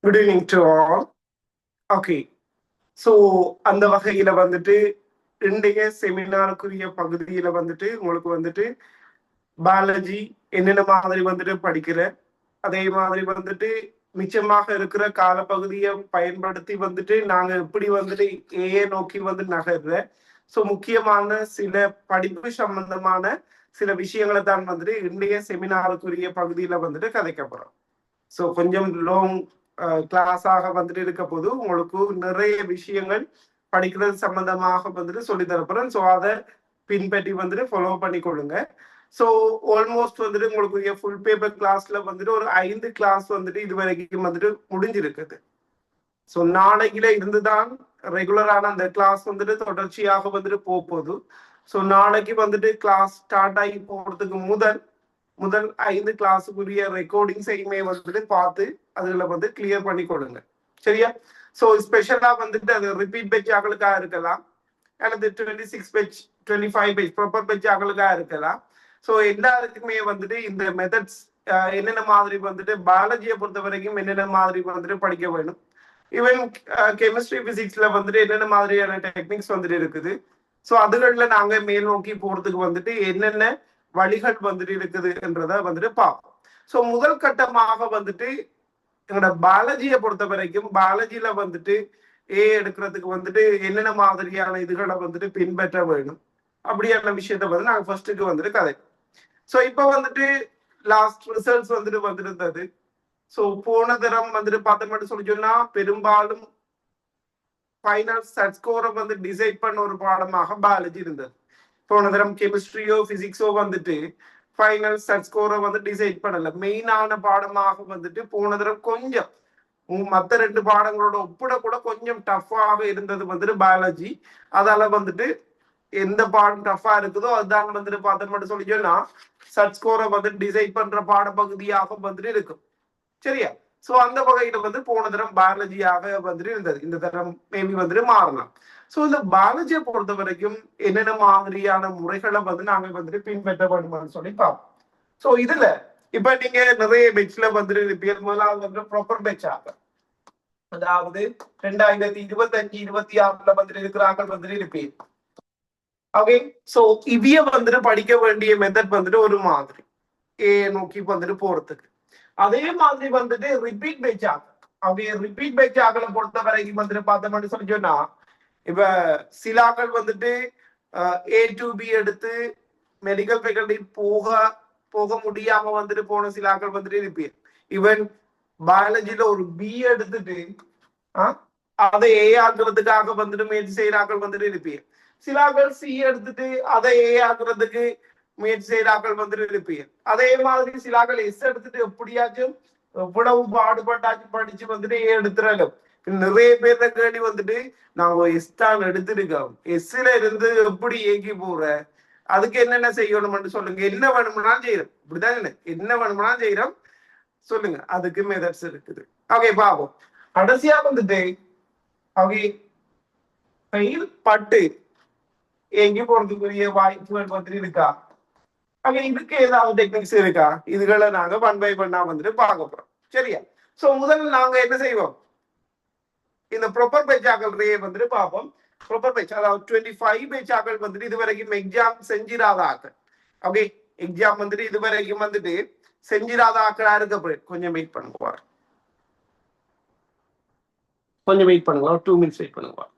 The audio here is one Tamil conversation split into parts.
Good evening to all. Okay, so அந்த வகையில் வந்துட்டு இன்றைய செமினாருக்குரிய பகுதியில் வந்துட்டு உங்களுக்கு வந்துட்டு பயாலஜி என்னென்ன மாதிரி வந்துட்டு படிக்கிற, அதே மாதிரி வந்துட்டு மிச்சமாக இருக்கிற காலப்பகுதியை பயன்படுத்தி வந்துட்டு நாங்கள் எப்படி வந்துட்டு ஏஏ நோக்கி வந்து நகர்ற, ஸோ முக்கியமான சில படிப்பு சம்பந்தமான சில விஷயங்களை தான் வந்துட்டு இன்றைய செமினாருக்குரிய பகுதியில் வந்துட்டு கதைக்க போகிறோம். ஸோ கொஞ்சம் லாங் கிளாஸாக வந்துட்டு இருக்க போது உங்களுக்கு நிறைய விஷயங்கள் படிக்கிறது சம்பந்தமாக வந்துட்டு சொல்லி தரப்போறேன். ஸோ அதை பின்பற்றி வந்துட்டு ஃபாலோ பண்ணி கொள்ளுங்க. ஸோ ஆல்மோஸ்ட் வந்துட்டு உங்களுக்கு ஃபுல் பேப்பர் கிளாஸ்ல வந்துட்டு ஒரு 5 கிளாஸ் வந்துட்டு இது வரைக்கும் வந்துட்டு முடிஞ்சிருக்குது. ஸோ நாளைக்குல இருந்துதான் ரெகுலரான அந்த கிளாஸ் வந்துட்டு தொடர்ச்சியாக வந்துட்டு போகுது. ஸோ நாளைக்கு வந்துட்டு கிளாஸ் ஸ்டார்ட் ஆகி போறதுக்கு முதல் 5 கிளாஸுக்குரிய ரெக்கார்டிங்ஸையுமே வந்துட்டு பார்த்து அதுல வந்து கிளியர் பண்ணி கொடுங்க. சரியா? ஸோ ஸ்பெஷலா வந்துட்டு அது ரிப்பீட் பேட்ச் ஆகளுக்காக இருக்கலாம், அல்லது 26 பேட்ச் 25 பேட்ச் ப்ராப்பர் பேட்ச் ஆகளுக்காக இருக்கலாம். ஸோ எல்லாருக்குமே வந்துட்டு இந்த மெத்தட்ஸ் என்னென்ன மாதிரி வந்துட்டு பயாலஜியை பொறுத்த வரைக்கும் என்னென்ன மாதிரி வந்துட்டு படிக்க வேணும், ஈவன் கெமிஸ்ட்ரி பிசிக்ஸ்ல வந்துட்டு என்னென்ன மாதிரியான டெக்னிக்ஸ் வந்துட்டு இருக்குது. ஸோ அதுகளில் நாங்க மேல் நோக்கி போறதுக்கு வந்துட்டு என்னென்ன வழிகள் வந்துட்டு இருக்குதுன்றத வந்துட்டு பார்ப்போம். ஸோ முதல் கட்டமாக வந்துட்டு எங்களோட பயாலஜியை பொறுத்த வரைக்கும் பயாலஜியில வந்துட்டு எடுக்கிறதுக்கு வந்துட்டு என்னென்ன மாதிரியான இதுகளை வந்துட்டு பின்பற்ற வேணும் அப்படியான விஷயத்த வந்து நாங்கள் ஃபர்ஸ்ட்டுக்கு வந்துட்டு கதை. ஸோ இப்போ வந்துட்டு லாஸ்ட் ரிசல்ட்ஸ் வந்துட்டு வந்துருந்தது. ஸோ போன தரம் வந்துட்டு பார்த்தோம்னு சொல்லி சொன்னா பெரும்பாலும் ஃபைனல் செட் ஸ்கோரை வந்து டிசைட் பண்ண ஒரு பாடமாக பயாலஜி இருந்தது. போன தரம் கெமிஸ்ட்ரியோ பிசிக்ஸோ வந்துட்டு ஃபைனல் செட் ஸ்கோரை வந்து டிசைட் பண்ணல. மெயினான பாடமாக வந்துட்டு போன தரம் கொஞ்சம் மற்ற 2 பாடங்களோட ஒப்பிட கூட கொஞ்சம் டஃப்பாக இருந்தது வந்துட்டு பயாலஜி. அதால வந்துட்டு எந்த பாடம் டஃபா இருக்குதோ அதுதான் வந்துட்டு பார்த்தோம்னு சொல்லி சொன்னா செட் ஸ்கோரை வந்து டிசைட் பண்ற பாடப்பகுதியாக வந்துட்டு இருக்கும். சரியா? ஸோ அந்த வகையில வந்து போன தரம் பயாலஜியாக வந்துட்டு இருந்தது. இந்த தரம் மேபி வந்துட்டு மாறலாம். ஸோ இந்த பயாலஜியை பொறுத்த வரைக்கும் என்னென்ன மாதிரியான முறைகளை வந்து நாங்க வந்துட்டு பின்பற்ற வேண்டும்னு சொல்லி பார்ப்போம். ஸோ இதுல இப்ப நீங்க நிறைய பெட்ச்ல வந்துட்டு பேர் முதலாவது வந்து ப்ராப்பர் பெட்ச் ஆகும், அதாவது 2025-26 வந்துட்டு இருக்கிறார்கள் வந்துட்டு இருப்பீங்க. ஓகே, ஸோ இவிய வந்துட்டு படிக்க வேண்டிய மெத்தட் வந்துட்டு ஒரு மாதிரி ஏ நோக்கி வந்துட்டு போறதுக்கு. அதே மாதிரி வந்துட்டு ரிப்பீட் பேட்ச் ஆகும். அவங்க ரிப்பீட் பேட்ச் ஆகல பொறுத்த வரைக்கும் வந்துட்டு பார்த்தோம்னு சொல்லி சொன்னா இப்ப சிலாக்கள் வந்துட்டு ஏ டு பி எடுத்து மெடிக்கல் ஃபேக்கல்டி போக முடியாம வந்துட்டு போன சிலாக்கள் வந்துட்டு இருப்பீர். ஈவன் பயாலஜில ஒரு பி எடுத்துட்டு அதை ஏ ஆக்குறதுக்காக வந்துட்டு முயற்சி செய்யறாக்கள் வந்துட்டு இருப்பீர். சிலாக்கள் சி எடுத்துட்டு அதை ஏ ஆக்குறதுக்கு முயற்சி செய்யறாக்கள் வந்துட்டு இருப்பீர். அதே மாதிரி சிலாக்கள் எஸ் எடுத்துட்டு எப்படியாச்சும் எவ்வளவு பாடுபட்டாச்சும் படிச்சு வந்துட்டு ஏ எடுத்துறாலும் நிறைய பேர்ல கேள்வி வந்துட்டு நாங்க எஸ் தான் எடுத்திருக்கோம், எஸ்ல இருந்து எப்படி ஏக்கி போற, அதுக்கு என்னென்ன செய்யணும்னு சொல்லுங்க. என்ன வேணும்னா செய்யறோம், இப்படிதான் என்ன வேணும்னா செய்யறோம் சொல்லுங்க, அதுக்கு மெத்தட்ஸ் இருக்குது. ஓகே பாப்போம். கடைசியா வந்துட்டு ஓகே ஃபெயில் பட்டு எங்கி போறதுக்குரிய வாய்ப்புகள் வந்துட்டு இருக்கா, ஓகே இதுக்கு ஏதாவது டெக்னிக்ஸ் இருக்கா, இதுகளை நாங்க 1 by 1 வந்துட்டு பார்க்க போறோம். சரியா? சோ முதல்ல நாங்க என்ன செய்வோம், இந்த ப்ராப்பர் பேட்ச் ஆக்கள் வந்துட்டு பார்ப்போம். ப்ராப்பர் பேட்ச் அதாவது 25 பேட்ச் ஆக்கள் வந்துட்டு இது வரைக்கும் எக்ஸாம் செஞ்சிடாத ஆக்கள். ஓகே, எக்ஸாம் வந்துட்டு இது வரைக்கும் வந்துட்டு செஞ்சிடாத ஆக்களா இருக்க கொஞ்சம் வெயிட் பண்ணுங்க, கொஞ்சம் வெயிட் பண்ணுங்க, 2 minutes வெயிட் பண்ணுங்க.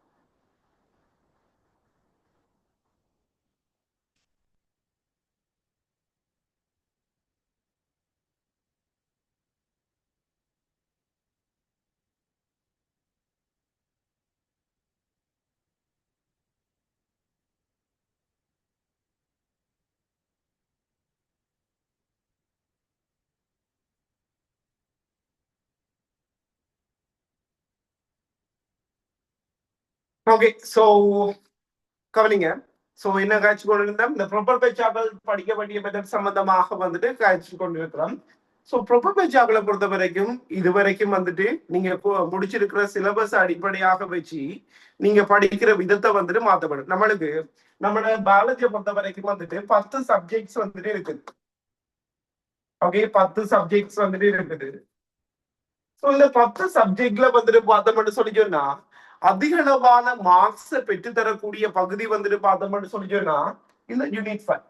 ஓகே, சோ கவனிங்க. சோ என்ன காய்ச்சி கொண்டிருந்தோம், இந்த ப்ராப்பர் பேச்சாக்கள் படிக்க வேண்டிய மெத்தட் சம்பந்தமாக வந்துட்டு காய்ச்சி கொண்டிருக்கிறோம். ஸோ ப்ராப்பர் பேச்சாக்களை பொறுத்த வரைக்கும் இது வரைக்கும் வந்துட்டு நீங்க முடிச்சிருக்கிற சிலபஸ் அடிப்படையாக வச்சு நீங்க படிக்கிற விதத்தை வந்துட்டு மாற்றப்படும். நம்மளோட பயாலஜியை பொறுத்த வரைக்கும் வந்துட்டு 10 சப்ஜெக்ட்ஸ் வந்துட்டு இருக்குது. ஓகே, 10 சப்ஜெக்ட்ஸ் வந்துட்டு இருக்குது. ஸோ இந்த 10 சப்ஜெக்ட்ல வந்துட்டு பார்த்தோம்னு சொல்லி சொன்னா அதிக அளவான மார்க்ஸை பெற்றுத்தரக்கூடிய பகுதி வந்துட்டு பார்த்தோம்னு சொல்லி சொன்னா இந்த யூனிட் 5.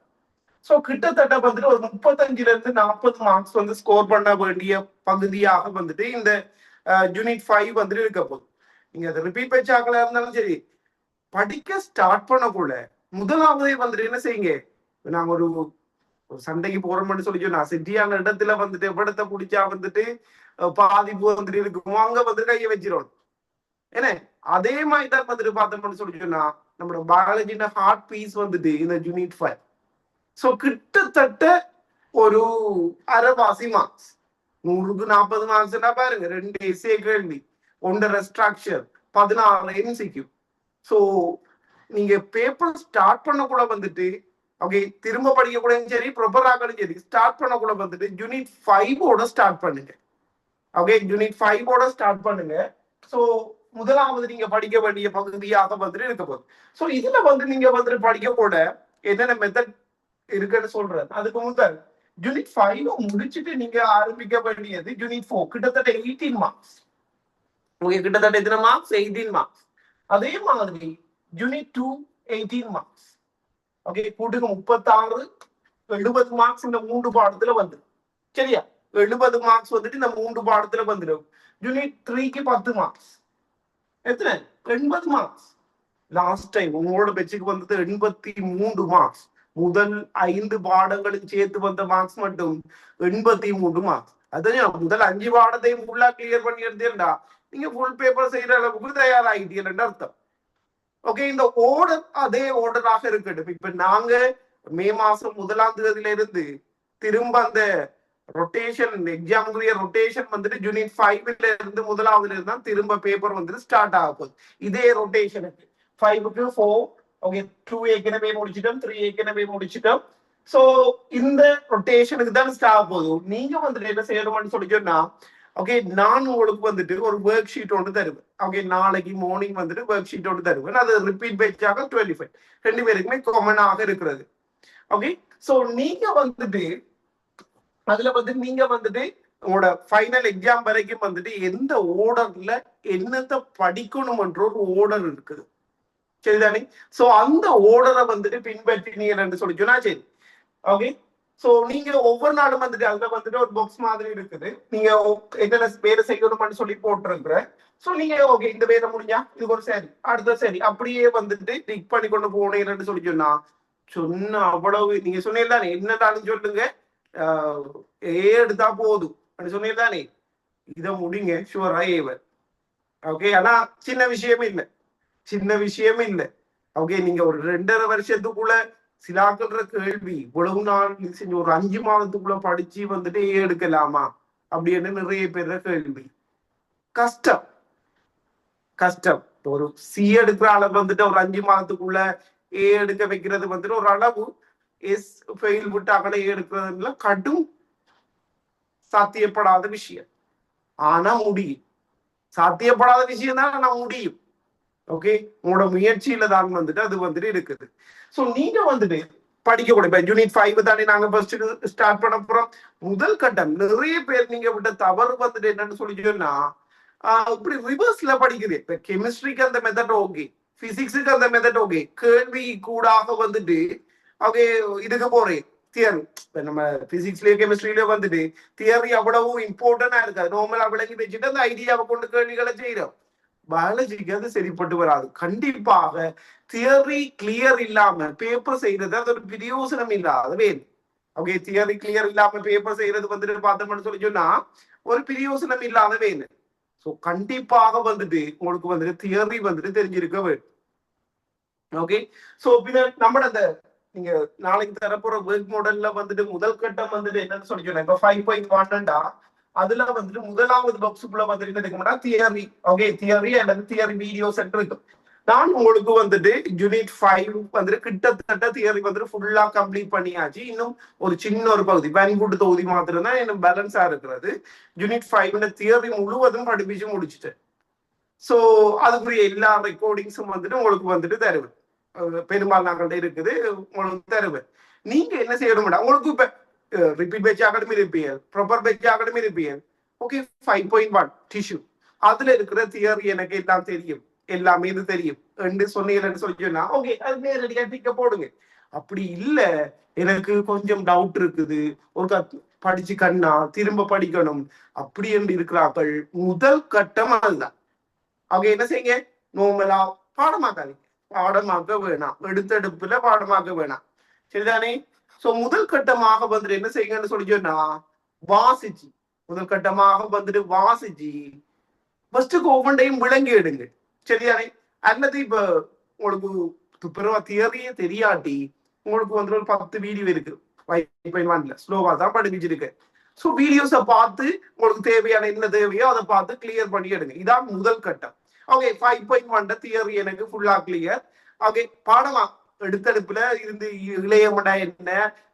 ஸோ கிட்டத்தட்ட வந்துட்டு ஒரு 35 to 40 மார்க்ஸ் வந்து ஸ்கோர் பண்ண வேண்டிய பகுதியாக வந்துட்டு இந்த யூனிட் 5 வந்துட்டு இருக்க போகுது. நீங்க அதை ரிப்பீட் பேச்சாக்களா இருந்தாலும் சரி, படிக்க ஸ்டார்ட் பண்ணக்குள்ள முதலாவதே வந்துட்டு என்ன செய்யுங்க, நாங்க ஒரு சண்டைக்கு போறோம்னு சொல்லி சொன்னா சிட்டியான இடத்துல வந்துட்டு படத்தை பிடிச்சா வந்துட்டு பாதிப்பு வந்துட்டு இருக்குமோ அங்க வந்துட்டு கையை வச்சிரும். ஏன்னா அதே மாதிரி தான் வந்துட்டு பார்த்தோம்னு சொல்லி சொன்னா நம்மளோட பயாலஜின ஹார்ட் பீஸ் வந்துட்டு இந்த யூனிட் 5. ஸோ கிட்டத்தட்ட ஒரு அரைவாசி மார்க்ஸ், 100க்கு 40 மார்க்ஸ்னா பாருங்க, 2 எஸ்ஏ கேள்வி, 1.5 ஸ்ட்ரக்சர், 16 MCQ. ஸோ நீங்க பேப்பர் ஸ்டார்ட் பண்ண கூட வந்துட்டு ஓகே திரும்ப படிக்க கூட சரி, ப்ரொப்பர் ஆகணும் சரி, ஸ்டார்ட் பண்ண கூட வந்துட்டு யூனிட் 5ஓட ஸ்டார்ட் பண்ணுங்க. ஓகே யூனிட் 5ஓட ஸ்டார்ட் பண்ணுங்க. ஸோ முதலாவது நீங்க படிக்க வேண்டிய பகுதியாக வந்துட்டு இருக்க போகுது. ஸோ இதுல வந்து நீங்க வந்துட்டு படிக்க கூட என்னென்ன மெத்தட் இருக்குன்னு சொல்றேன். அதுக்கு முதல் யூனிட் 5 முடிச்சுட்டு நீங்க ஆரம்பிக்க வேண்டியது யூனிட் 4, கிட்டத்தட்ட 18 மார்க்ஸ். ஓகே கிட்டத்தட்ட எத்தனை மார்க்ஸ்? 18 மார்க்ஸ். அதே மாதிரி யூனிட் 2 18 மார்க்ஸ். ஓகே கூட்டுக்கு 36, 70 மார்க்ஸ் இந்த 3 பாடத்துல வந்து சரியா, 70 மார்க்ஸ் வந்துட்டு இந்த 3 பாடத்துல வந்துடும். யூனிட் 3க்கு 10 மார்க்ஸ், எத்தனை? 80 மார்க்ஸ். லாஸ்ட் டைம் உங்களோட பெச்சுக்கு வந்தது 83 மார்க்ஸ். முதல் 5 பாடங்களும் சேர்த்து வந்த மார்க்ஸ் மட்டும் 83 மார்க்ஸ். அதான் முதல் 5 பாடத்தையும் ஃபுல்லா கிளியர் பண்ணி எடுத்தீங்கன்னா நீங்க ஃபுல் பேப்பர் செய்யற அளவுக்கு தயாராகிட்டீங்கன்னு அர்த்தம். ஓகே இந்த ஓர்டர் அதே ஓர்டராக இருக்கட்டும். இப்ப நாங்க மே மாசம் 1ஆம் தேதியில இருந்து திரும்ப அந்த ரொட்டேஷன் எக்ஸாமுக்குரிய ரொட்டேஷன் வந்துட்டு யூனிட் 5ல இருந்து முதலாவதுல இருந்து தான் திரும்ப பேப்பர் வந்துட்டு ஸ்டார்ட் ஆக போகுது. இதே ரொட்டேஷனுக்கு 5க்கு 4, ஓகே 2 ஏற்கனவே முடிச்சிட்டோம், 3 ஏற்கனவே முடிச்சிட்டோம். ஸோ இந்த ரொட்டேஷனுக்கு தான் ஸ்டார்ட் ஆக போகுது. நீங்க வந்துட்டு என்ன செய்யணும்னு சொல்லி சொன்னா ஓகே நான் உங்களுக்கு வந்துட்டு ஒரு ஒர்க் ஷீட் ஒன்று தருவேன். ஓகே நாளைக்கு மார்னிங் வந்துட்டு ஒர்க் ஷீட் ஒன்று தருவேன். அது ரிப்பீட் பேச்சாக 25 2 பேருக்குமே காமனாக இருக்கிறது. ஓகே ஸோ நீங்க வந்துட்டு அதுல வந்து நீங்க வந்துட்டு உங்களோட ஃபைனல் எக்ஸாம் வரைக்கும் வந்துட்டு எந்த ஓர்டர்ல என்னத்தை படிக்கணும்ன்ற ஒரு ஓர்டர் இருக்குது சரிதானே. ஸோ அந்த ஓர்டரை வந்துட்டு பின்பற்றினீங்கன்னு சொல்லி சொன்னா சரி. ஓகே ஸோ நீங்க ஒவ்வொரு நாளும் வந்துட்டு அதுல வந்துட்டு ஒரு பாக்ஸ் மாதிரி இருக்குது, நீங்க என்னென்ன வேலை செய்யணும்னு சொல்லி போட்டிருக்கிறேன். ஸோ நீங்க ஓகே இந்த வேலை முடிஞ்சா இது ஒரு சரி, அடுத்த சரி, அப்படியே வந்துட்டு டிக் பண்ணி கொண்டு போனீங்கன்னு சொல்லி சொன்னா சொன்ன அவ்வளவு நீங்க சொன்னீங்கதானே என்னடாலும் சொல்லுங்க, எடுத்தா போதும் சொன்னீங்கதானே, இதை முடிங்க ஷுவரா ஏவர். ஓகே ஆனா சின்ன விஷயமே இல்லை, சின்ன விஷயமே இல்லை. ஓகே நீங்க ஒரு 2.5 வருஷத்துக்குள்ள சிலாக்கள்ற கேள்வி இவ்வளவு நாள் செஞ்சு ஒரு 5 மாதத்துக்குள்ள படிச்சு வந்துட்டு எடுக்கலாமா அப்படின்னு நிறைய பேர் கேள்வி. கஷ்டம் கஷ்டம். ஒரு சி எடுக்கிற அளவு வந்துட்டு ஒரு 5 மாதத்துக்குள்ள ஏ எடுக்க வைக்கிறது வந்துட்டு ஒரு அளவு, எஸ் ஃபெயில் விட்டாங்களே ஏ எடுக்கிறதுல கடும் சாத்தியப்படாத விஷயம். ஆனா முடியும், சாத்தியப்படாத விஷயம் தான் ஆனா முடியும். ஓகே உங்களோட முயற்சியில தான் வந்துட்டு அது வந்துட்டு இருக்குது. ஸோ நீங்க வந்துட்டு படிக்க கூட இப்ப யூனிட் 5 தானே நாங்க ஃபர்ஸ்ட் ஸ்டார்ட் பண்ண போறோம். முதல் கட்டம் நிறைய பேர் நீங்க விட்ட தவறு வந்துட்டு என்னன்னு சொல்லி சொன்னா இப்படி ரிவர்ஸ்ல படிக்குது. இப்ப கெமிஸ்ட்ரிக்கு அந்த மெத்தட் ஓகே, பிசிக்ஸுக்கு அந்த மெத்தட் ஓகே, கேள்வி கூடாக வந்துட்டு ஓகே இதுக்கு போறேன் தியரி. இப்ப நம்ம பிசிக்ஸ்லயோ கெமிஸ்ட்ரியிலயோ வந்துட்டு தியரி அவ்வளவு இம்பார்ட்டன்டா இருக்காது, நார்மலா விளங்கி வச்சுட்டு அந்த ஐடியாவை கொண்டு கேள்விகளை செய்யறோம். பயாலஜிக்கு அது சரிப்பட்டு வராது. கண்டிப்பாக தியரி கிளியர் இல்லாம பேப்பர் செய்யறது அது ஒரு பிரயோசனம் இல்லாத வேலை. ஓகே தியரி கிளியர் இல்லாம பேப்பர் செய்யறது வந்துட்டு பார்த்தோம்னு சொல்லி சொன்னா ஒரு பிரயோசனம் இல்லாத வேலை. ஸோ கண்டிப்பாக வந்துட்டு உங்களுக்கு வந்துட்டு தியரி வந்துட்டு தெரிஞ்சிருக்க வேண்டும். ஓகே ஸோ பின்ன நம்ம அந்த நீங்க நாளைக்கு தரப்போற ஒர்க் மாடல்ல வந்துட்டு முதல் கட்டம் வந்துட்டு என்னன்னு சொல்லி சொன்னா இப்ப 5.1 அதுல வந்துட்டு முதலாவது பாக்ஸுக்குள்ள வந்துட்டு என்ன இருக்கும்னா தியரி. ஓகே தியரி அல்லது தியரி வீடியோ சென்டர் இருக்கும். நான் உங்களுக்கு வந்துட்டு யூனிட் 5 வந்துட்டு கிட்டத்தட்ட தியரி வந்துட்டு ஃபுல்லா கம்ப்ளீட் பண்ணியாச்சு. இன்னும் ஒரு சின்ன ஒரு பகுதி பென்குட் தொகுதி மாத்திரம் தான் இன்னும் பேலன்ஸா இருக்கிறது. யூனிட் 5 தியரி முழுவதும் படிப்பிச்சு முடிச்சுட்டேன். ஸோ அதுக்குரிய எல்லா ரெக்கார்டிங்ஸும் வந்துட்டு உங்களுக்கு வந்துட்டு தருவேன். பெரும்பாலும் நாங்கள்ட்ட இருக்குது, உங்களுக்கு தருவேன். நீங்க என்ன செய்யணும் உங்களுக்கு இப்ப ரிப்பீட் பேட்ச் அகாடமி இருப்பீங்க, ப்ராப்பர் பேட்ச் அகாடமி இருப்பீங்க. Okay 5.1 tissue. அதுல இருக்கிற தியரி எனக்கு எல்லாம் தெரியும், எல்லாமே இது தெரியும் என்று சொன்னீங்கன்னு சொன்னா ஓகே அது நேரடியா டிக்க போடுங்க. அப்படி இல்ல எனக்கு கொஞ்சம் டவுட் இருக்குது, ஒரு படிச்சு கண்ணா திரும்ப படிக்கணும் அப்படி என்று இருக்கிறார்கள், முதல் கட்டம் அதுதான். அவங்க என்ன செய்யுங்க, நோமலா பாடமாக்காதீங்க, பாடமாக்க வேணாம், எடுத்தெடுப்புல பாடமாக்க வேணாம், சரிதானே? சோ முதல் கட்டமாக வந்துட்டு என்ன செய்யுங்கன்னு சொல்லி சொன்னா வாசிச்சு, முதல் கட்டமாக வந்துட்டு வாசிச்சு ஃபர்ஸ்ட்டுக்கு ஒவ்வொன்றையும் விளங்கி எடுங்க, சரிதானே? அல்லது இப்ப உங்களுக்கு துப்புரவா தியரியே தெரியாட்டி உங்களுக்கு வந்து ஒரு 10 வீடியோ இருக்கு 5.1ல ஸ்லோவா தான் படிச்சிருக்கு. ஸோ வீடியோஸை பார்த்து உங்களுக்கு தேவையான என்ன தேவையோ அதை பார்த்து கிளியர் பண்ணி எடுங்க. இதான் முதல் கட்டம். ஓகே 5.1 தியரி எனக்கு ஃபுல்லா கிளியர். ஓகே பாடமா எடுத்தெடுப்புல இருந்து இளையமடா என்ன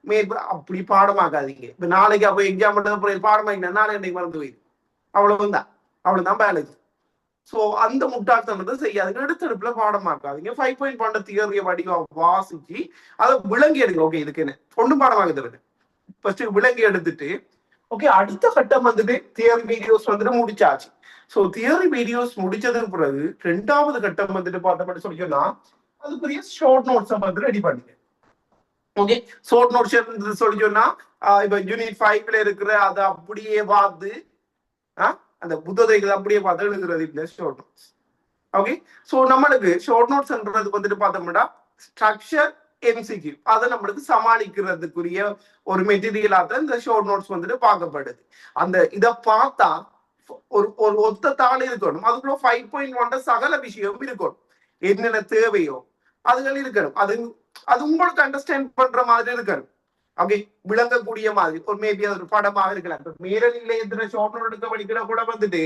மேற்ப அப்படி பாடமாக்காதீங்க. இப்ப நாளைக்கு அப்ப எக்ஸாம் பண்ண பாடமாக்கினா நாளை என்னைக்கு மறந்து போயிடும், அவ்வளவுதான். அவ்வளவுதான் பயாலஜி. சோ அந்த முட்டாள்தனத்தை செய்யாதுங்க, எடுத்தெடுப்புல பாடமாக்காதீங்க. 5.1 தியரிய வடிவா வாசிச்சு அதை விளங்கி எடுங்க. ஓகே இதுக்கு என்ன ஒன்றும் பாடமாக தருது, ஃபர்ஸ்ட் விளங்கி எடுத்துட்டு ஓகே அடுத்த கட்டம் வந்துட்டு தியரி வீடியோஸ் வந்துட்டு முடிச்சாச்சு. ஸோ தியரி வீடியோஸ் முடிச்சதுக்கு பிறகு ரெண்டாவது கட்டம் வந்துட்டு பார்த்தபடி சொல்லிக்கோன்னா அதுக்குரிய ஷார்ட் நோட்ஸை வந்து ரெடி பண்ணுங்க. ஓகே ஷார்ட் நோட்ஸ் சொல்லி சொன்னா இப்ப யூனிட் 5ல இருக்கிற அதை அப்படியே பார்த்து அந்த புத்தகத்தை அப்படியே பார்த்து எழுதுறது இல்லை ஷார்ட் நோட்ஸ். ஓகே ஸோ நம்மளுக்கு ஷார்ட் நோட்ஸ்ன்றது வந்துட்டு பார்த்தோம்னா ஸ்ட்ரக்சர் எம்சிக்யூ அதை நம்மளுக்கு சமாளிக்கிறதுக்குரிய ஒரு மெட்டீரியலா தான் இந்த ஷார்ட் நோட்ஸ் வந்துட்டு பார்க்கப்படுது. அந்த இதை பார்த்தா ஒரு ஒரு ஒத்த தாள் இருக்கணும், அதுக்குள்ள 5.1 சகல விஷயம் இருக்கணும், என்னென்ன தேவையோ அதுகள் இருக்கணும். அது அது உங்களுக்கு அண்டர்ஸ்டாண்ட் பண்ற மாதிரி இருக்கணும். ஓகே விளங்கக்கூடிய மாதிரி ஒரு மேபி அது ஒரு படமாக இருக்கலாம். மேல நிலையத்துல ஷார்ட் நோட் எடுக்க படிக்கிற கூட வந்துட்டு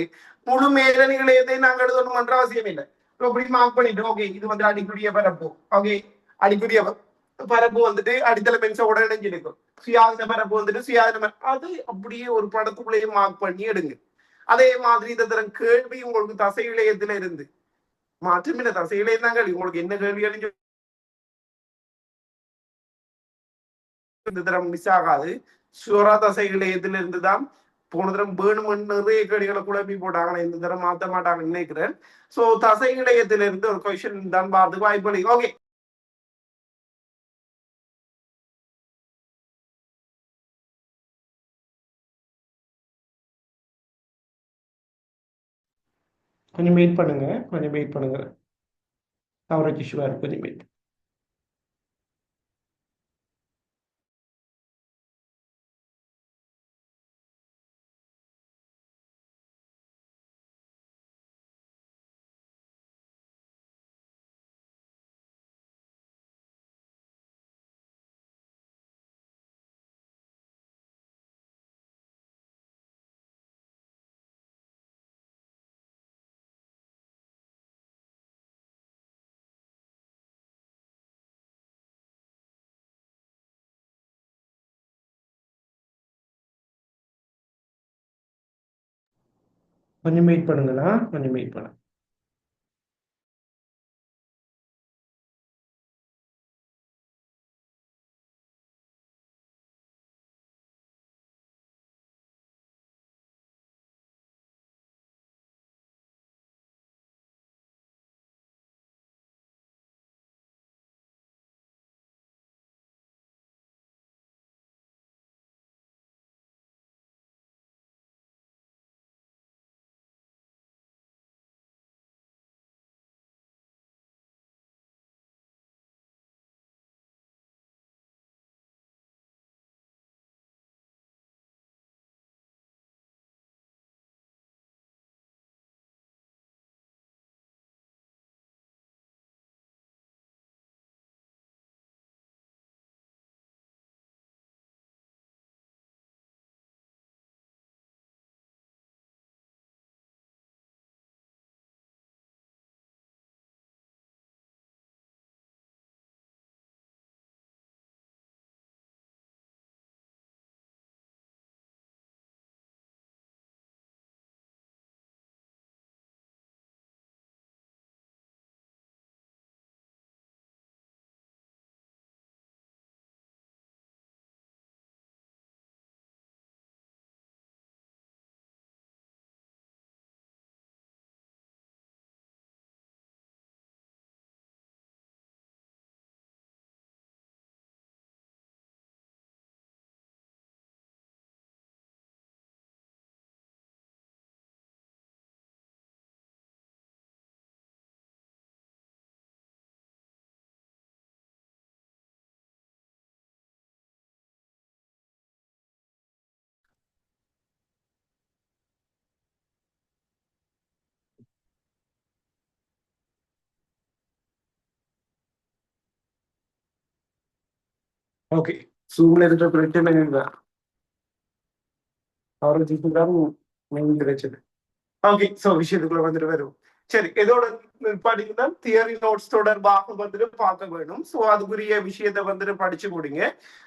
முழு மேல நிலையத்தை நாங்க எழுதணும்ன்ற அவசியம் இல்லை. இப்படி மார்க் பண்ணிட்டு ஓகே இது வந்து அடிக்குரிய பரப்பு, ஓகே அடிக்குரிய பரப்பு வந்துட்டு அடித்தள பென்சோட இணைஞ்சிருக்கும், சுயாதீன பரப்பு வந்துட்டு சுயாதீன அது அப்படியே ஒரு படத்துக்குள்ளேயே மார்க் பண்ணி எடுங்க. அதே மாதிரி இந்த தரம் கேள்வி உங்களுக்கு தசை இளையத்துல இருந்து மாற்றம் இல்லை, தசை இளையம் தான் கேள்வி, உங்களுக்கு என்ன கேள்வி அழிஞ்சு இந்த தரம் மிஸ் ஆகாது. சுவரா தசை இளையத்துல இருந்துதான் போன தரம் வேணுமென்னு நிறைய கேள்விகளை குழப்பி போட்டாங்க, இந்த தரம் மாற்ற மாட்டாங்கன்னு நினைக்கிறேன். சோ தசை இளையத்துல இருந்து ஒரு கொஸ்டின் தான் பார்த்து வாய்ப்பு. ஓகே கொஞ்சம் வெயிட் பண்ணுங்க, கொஞ்சம் வெயிட் பண்ணுங்க, கவரேஜ் இஷ்யூவா இருக்கு, கொஞ்சம் வெயிட். கொஞ்சம் வெயிட் பண்ணுங்களா, கொஞ்சம் வெயிட் பண்ணுங்க. ஓகே, ஜூம்ல இருக்கிற பிரச்சனை இல்லை. தான் மெயின் பிரச்சனை. ஓகே, சோ விஷயத்துக்குள்ள வந்துட்டு வரும். சரி, எதோட படிக்கணும்? தியரி நோட்ஸ் தொடர்பாக வந்துட்டு பார்க்க வேணும். சோ அதுக்குரிய விஷயத்த வந்துட்டு படிச்சு கொடுங்க.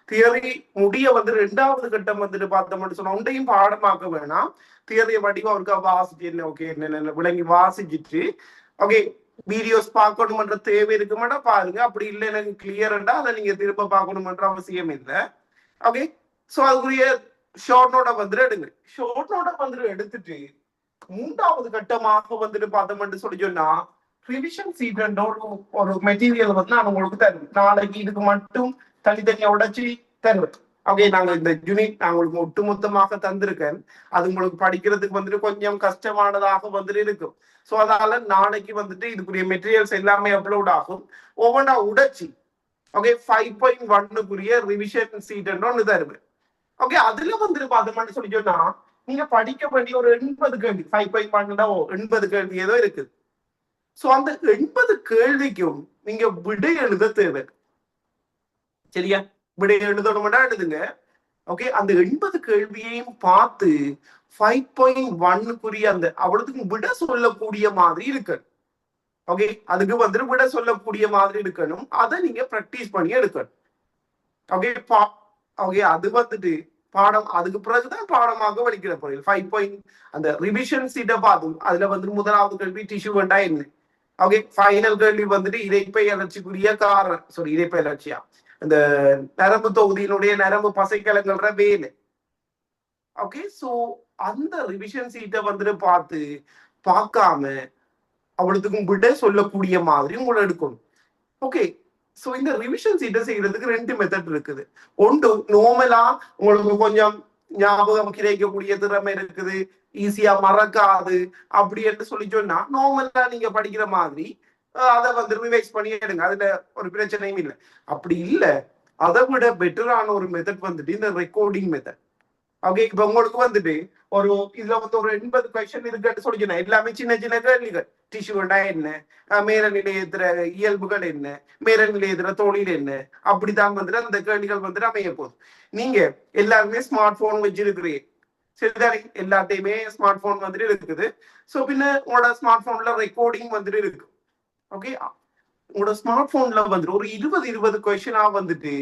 தியரி முடிய வந்து 2வது கட்டம் வந்துட்டு பார்த்தோம்னு சொன்னா ஒன்றையும் பாடமாக்க வேணாம். தியரியை வடிவம் அவருக்கு வாசிச்சு என்ன ஓகே என்ன விளங்கி வாசிச்சுட்டு ஓகே வீடியோஸ் பார்க்கணுமன்ற தேவை இருக்க மாட்டா பாருங்க. அப்படி இல்லை எனக்கு கிளியர்ண்டா அதை நீங்க திரும்ப பார்க்கணுமன்ற அவசியம் இல்லை. ஓகே, சோ அதுக்குரிய ஷார்ட் நோட்டை வந்துட்டு எடுங்க. ஷார்ட் நோட்டை வந்துட்டு எடுத்துட்டு 3வது கட்டமாக வந்துட்டு பார்த்தோம்னு சொல்லி சொன்னா ரிவிஷன் சீட் ஒரு மெட்டீரியல் வந்து நான் உங்களுக்கு தருவேன். நாளைக்கு இதுக்கு மட்டும் தனித்தனியா உடைச்சி தருவேன். ஓகே, நாங்க இந்த யூனிட் நான் உங்களுக்கு ஒட்டுமொத்தமாக தந்திருக்கேன். அது உங்களுக்கு படிக்கிறதுக்கு வந்துட்டு கொஞ்சம் கஷ்டமானதாக வந்துட்டு இருக்கும். ஸோ அதனால நாளைக்கு வந்துட்டு இதுக்குரிய மெட்டீரியல்ஸ் எல்லாமே அப்லோட் ஆகும். ஒவ்வொன்றா உடைச்சி ஓகே 5.1க்குரிய ரிவிஷன் சீட் ஒன்று தருவேன். ஓகே, அதுல வந்துட்டு பார்த்தோம்னு சொல்லி சொன்னா நீங்க படிக்க வேண்டிய ஒரு 80 கேள்வி 5.1 80 கேள்வி ஏதோ இருக்கு. சோ அந்த 80 கேள்விக்கும் நீங்க விடை எழுத தேவை. சரியா, விடை எழுதணும்னா எழுதுங்க. ஓகே, அந்த 80 கேள்வியையும் பார்த்து 5.1க்குரிய அந்த அவ்வளவுக்கு விட சொல்லக்கூடிய மாதிரி இருக்கு. ஓகே, அதுக்கு வந்துட்டு விட சொல்லக்கூடிய மாதிரி இருக்கணும். அதை நீங்க பிராக்டிஸ் பண்ணி எடுக்கணும். ஓகே, ஓகே, அது வந்துட்டு பாடம் அதுக்கு பிறகுதான் பாடமாக வலிக்கிற பொருள் 5. அந்த ரிவிஷன் சீட்டை பார்த்தும் அதுல வந்து 1வது கேள்வி டிஷ்யூ வேண்டா என்ன. ஓகே, ஃபைனல் கேள்வி வந்துட்டு இறைப்பை அலர்ச்சிக்குரிய காரணம் இறைப்பை அலர்ச்சியா இந்த நரம்பு தொகுதியினுடைய நரம்பு பசைக்கலங்கள்ற வேலை. ஓகே, சோ அந்த ரிவிஷன் சீட்டை வந்துட்டு பார்க்காம அவ்வளவுக்கும் விட சொல்லக்கூடிய மாதிரி உங்களை எடுக்கணும். ஓகே, சோ இந்த ரிவிஷன் சீட்டை செய்யறதுக்கு 2 மெத்தட் இருக்குது. ஒன்று நார்மலா உங்களுக்கு கொஞ்சம் ஞாபகம் கிடைக்கக்கூடிய திறமை இருக்குது, ஈஸியா மறக்காது அப்படி என்று சொல்லி சொன்னா நார்மலா நீங்க படிக்கிற மாதிரி அதை வந்து ரிவைஸ் பண்ணி எடுங்க. அதுல ஒரு பிரச்சனையும் இல்லை. அப்படி இல்லை, அதை விட பெட்டரான ஒரு மெத்தட் வந்துட்டு இந்த ரெக்கார்டிங் மெத்தட். ஓகே, இப்ப உங்களுக்கு வந்துட்டு ஒரு இதுல வந்து ஒரு 80 கொஸ்டின் இருக்குன்னு சொல்லிச்சுன்னா எல்லாமே சின்ன சின்ன கேள்விகள். டிஷ்யூண்டா என்ன, மேல நிலையத்துல இயல்புகள் என்ன, மேல நிலையத்துல தொழில் என்ன, அப்படித்தான் வந்துட்டு அந்த கேள்விகள் வந்துட்டு அமைய போகுது. நீங்க எல்லாருமே ஸ்மார்ட் போன் வச்சிருக்கிறீங்க, சரிதானே? எல்லாத்தையுமே ஸ்மார்ட் போன் வந்துட்டு இருக்குது. ஸோ பின்ன உங்களோட ஸ்மார்ட் போன்ல ரெக்கார்டிங் வந்துட்டு இருக்கு. ஓகே, உங்களோட ஸ்மார்ட் போன்ல வந்துட்டு ஒரு 20 கொஸ்டினா வந்துட்டு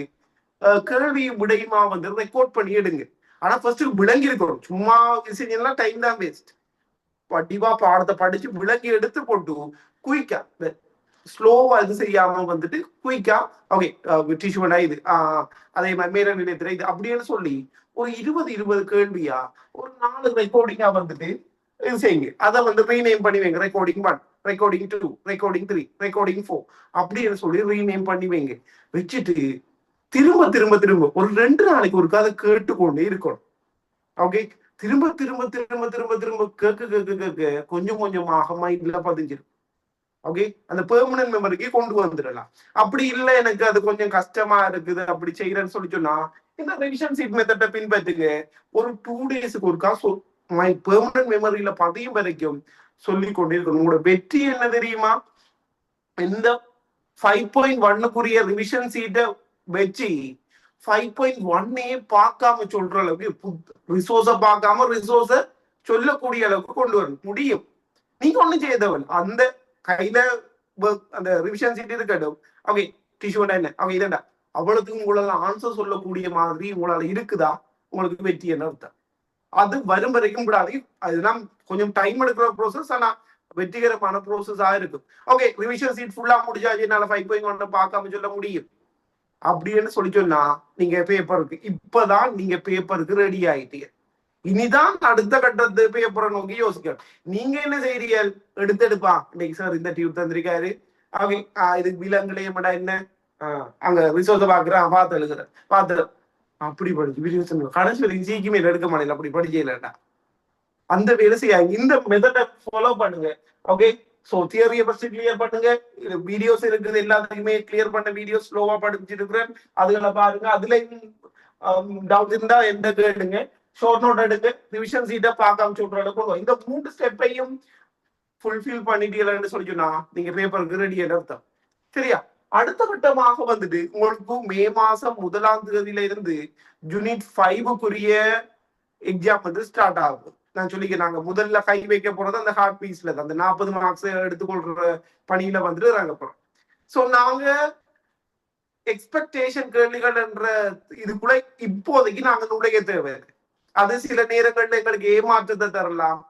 கேள்வி விடையுமா வந்து ரெக்கார்ட் பண்ணி எடுங்க. ஆனா ஃபர்ஸ்ட் விளங்கி இருக்கணும். சும்மா விஷயம்னா டைம் தான் வேஸ்ட். வடிவா பாடத்தை படிச்சு விளங்கி எடுத்து போட்டு குயிக்கா ஸ்லோவா இது செய்யாம வந்துட்டு குயிக்கா ஓகே டிஷ்யூ இது அதே மாதிரி மேல நிலையத்துல இது அப்படின்னு சொல்லி ஒரு 20 கேள்வியா ஒரு 4 ரெக்கார்டிங்கா வந்துட்டு இது செய்யுங்க. அதை வந்து ரீநேம் பண்ணி வைங்க. ரெக்கார்டிங் 1, ரெக்கார்டிங் 2, ரெக்கார்டிங் 3, ரெக்கார்டிங் 4 அப்படின்னு சொல்லி ரீநேம் பண்ணி வைங்க. வச்சுட்டு திரும்ப திரும்ப திரும்ப ஒரு 2 நாளைக்கு ஒரு கதை கேட்டுக்கொண்டே இருக்கணும். ஓகே, திரும்ப திரும்ப திரும்ப திரும்ப திரும்ப கேட்க கொஞ்சம் கொஞ்சமாக மைண்ட்ல பதிஞ்சிடும். ஓகே, அந்த பெர்மனன்ட் மெமரிக்கு கொண்டு வந்துடலாம். அப்படி இல்லை எனக்கு அது கொஞ்சம் கஷ்டமா இருக்குது அப்படி செய்யறேன்னு சொல்லி சொன்னா இந்த ரிவிஷன் சீட் மெத்தட்டை பின்பற்றுங்க. ஒரு 2 டேஸுக்கு ஒருக்கா மை பெர்மனன்ட் மெமரியில பதியும் வரைக்கும் சொல்லி கொண்டிருக்கணும். உங்களோட வெற்றி என்ன தெரியுமா? இந்த 5.1க்குரிய ரிவிஷன் சீட்டை வச்சு 5.1 பார்க்காம சொல்ற அளவுக்கு ரிசோர்ஸ பார்க்காம ரிசோர்ஸ சொல்லக்கூடிய அளவுக்கு கொண்டு வர முடியும். நீங்க ஒண்ணும் செய்தவன் அந்த கையில அந்த ரிவிஷன் சீட் இருக்கட்டும். ஓகே, டிஷ்யூ என்ன அவங்க இதண்டா அவ்வளவுக்கு உங்களால ஆன்சர் சொல்லக்கூடிய மாதிரி உங்களால இருக்குதா, உங்களுக்கு வெற்றி என்ன அர்த்தம். அது வரும் வரைக்கும் கூடாது. அதுதான் கொஞ்சம் டைம் எடுக்கிற ப்ரோசஸ். ஆனா வெற்றிகரமான ப்ரோசஸா இருக்கும். ஓகே, ரிவிஷன் சீட் ஃபுல்லா முடிஞ்சாச்சு, என்னால 5.1 பார்க்காம சொல்ல முடியும் அப்படின்னு சொல்லி சொன்னா நீங்க பேப்பருக்கு இப்பதான் நீங்க பேப்பருக்கு ரெடி ஆயிட்டீங்க. இனிதான் அடுத்த கட்டத்து பேப்பரை நோக்கி யோசிக்கணும். நீங்க என்ன செய்றீர்கள்? எடுத்தெடுப்பா இன்னைக்கு சார் இந்த டியூப் தந்திருக்காரு, அவங்க இதுக்கு விலங்குலையமடா என்ன அங்க ரிசோர்ஸ பாக்குறேன் பார்த்து எழுதுறேன் பார்த்து அப்படி படிச்சு வீடியோ கடைசி வரைக்கும் சீக்கிரமே எடுக்க மாட்டேன். அப்படி படிச்சேன்டா அந்த வேலை செய்ய இந்த மெத்தடை ஃபாலோ பண்ணுங்க. ஓகே, ஸோ தியரியை ஃபர்ஸ்ட் கிளியர் பண்ணுங்க. வீடியோஸ் இருக்குது, எல்லாத்தையுமே கிளியர் பண்ண வீடியோஸ் ஸ்லோவா படிச்சுட்டு இருக்கிறேன், அதுகளை பாருங்க. அதுலயும் டவுட் இருந்தா எந்த கேளுங்க. ஷார்ட் நோட் எடுங்க. ரிவிஷன் சீட்டை பார்க்காம சொல்ற அளவுக்கு இந்த 3 ஸ்டெப்பையும் ஃபுல்ஃபில் பண்ணிட்டீங்கன்னு சொல்லி சொன்னா நீங்க பேப்பருக்கு ரெடி அர்த்தம். சரியா? அடுத்த கட்டமாக வந்துட்டு உங்களுக்கு மே மாசம் 1ஆம் தேதியில இருந்து யூனிட் 5க்குரிய எக்ஸாம் வந்து ஸ்டார்ட் ஆகும். நான் சொல்லிக்கிறேன், நாங்க முதல்ல கை வைக்க போறது அந்த ஹார்ட் பீஸ்ல அந்த 40 மார்க்ஸ் எடுத்துக்கொள்ற பணியில வந்துட்டு நாங்க போறோம். சோ நாங்க எக்ஸ்பெக்டேஷன் கேள்விகள் என்ற இதுக்குள்ள இப்போதைக்கு நாங்க நுழைய தேவை. அது சில நேரங்கள்ல எங்களுக்கு ஏமாற்றத்தை தரலாம்,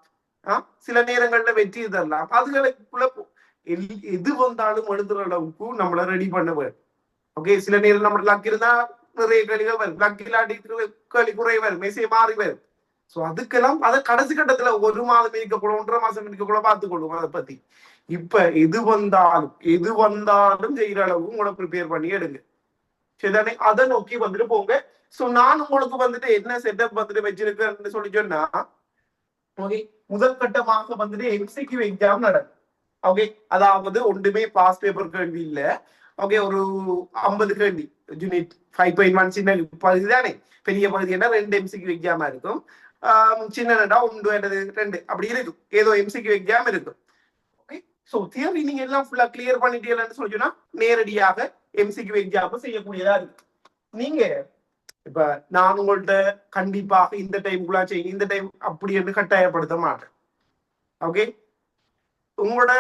சில நேரங்கள்ல வெற்றி தரலாம். அதுகளுக்குள்ள எது வந்தாலும் எழுதுற அளவுக்கு நம்மள ரெடி பண்ண வேண்டும். ஓகே, சில நேரம் நம்ம லக் இருந்தா நிறைய கேள்விகள் வரும், லக் இல்லாட்டி கேள்வி குறை வரும், மெசேஜ் மாறி வரும். சோ அதுக்கெல்லாம் அதை கடைசி கட்டத்துல 1 மாதம் இருக்கக்கூட 1.5 மாசம் இருக்கக்கூட பார்த்துக்கொள்ளும். அதை பத்தி இப்ப எது வந்தாலும் செய்யற அளவுக்கு உங்களை ப்ரிப்பேர் பண்ணி எடுங்க. சரிதானே? அதை நோக்கி வந்துட்டு போங்க. சோ நான் உங்களுக்கு வந்துட்டு என்ன செட்டப் வந்துட்டு வச்சிருக்கேன்னு சொல்லி சொன்னா, ஓகே, முதல் கட்டமாக வந்துட்டு எம்சிக்யூ எக்ஸாம் நடக்கும். ஓகே, அதாவது ஒன்றுமே பாஸ் பேப்பர் கேள்வி இல்ல. ஓகே, ஒரு 50 கேள்வி யூனிட் 5.1 சின்ன பகுதி தானே. பெரிய பகுதி என்ன 2 எம்சிக்யூ எக்ஸாமா இருக்கும். சின்னடா 1 அல்லது 2 அப்படி இருக்கும். ஏதோ எம்சிக்யூ எக்ஸாம் இருக்கும். ஓகே, சோ தியரி நீங்க எல்லாம் ஃபுல்லா கிளியர் பண்ணிட்டீங்கன்னு சொல்லிச்சுன்னா நேரடியாக எம்சிக்யூ எக்ஸாம் செய்யக்கூடியதா இருக்கு. நீங்க இப்ப நான் உங்கள்ட்ட கண்டிப்பாக இந்த டைம்குள்ளா செய்யுங்க, இந்த டைம் அப்படி என்று கட்டாயப்படுத்த மாட்டேன். ஓகே, உங்களோட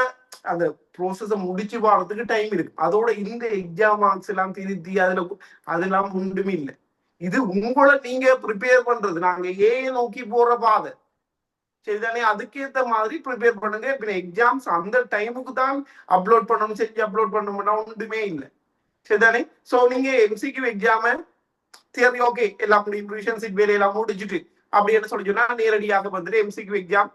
அந்த ப்ரோசஸ முடிச்சு போறதுக்கு டைம் இருக்கு. அதோட இந்த எக்ஸாம் மார்க்ஸ் எல்லாம் திருத்தி அதெல்லாம் ஒன்றுமே இல்லை. இது உங்களை நீங்க ப்ரிப்பேர் பண்றது. நாங்க நோக்கி போற பாதை. சரிதானே? அதுக்கேற்ற மாதிரி ப்ரிப்பேர் பண்ணுங்க. இப்ப எக்ஸாம்ஸ் அந்த டைமுக்கு தான் அப்லோட் பண்ணணும், செஞ்சு அப்லோட் பண்ணணும்னா ஒன்றுமே இல்லை. சரிதானே? சோ நீங்க எம்சிக்யூ எக்ஸாம தியரி ஓகே எல்லாம் முடியும், ரிவிஷன் சீட் வேலையெல்லாம் முடிச்சுட்டு அப்படின்னு சொல்லி சொன்னா நேரடியாக வந்துட்டு எம்சிக்யூ எக்ஸாம்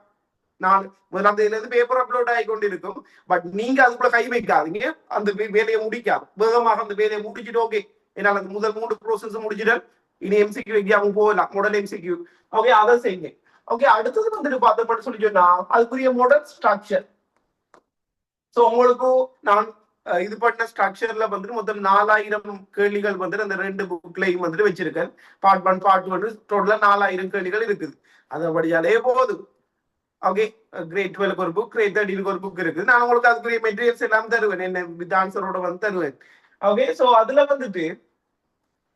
1ஆம் தேதியில இருந்து பேப்பர் அப்லோட் ஆகி கொண்டிருக்கும். பட் நீங்க அதுக்குள்ள கை வைக்காதீங்க, அந்த வேலையை முடிக்காது. வேகமாக அந்த வேலையை முடிச்சுட்டு ஓகே என்னால் அந்த முதல் 3 ப்ரோசஸ் முடிச்சுட்டு இனி எம்சிக்யூ எக்ஸாம் போகலாம், மாடல் எம்சிக்யூ. ஓகே, அதை செய்யுங்க. ஓகே, அடுத்தது வந்துட்டு பார்த்தோம்னு சொல்லி சொன்னா அதுக்குரிய மாடல் ஸ்ட்ரக்சர். சோ உங்களுக்கு நான் இது பண்ண ஸ்ட்ரக்சர்ல வந்துட்டு மொத்தம் 4000 கேள்விகள் வந்துட்டு அந்த 2 புக்லையும் வந்துட்டு வச்சிருக்கேன். பார்ட் 1 பார்ட் 2 டோட்டலா 4000 கேள்விகள் இருக்குது. அதபடியாலே போதும். ஓகே, கிரேட் 12க்கு ஒரு புக், கிரேட் 13க்கு ஒரு புக் இருக்குது. நான் உங்களுக்கு அதுக்குரிய மெட்டீரியல்ஸ் எல்லாம் தருவேன், என்ன வித் ஆன்சரோட வந்து தருவேன். ஓகே, சோ அதுல வந்துட்டு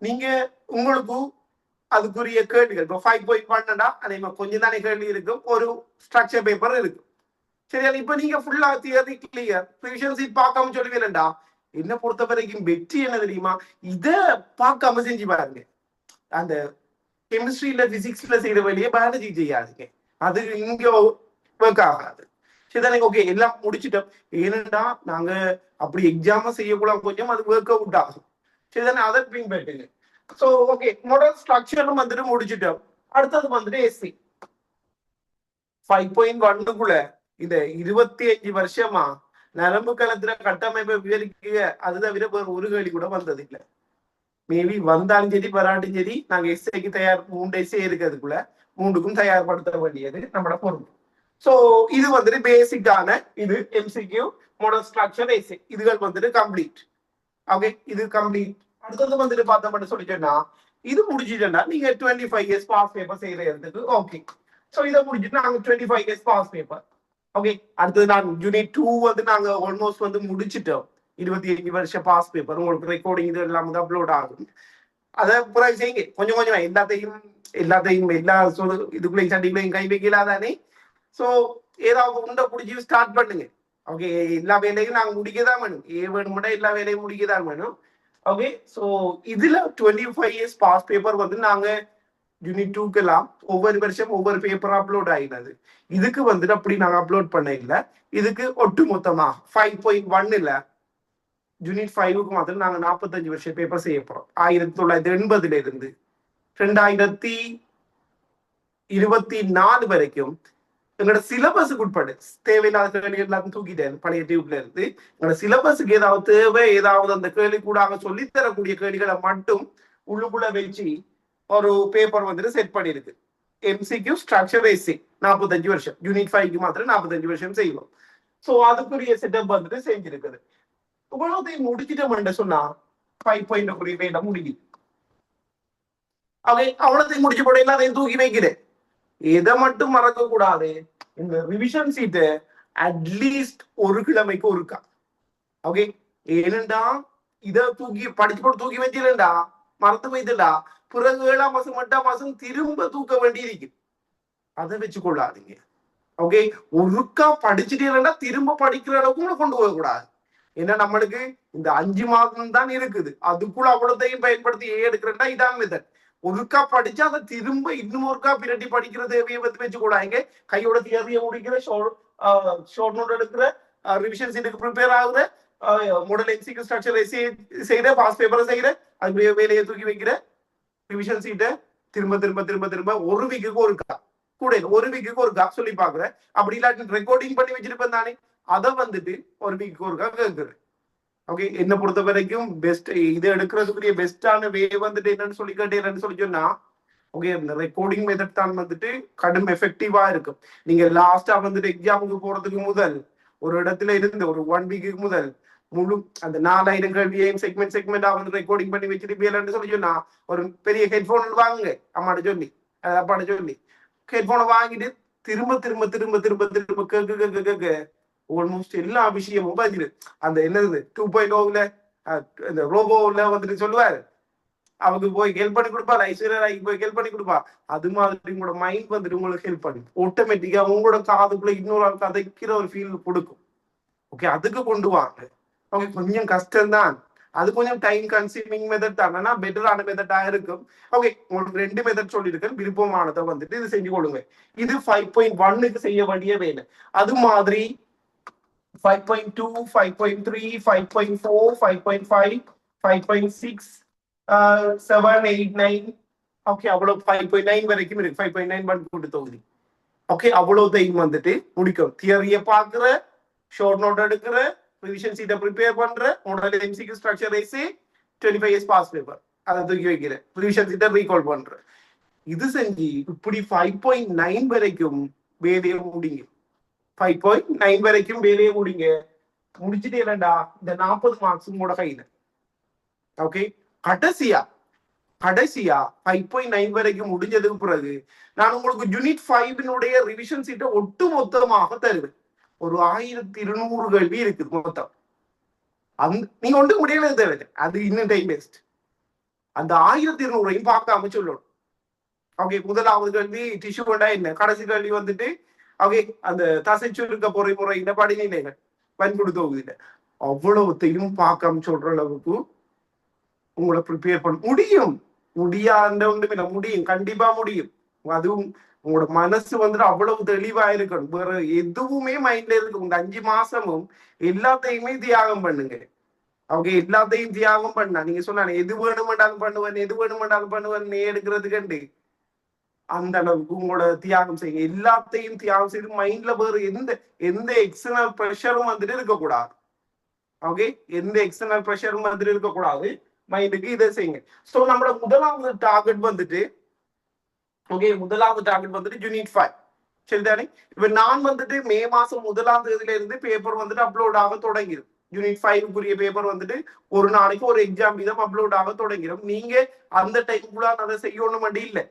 நீங்க உங்களுக்கு அதுக்குரிய கேள்விகள் இப்போ 5.1 அதே மாதிரி கொஞ்சம் தானே கேள்வி இருக்கும், ஒரு ஸ்ட்ரக்சர் பேப்பர் இருக்கு. சரியா? இப்ப நீங்க ஃபுல்லா தியரி கிளியர், ரிவிஷன் சீட் பார்க்காம சொல்லுவீங்கடா. என்ன பொறுத்த வரைக்கும் வெற்றி என்ன தெரியுமா, இத பார்க்காம செஞ்சு பாருங்க. அந்த கெமிஸ்ட்ரியில பிசிக்ஸ்ல செய்யற வழியே பயாலஜி செய்யாதுங்க, அது இங்க ஒர்க் ஆகாது. சரிதானே? ஓகே, எல்லாம் முடிச்சுட்டோம். ஏன்னா நாங்க அப்படி எக்ஸாம செய்யக்கூடாது, கொஞ்சம் அது ஒர்க் அவுட் ஆகும். சரிதானே? அதை பின்பற்றுங்க. சோ ஓகே, மாடல் ஸ்ட்ரக்சரும் வந்துட்டு முடிச்சுட்டோம். அடுத்தது வந்துட்டு எஸ்சி 5.1க்குள்ள இந்த 25 வருஷமா நரம்பு களத்துல கட்டமைப்பை விவரிக்க அது தவிர வேறு ஒரு கேள்வி கூட வந்தது இல்லை. மேபி வந்தாலும் சரி வராட்டும் சரி, நாங்க எஸ்ஐக்கு 3 எஸ்ஐ இருக்கிறதுக்குள்ள 3க்கும் தயார்படுத்த வேண்டியது நம்மளோட பொறுப்பு. சோ இது வந்துட்டு பேசிக்கான இது எம்சிக்யூ மாடல் ஸ்ட்ரக்சர் எஸ்ஐ இதுகள் வந்துட்டு கம்ப்ளீட். ஓகே, இது கம்ப்ளீட். அடுத்தது வந்துட்டு பார்த்தோம்னு சொல்லிட்டேன்னா இது முடிச்சுட்டேன்னா நீங்க 25 இயர்ஸ் பாஸ் பேப்பர் செய்யறதுக்கு ஓகே. சோ இதை முடிச்சுட்டு நாங்க 25 இயர்ஸ் பாஸ் பேப்பர். ஓகே, அடுத்தது நான் யூனிட் 2 வந்து நாங்க ஆல்மோஸ்ட் வந்து முடிச்சிட்டோம். 25 வருஷம் பாஸ் பேப்பர் உங்களுக்கு ரெக்கார்டிங் இது எல்லாம் வந்து அப்லோட் ஆகும். அதை பிறகு செய்யுங்க கொஞ்சம் கொஞ்சம் எல்லாத்தையும் எல்லா இதுக்குள்ளையும் சண்டிக்குள்ளையும் கை வைக்கலாதானே. சோ ஏதாவது உண்டை பிடிச்சி ஸ்டார்ட் பண்ணுங்க. ஓகே, எல்லா வேலையும் நாங்க முடிக்கதான் வேணும், வேணும்னா எல்லா வேலையும் முடிக்கதான் வேணும். ஓகே, சோ இதுல 25 இயர்ஸ் பாஸ் பேப்பர் வந்து நாங்க யூனிட் 2க்கு எல்லாம் ஒவ்வொரு வருஷம் ஒவ்வொரு பேப்பர் அப்லோட் ஆகினது. இதுக்கு வந்துட்டு அப்படி நாங்க அப்லோட் பண்ண இல்லை. இதுக்கு ஒட்டு மொத்தமா 5.1 யூனிட் 5க்கு மாத்திரம் நாங்க 45 வருஷம் பேப்பர் செய்ய போறோம். 1980 இருந்து 2024 வரைக்கும் எங்களோட சிலபஸுக்கு உட்பட்டு தேவையில்லாத கேள்வி எல்லாத்தையும் தூக்கிட்டேன் பழைய டியூப்ல இருந்து. எங்களோட சிலபஸுக்கு ஏதாவது தேவை, ஏதாவது அந்த கேள்வி கூட சொல்லி தரக்கூடிய கேள்விகளை மட்டும் உள்ளுக்குள்ள வச்சு ஒரு பேப்பர் வந்துட்டு செட் பண்ணிருக்கு. எம்சிக்யூ ஸ்ட்ரக்சர் எஸ்சி 45 வருஷம், யூனிட் 5க்கு மாத்திரம் 45 வருஷம் செய்வோம். சோ அதுக்குரிய செட்டப் வந்துட்டு செஞ்சிருக்குது. இவ்வளவுதையும் முடிச்சிட்டோம் சொன்னா 5.0 வேலை முடியுது. அவ்வளோத்தையும் முடிச்சு போட எல்லாத்தையும் தூக்கி வைக்கிறேன். எதை மட்டும் மறக்க கூடாது, இந்த ரிவிஷன் சீட்டு அட்லீஸ்ட் ஒரு கிழமைக்கு ஒருக்கா. ஓகே, ஏனென்றா இதை தூக்கி படிச்சு போட்டு தூக்கி வச்சிருந்தா மறந்து போய்துடா, பிறகு 7ஆம் மாசம் 8ஆம் மாசம் திரும்ப தூக்க வேண்டி இருக்கு. அதை வச்சு கொள்ளாதீங்க. ஓகே, ஒருக்கா படிச்சுட்டே திரும்ப படிக்கிற அளவுக்கு கொண்டு போக கூடாது. ஏன்னா நம்மளுக்கு இந்த 5 மாதம் தான் இருக்குது, அதுக்குள்ள அவ்வளோத்தையும் பயன்படுத்தி எடுக்கிறேன்னா இதான் மெத்தட். ஒருக்கா படிச்சா அதை திரும்ப இன்னும் ஒருக்கா பிரட்டி படிக்கிற தேவையை வச்சு கூடாங்க. கையோட தியரியை முடிக்கிற, ஷார்ட் நோட் எடுக்கிற, ரிவிஷன் சீட்டுக்கு ப்ரிப்பேர் ஆகுற, மாடல் எம்சிக்யூ ஸ்ட்ரக்சர் செய்யற, பாஸ் பேப்பரை செய்யற, அது வேலையை தூக்கி வைக்கிற, ரிவிஷன் சீட்டை திரும்ப திரும்ப திரும்ப திரும்ப ஒரு வீக்குக்கு ஒருக்கா கூட ஒரு வீக்குக்கு ஒருக்கா சொல்லி பாக்குறேன். அப்படி இல்லாட்டி ரெக்கார்டிங் பண்ணி வச்சிருப்பேன் தானே, அதை வந்துட்டு ஒரு வீக்குக்கு ஒருக்கா கேட்குறேன். ஓகே, என்ன பொறுத்த வரைக்கும் பெஸ்ட் இது எடுக்கிறதுக்குரிய பெஸ்டான வே வந்துட்டு என்னன்னு சொல்லி கேட்டேன்னு சொல்லி சொன்னா, ஓகே, இந்த ரெக்கார்டிங் மெத்தட் தான் வந்துட்டு கடும் எஃபெக்டிவா இருக்கும். நீங்க லாஸ்டா வந்துட்டு எக்ஸாமுக்கு போறதுக்கு முதல் ஒரு இடத்துல இருந்து ஒரு 1 வீக்குக்கு முதல் முழு அந்த 4000 கேள்வியையும் செக்மெண்டா வந்து ரெக்கார்டிங் பண்ணி வச்சிருப்பீங்கன்னு சொல்லி சொன்னா, ஒரு பெரிய ஹெட்போன் வாங்குங்க, அம்மாட்ட சொல்லி அப்பாட்ட சொல்லி ஹெட்போனை வாங்கிட்டு திரும்ப திரும்ப திரும்ப திரும்ப திரும்ப கேட்க கேட்க ஆல்மோஸ்ட் எல்லா விஷயமும் பதில் அந்த என்னது 2.0ல இந்த ரோபோல வந்துட்டு சொல்லுவாரு, அவங்க போய் ஹெல்ப் பண்ணி கொடுப்பா, ஐஸ்வர்யா போய் ஹெல்ப் பண்ணி கொடுப்பா. அது மாதிரி உங்களோட மைண்ட் வந்துட்டு உங்களுக்கு ஹெல்ப் பண்ணி ஆட்டோமேட்டிக்கா உங்களோட காதுக்குள்ள இன்னொரு ஆள் கதைக்கிற ஒரு ஃபீல் கொடுக்கும். ஓகே, அதுக்கு கொண்டு வாங்க. ஓகே, கொஞ்சம் கஷ்டம்தான், அது கொஞ்சம் டைம் கன்சியூமிங் மெத்தட் தான், ஆனா பெட்டரான மெத்தடா இருக்கும். ஓகே, உங்களுக்கு 2 மெத்தட் சொல்லியிருக்கேன், விருப்பமானதை வந்துட்டு இது செஞ்சு கொள்ளுங்க. இது 5.1க்கு செய்ய வேண்டிய வேலை. அது மாதிரி 5.2, 5.3, 5.4, 5.5, 5.6, 7, 8, 9, ஓகே, அவ்வளவு 5.9 வரைக்கும் இருக்கு. 5.9 பண்ணி தொகுதி. ஓகே, அவ்வளவுதையும் வந்துட்டு முடிக்கும். தியரிய பாக்குற, ஷார்ட் நோட் எடுக்கிற, ரிவிஷன் சீட்டை ப்ரிப்பேர் பண்ற, மாடல் எம்சிக்யூ ஸ்ட்ரக்சர் ஏசி 25 இயர்ஸ் பாஸ் பேப்பர் அதை தூக்கி வைக்கிற, ரிவிஷன் சீட்டை ரீகால் பண்ற. இது செஞ்சு இப்படி 5.9 வரைக்கும் வேலையை முடிங்க. 5.9 வரைக்கும் வேலையை முடிங்க. முடிச்சுட்டு இல்லைண்டா இந்த 40 மார்க்ஸ் உங்களோட கையில. ஓகே, கடைசியா 5.9 வரைக்கும் முடிஞ்சதுக்கு பிறகு நான் உங்களுக்கு யூனிட் 5 ரிவிஷன் சீட்டை ஒட்டு மொத்தமாக தருவேன். ஒரு 1200 கேள்வி இருக்குது மொத்தம். நீங்க ஒன்று முடியல தேவை, அது இன்னும் டைம் வேஸ்ட். அந்த 1200ஐயும் பார்க்காம சொல்லணும். ஓகே, முதலாவது கேள்வி டிஷ்யூ கொண்டா என்ன, கடைசி கேள்வி வந்துட்டு ஓகே அந்த தசை சுருக்க பொறிமுறை இந்த படிநிலைகள் பயன்படுத்த தொகுதியில அவ்வளவுத்தையும் பார்க்காம சொல்ற அளவுக்கு உங்களை ப்ரிப்பேர் பண்ண முடியும். முடியாத ஒன்றுமே முடியும், கண்டிப்பா முடியும். அதுவும் உங்களோட மனசு வந்துட்டு அவ்வளவு தெளிவா இருக்கணும். வேற எதுவுமே மைண்ட்ல இருக்கு. இந்த 5 மாசமும் எல்லாத்தையுமே தியாகம் பண்ணுங்க. அவங்க எல்லாத்தையும் தியாகம் பண்ணா நீங்க சொன்ன எது வேணுமெண்டாலும் பண்ணுவேன், எது வேணுமெண்டாலும் பண்ணுவேன் எடுக்கிறதுக்கு அந்த அளவுக்கு உங்களோட தியாகம் செய்யுங்க. எல்லாத்தையும் தியாகம் செய்து மைண்ட்ல வேற எந்த எந்த எக்ஸ்டர்னல் ப்ரெஷரும் வந்துட்டு இருக்கக்கூடாது. ஓகே, எந்த எக்ஸ்டர்னல் ப்ரெஷரும் வந்துட்டு இருக்கக்கூடாது. மைண்டுக்கு இதை செய்யுங்க. ஸோ நம்மளோட முதலாவது டார்கெட் வந்துட்டு ஓகே, முதலாவது டார்கெட் வந்துட்டு யூனிட் 5 சரிதானே. இப்ப நான் வந்துட்டு மே மாசம் 1ஆம் தேதியில இருந்து பேப்பர் வந்துட்டு அப்லோட் ஆக தொடங்கிடும். யூனிட் 5க்குரிய பேப்பர் வந்துட்டு ஒரு நாளைக்கு ஒரு எக்ஸாம் வீதம் அப்லோட் ஆக தொடங்கிடும். நீங்க அந்த டைம்குள்ள அதை செய்யணும் அப்படி இல்லை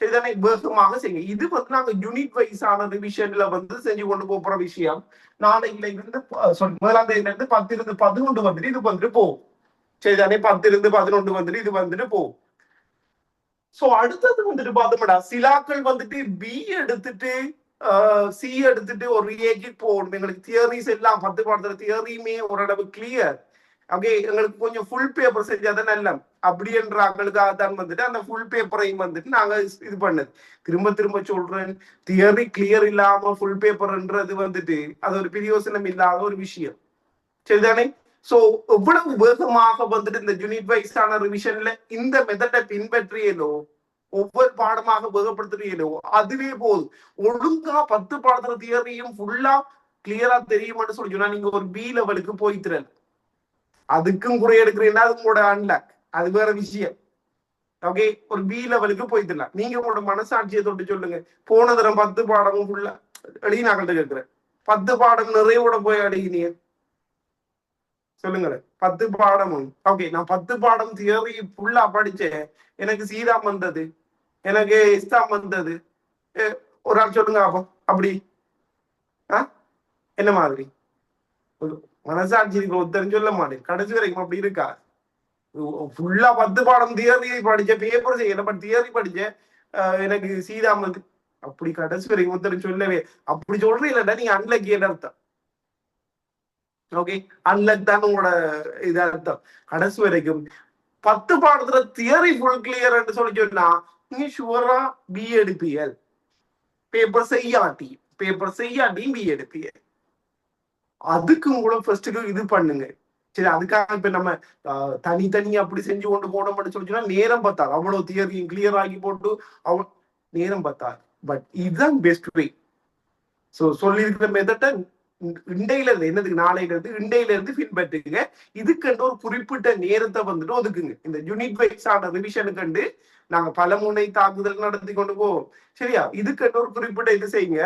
சரிதானே, வேகமாக செய்யுங்க. இது வந்து நாங்க யூனிட் வைஸான ரிவிஷன்ல வந்து செஞ்சு கொண்டு போற விஷயம். நாளைக்குல இருந்து முதலாம் தேதியில இருந்து 10 இருந்து 11 வந்துட்டு இது வந்துட்டு போகும் சரிதானே. 10 இருந்து 11 வந்துட்டு இது வந்துட்டு போகும். சோ அடுத்தது வந்துட்டு பார்த்தோம்டா, சிலாக்கள் வந்துட்டு பி எடுத்துட்டு சி எடுத்துட்டு ஒரு ஏக்கு போகணும். எங்களுக்கு தியரிஸ் எல்லாம் 10 பாடத்துல தியரியுமே ஓரளவு கிளியர். ஓகே, எங்களுக்கு கொஞ்சம் ஃபுல் பேப்பர் செஞ்சாதான் நல்ல அப்படி என்ற ஆக்களுக்காக தான் வந்துட்டு அந்த ஃபுல் பேப்பரையும் வந்துட்டு நாங்க இது பண்ணது. திரும்ப திரும்ப சொல்றேன், தியரி கிளியர் இல்லாம ஃபுல் பேப்பர்ன்றது வந்துட்டு அது ஒரு பிரயோசனம் இல்லாத ஒரு விஷயம் சரிதானே. சோ எவ்வளவு வேகமாக வந்துட்டு இந்த யூனிட் வைஸான ரிவிஷன்ல இந்த மெத்தடை பின்பற்றியலோ, ஒவ்வொரு பாடமாக வேகப்படுத்துறீங்களோ அதுவே போதும். ஒழுங்கா 10 பாடத்துல தியரியும் ஃபுல்லா கிளியரா தெரியும்னு சொல்லி சொன்னா நீங்க ஒரு பி லெவலுக்கு போய்த்திரல். அதுக்கும் குறை எடுக்கிறீங்கன்னா அது உங்களோட அன்லாக், அது வேற விஷயம். ஓகே, ஒரு பி லெவலுக்கு போய்த்திடலாம். நீங்க உங்களோட மனசாட்சியை தொட்டு சொல்லுங்க, போன தரம் 10 பாடமும் ஃபுல்லா எழுதினாக்கிட்ட கேட்கிறேன், 10 பாடம் நிறைவோட போய் அழகினீங்க சொல்லுங்களேன். 10 பாடமும் ஓகே, நான் 10 பாடம் தியரி ஃபுல்லா படிச்சேன், எனக்கு சீதாம் வந்தது, எனக்கு இஸ்தாம் வந்தது, ஒரு ஆள் சொல்லுங்க அப்போ அப்படி என்ன மாதிரி மனசாட்சி இருக்கிற ஒருத்தரும் சொல்ல மாட்டேன். கடைசி வரைக்கும் அப்படி இருக்கா? ஃபுல்லா 10 பாடம் தியரி படிச்ச, பேப்பர் செய்யல, பட் தியரி படிச்ச எனக்கு சீதாமது அப்படி கடைசி வரைக்கும் ஒருத்தரும் சொல்லவே. அப்படி சொல்றீங்களா நீங்க அன்லக்கின்னு அர்த்தம். ஓகே, அன்லக் தான் உங்களோட இது அர்த்தம். கடைசி வரைக்கும் 10 பாடத்துல தியரி ஃபுல் கிளியர் சொல்லி சொன்னா நீங்க ஷுவரா பி எடுப்பீங்க. பேப்பர் செய்யாட்டி பி எடுப்பீங்க. அதுக்கும் கூட ஃபர்ஸ்ட்டுக்கு இது பண்ணுங்க. சரி, அதுக்காக இப்ப நம்ம தனித்தனி அப்படி செஞ்சு கொண்டு போனோம்னு சொல்லிச்சுன்னா நேரம் பத்தாது. அவ்வளவு தியரியும் கிளியர் ஆகி போட்டு நேரம் பத்தாது. பட் இதுதான் பெஸ்ட் வே. ஸோ சொல்லியிருக்கிற மெத்தட்டை இண்டையில இருந்து என்னதுக்கு நாளையில இருந்து இண்டையில இருந்து பின்பற்றுங்க. இதுக்கண்டு ஒரு குறிப்பிட்ட நேரத்தை வந்துட்டு ஒதுக்குங்க. இந்த யூனிட் வைஸ் ஆன ரிவிஷனுக்கு கண்டு நாங்க பல முனை தாக்குதல் நடத்தி கொண்டு போவோம். சரியா? இதுக்கண்டு ஒரு குறிப்பிட்ட இது செய்யுங்க.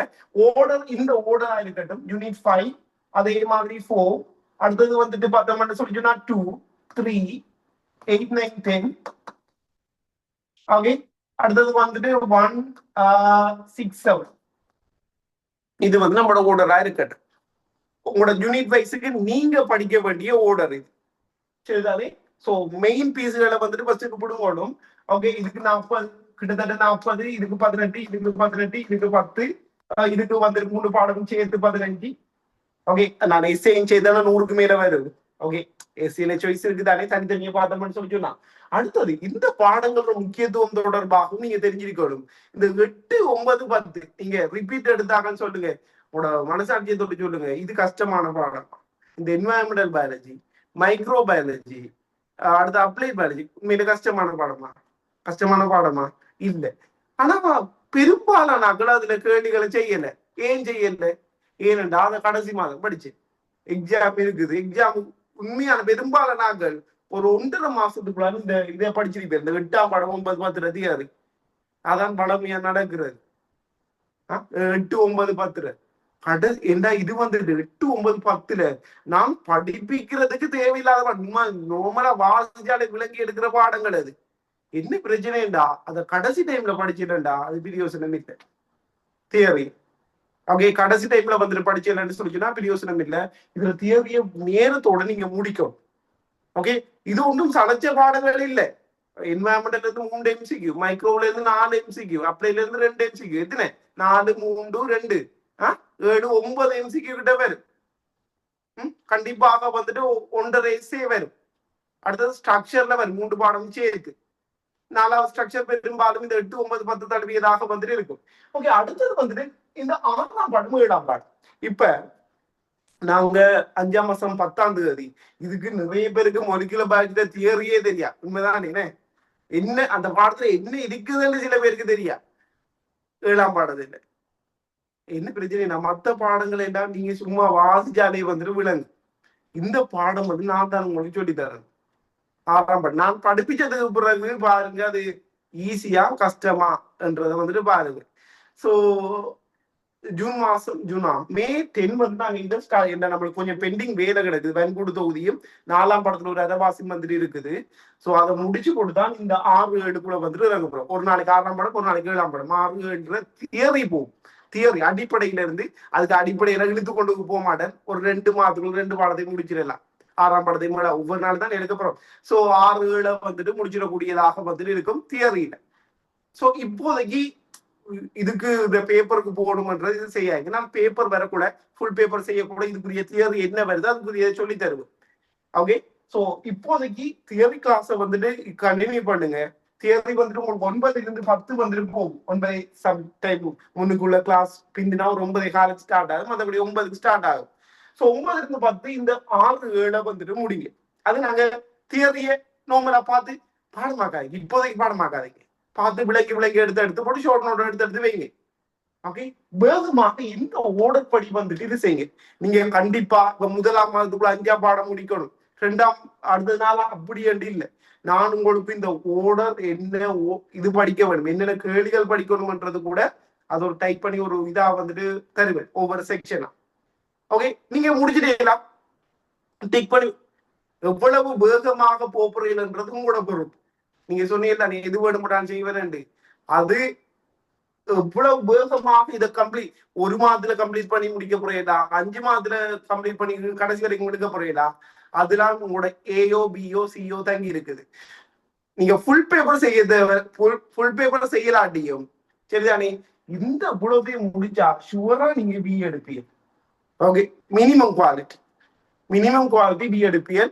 ஓர்டர் இந்த ஓர்டரா இருக்கட்டும். யூனிட் 5 அதே மாதிரி 4 அடுத்தது வந்துட்டு பார்த்தோம்னு சொல்லி சொன்னா 2 3 8 9 10 ஓகே. அடுத்தது வந்துட்டு 1 6 7 இது வந்து நம்மளோட ஓர்டரா இருக்கட்டும். உங்களோட யூனிட் வைஸுக்கு நீங்க படிக்க வேண்டிய ஓர்டர் இது. சரிதானே? ஸோ மெயின் பீஸுகளை வந்துட்டு ஃபர்ஸ்ட் போடும். ஓகே, இதுக்கு 40 கிட்டத்தட்ட 40, இதுக்கு 18, இதுக்கு 18, இதுக்கு 10, இதுக்கு வந்துட்டு 3 பாடமும் சேர்த்து 15. ஓகே, நான் எஸ்ஏயும் செய்தாலும் 100க்கு மேல வருது. ஓகே, எஸ்சியில சாய்ஸ் இருக்குதானே, தனித்தனியா பார்த்தோம்னு சொல்லி சொன்னா. அடுத்தது இந்த பாடங்களோட முக்கியத்துவம் தொடர்பாகவும் நீங்க தெரிஞ்சிருக்கணும். இந்த 8 9 10 நீங்க ரிப்பீட் எடுத்தாங்கன்னு சொல்லுங்க. உங்களோட மனசாட்சியை தொட்டு சொல்லுங்க, இது கஷ்டமான பாடம். இந்த என்வாயன்மெண்டல் பயாலஜி, மைக்ரோ பயாலஜி, அடுத்த அப்ளைட் பயாலஜி உண்மையில கஷ்டமான பாடமா இல்ல. ஆனா பெரும்பாலான அக்கள் அதுல கேள்விகளை செய்யல. ஏன் செய்யல? ஏனென்றா அதை கடைசி மாதம் படிச்சு எக்ஸாம் இருக்குது. எக்ஸாம் உண்மையான பெரும்பாலான ஆக்கள் ஒரு 1.5 மாசத்துக்குள்ளார இந்த இதை படிச்சிருப்பேன். இந்த 8ஆம் பாடம் 9 10 தியாரி அதான் பழமையா நடக்கிறது. 8 9 10 என்ன இது வந்துட்டு 8 9 10 நாம் படிப்பிக்கிறதுக்கு தேவையில்லாத நோமலா வாசிச்சாலே விளங்கி எடுக்கிற பாடங்கள் அது. என்ன பிரச்சனைடா அத கடைசி டைம்ல படிச்சிட்டா அது பிரியோசனம் இல்லை. தியரி ஓகே, கடைசி டைம்ல வந்துட்டு படிச்சேன்னு சொல்லிச்சுன்னா பிரியோசனம் இல்லை. இதுல தியரிய நேரத்தோட நீங்க முடிக்கும். ஓகே, இது ஒன்றும் சளைச்ச பாடங்கள் இல்லை. என்வரன்மெண்ட்ல இருந்து 3 MCQ, மைக்ரோல இருந்து 4 MCQ, அப்ளைல இருந்து 2 MCQ, எத்தனை 4 3 2 7 9 MCQ கிட்ட வரும். கண்டிப்பாக வந்துட்டு 1.5 essay வரும். அடுத்தது ஸ்ட்ரக்சர்ல வரும் 3 பாடம் சேர்த்து. 4வது ஸ்ட்ரக்சர் பெரும்பாலும் இந்த 8 9 10 தடவியதாக வந்துட்டு இருக்கும். ஓகே, அடுத்தது வந்துட்டு இந்த 6ஆம் பாடம் 7ஆம் பாடம். இப்ப நாங்க 5ஆம் மாசம் 10ஆம் தேதி இதுக்கு நிறைய பேருக்கு மொலிகுலர் பயாலஜி தியரியே தெரியா. உண்மைதான் என்ன அந்த பாடத்துல என்ன இருக்குதுன்னு சில பேருக்கு தெரியா. 7ஆம் பாடத்துல என்ன பிரச்சனை, மற்ற பாடங்கள் எல்லாம் நீங்க சும்மா வாசிச்சாலே வந்துட்டு விளங்கு. இந்த பாடம் வந்து நான் தான் உங்களுக்கு சொல்லி தரேன். 6ஆம் பாடம் நான் படிப்பிச்சதுக்கு பிறகு பாருங்க அது ஈஸியா கஷ்டமா என்றதை வந்துட்டு பாருங்க. ஸோ ஜூன் மாசம் மே 10 வந்து நாங்க இந்த நம்மளுக்கு கொஞ்சம் பெண்டிங் வேலை கிடக்குது. வெண்கூடு தொகுதியும் 4ஆம் படத்துல ஒரு அரவாசி மந்திரி இருக்குது. ஸோ அதை முடிச்சு கொடுத்தான் இந்த 6 7 வந்துட்டு இறங்க போறோம். ஒரு நாளைக்கு 6ஆம் படம், ஒரு நாளைக்கு 7ஆம் படம். 6 7 தியரி போகும். தியரி அடிப்படையில இருந்து அதுக்கு அடிப்படையில இழுத்து கொண்டு போக மாட்டேன். ஒரு 2 மாதத்துக்குள்ள 2 பாடத்தையும் முடிச்சிடலாம். 6ஆம் படத்தையும் ஒவ்வொரு நாள் தான் எடுக்க போறோம். ஸோ 6 7 வந்துட்டு முடிச்சிடக்கூடியதாக வந்துட்டு இருக்கும் தியரியில. ஸோ இப்போதைக்கு இதுக்கு இந்த பேப்பருக்கு போகணும்ன்றது இது செய்யாது. நான் பேப்பர் வரக்கூட ஃபுல் பேப்பர் செய்யக்கூட இதுக்குரிய தியரி என்ன வருது அதுக்குரிய சொல்லி தருவேன். ஓகே, ஸோ இப்போதைக்கு தியரி கிளாஸை வந்துட்டு கண்டினியூ பண்ணுங்க. தியரி வந்துட்டு உங்களுக்கு 9 இருந்து 10 வந்துட்டு போகும். 9 சம் டைம் முன்னுக்குள்ள கிளாஸ் பிந்தினா ஒரு 9 காலேஜ் ஸ்டார்ட் ஆகும். மற்றபடி 9க்கு ஸ்டார்ட் ஆகும். ஸோ 9 இருந்து 10 இந்த 6 7 வந்துட்டு முடிங்க. அது நாங்க தியரியை நார்மலா பார்த்து பாடமாக்காதீங்க. இப்போதைக்கு பாடமாக்காதீங்க. பார்த்து விளக்கி எடுத்து போட்டு ஷார்ட் நோட் எடுத்து வைங்க. ஓகே, வேகமாக இந்த ஓர்டர் படி வந்துட்டு இது செய்யுங்க. நீங்க கண்டிப்பா 1ஆம் மாதத்துக்குள்ள 5ஆம் பாடம் முடிக்கணும், 2ஆம் அடுத்த நாள் அப்படி என்று இல்லை. நான் உங்களுக்கு இந்த ஓர்டர் என்ன இது படிக்க வேண்டும், என்னென்ன கேள்விகள் படிக்கணும்ன்றது கூட அது ஒரு டைப் பண்ணி ஒரு இதா வந்துட்டு தருவேன் ஒவ்வொரு செக்ஷனா. ஓகே, நீங்க முடிச்சுட்டீங்களா டிக் பண்ணி எவ்வளவு வேகமாக போறீங்கன்றது உங்களோட பொறுப்பு. நீங்க சொன்னீங்க நீ எது வேணும்டான்னு செய்வேன், அது எவ்வளவு வேகமாக இதை கம்ப்ளீட் 1 மாதத்துல கம்ப்ளீட் பண்ணி முடிக்க போறீங்களா, 5 மாதத்துல கம்ப்ளீட் பண்ணி கடைசி வரைக்கும் முடிக்க போறீங்களா, அதெல்லாம் உங்களோட ஏயோ பிஓ சிஓ தங்கி இருக்குது. நீங்க ஃபுல் பேப்பர் செய்ய தேவை, ஃபுல் பேப்பர் செய்யலாட்டியும் சரிதானே, இந்த இவ்வளோத்தையும் முடிச்சா ஷுவரா நீங்க பி எடுப்பீங்க. ஓகே, மினிமம் குவாலிட்டி பி எடுப்பீங்க.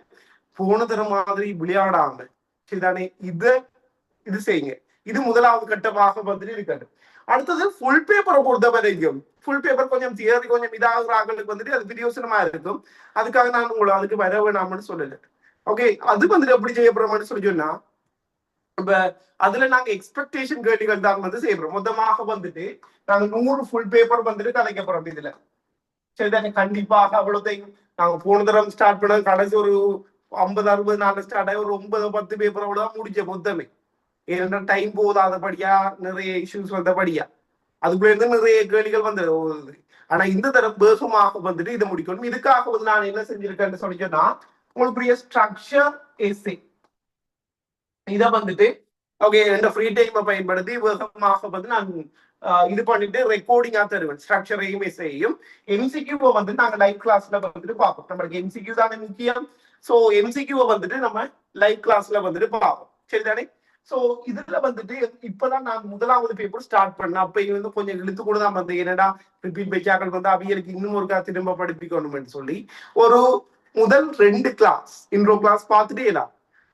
போன தர மாதிரி விளையாடாம சரிதானே, இது செய்யுங்க. இது முதலாவது கட்டமாக வந்துட்டு இருக்காது. அடுத்தது ஃபுல் பேப்பரை பொறுத்த வரைக்கும் ஃபுல் பேப்பர் கொஞ்சம் தியரி கொஞ்சம் இதாகிறவங்களுக்கு வந்துட்டு அது பிரியோசனமா இருக்கும். அதுக்காக நான் உங்களை அதுக்கு வர வேணாம்னு சொல்லல. ஓகே, அது வந்துட்டு எப்படி செய்யப்படுறோம்னு சொல்லி சொன்னா, இப்ப அதுல நாங்க எக்ஸ்பெக்டேஷன் கேள்விகள் தான் வந்து செய்யறோம். மொத்தமாக வந்துட்டு நாங்க 100 ஃபுல் பேப்பர் வந்துட்டு கலைக்க போறோம் இதுல. சரிதானே, கண்டிப்பாக அவ்வளோத்தையும் நாங்க போன தரம் ஸ்டார்ட் பண்ண கடைசி ஒரு 50-60 நாள் ஸ்டார்ட் ஆகி ஒரு 9-10 பேப்பர் அவ்வளவுதான் முடிச்ச மொத்தமே. ஏன்னா டைம் போதாதபடியா நிறைய இஷ்யூஸ் வந்தபடியா அதுக்குள்ள இருந்து நிறைய கேள்விகள் வந்தது. ஆனா இந்த தரம் வேகமாக வந்துட்டு இதை முடிக்கணும். இதுக்காக வந்து நான் என்ன செஞ்சிருக்கேன்னு சொல்லி சொன்னா, உங்களுக்கு ஸ்ட்ரக்சர் எஸ்ஏ இதை வந்துட்டு ஓகே இந்த ஃப்ரீ டைமை பயன்படுத்தி வேகமாக வந்து நான் இது பண்ணிட்டு ரெக்கார்டிங்கா தருவேன். ஸ்ட்ரக்சரையும் எஸ்ஐயும் எம்சிக்யூவை வந்து நாங்க லைவ் கிளாஸ்ல வந்துட்டு பார்ப்போம். நம்மளுக்கு எம்சிக்யூ தானே முக்கியம். ஸோ எம்சிக்யூவை வந்துட்டு நம்ம லைவ் கிளாஸ்ல வந்துட்டு பார்ப்போம். சரிதானே. ஸோ இதுல வந்துட்டு இப்பதான் நான் முதலாவது பேப்பர் ஸ்டார்ட் பண்ணேன். அப்ப வந்து கொஞ்சம் இழுத்து கூட தான் வந்து என்னடா ரிப்பீட் பேச்சாக்கள் வந்து அவியலுக்கு இன்னும் ஒரு திரும்ப படிப்பிக்கணும்னு சொல்லி ஒரு முதல் 2 கிளாஸ் இன்ட்ரோ கிளாஸ் பார்த்துட்டே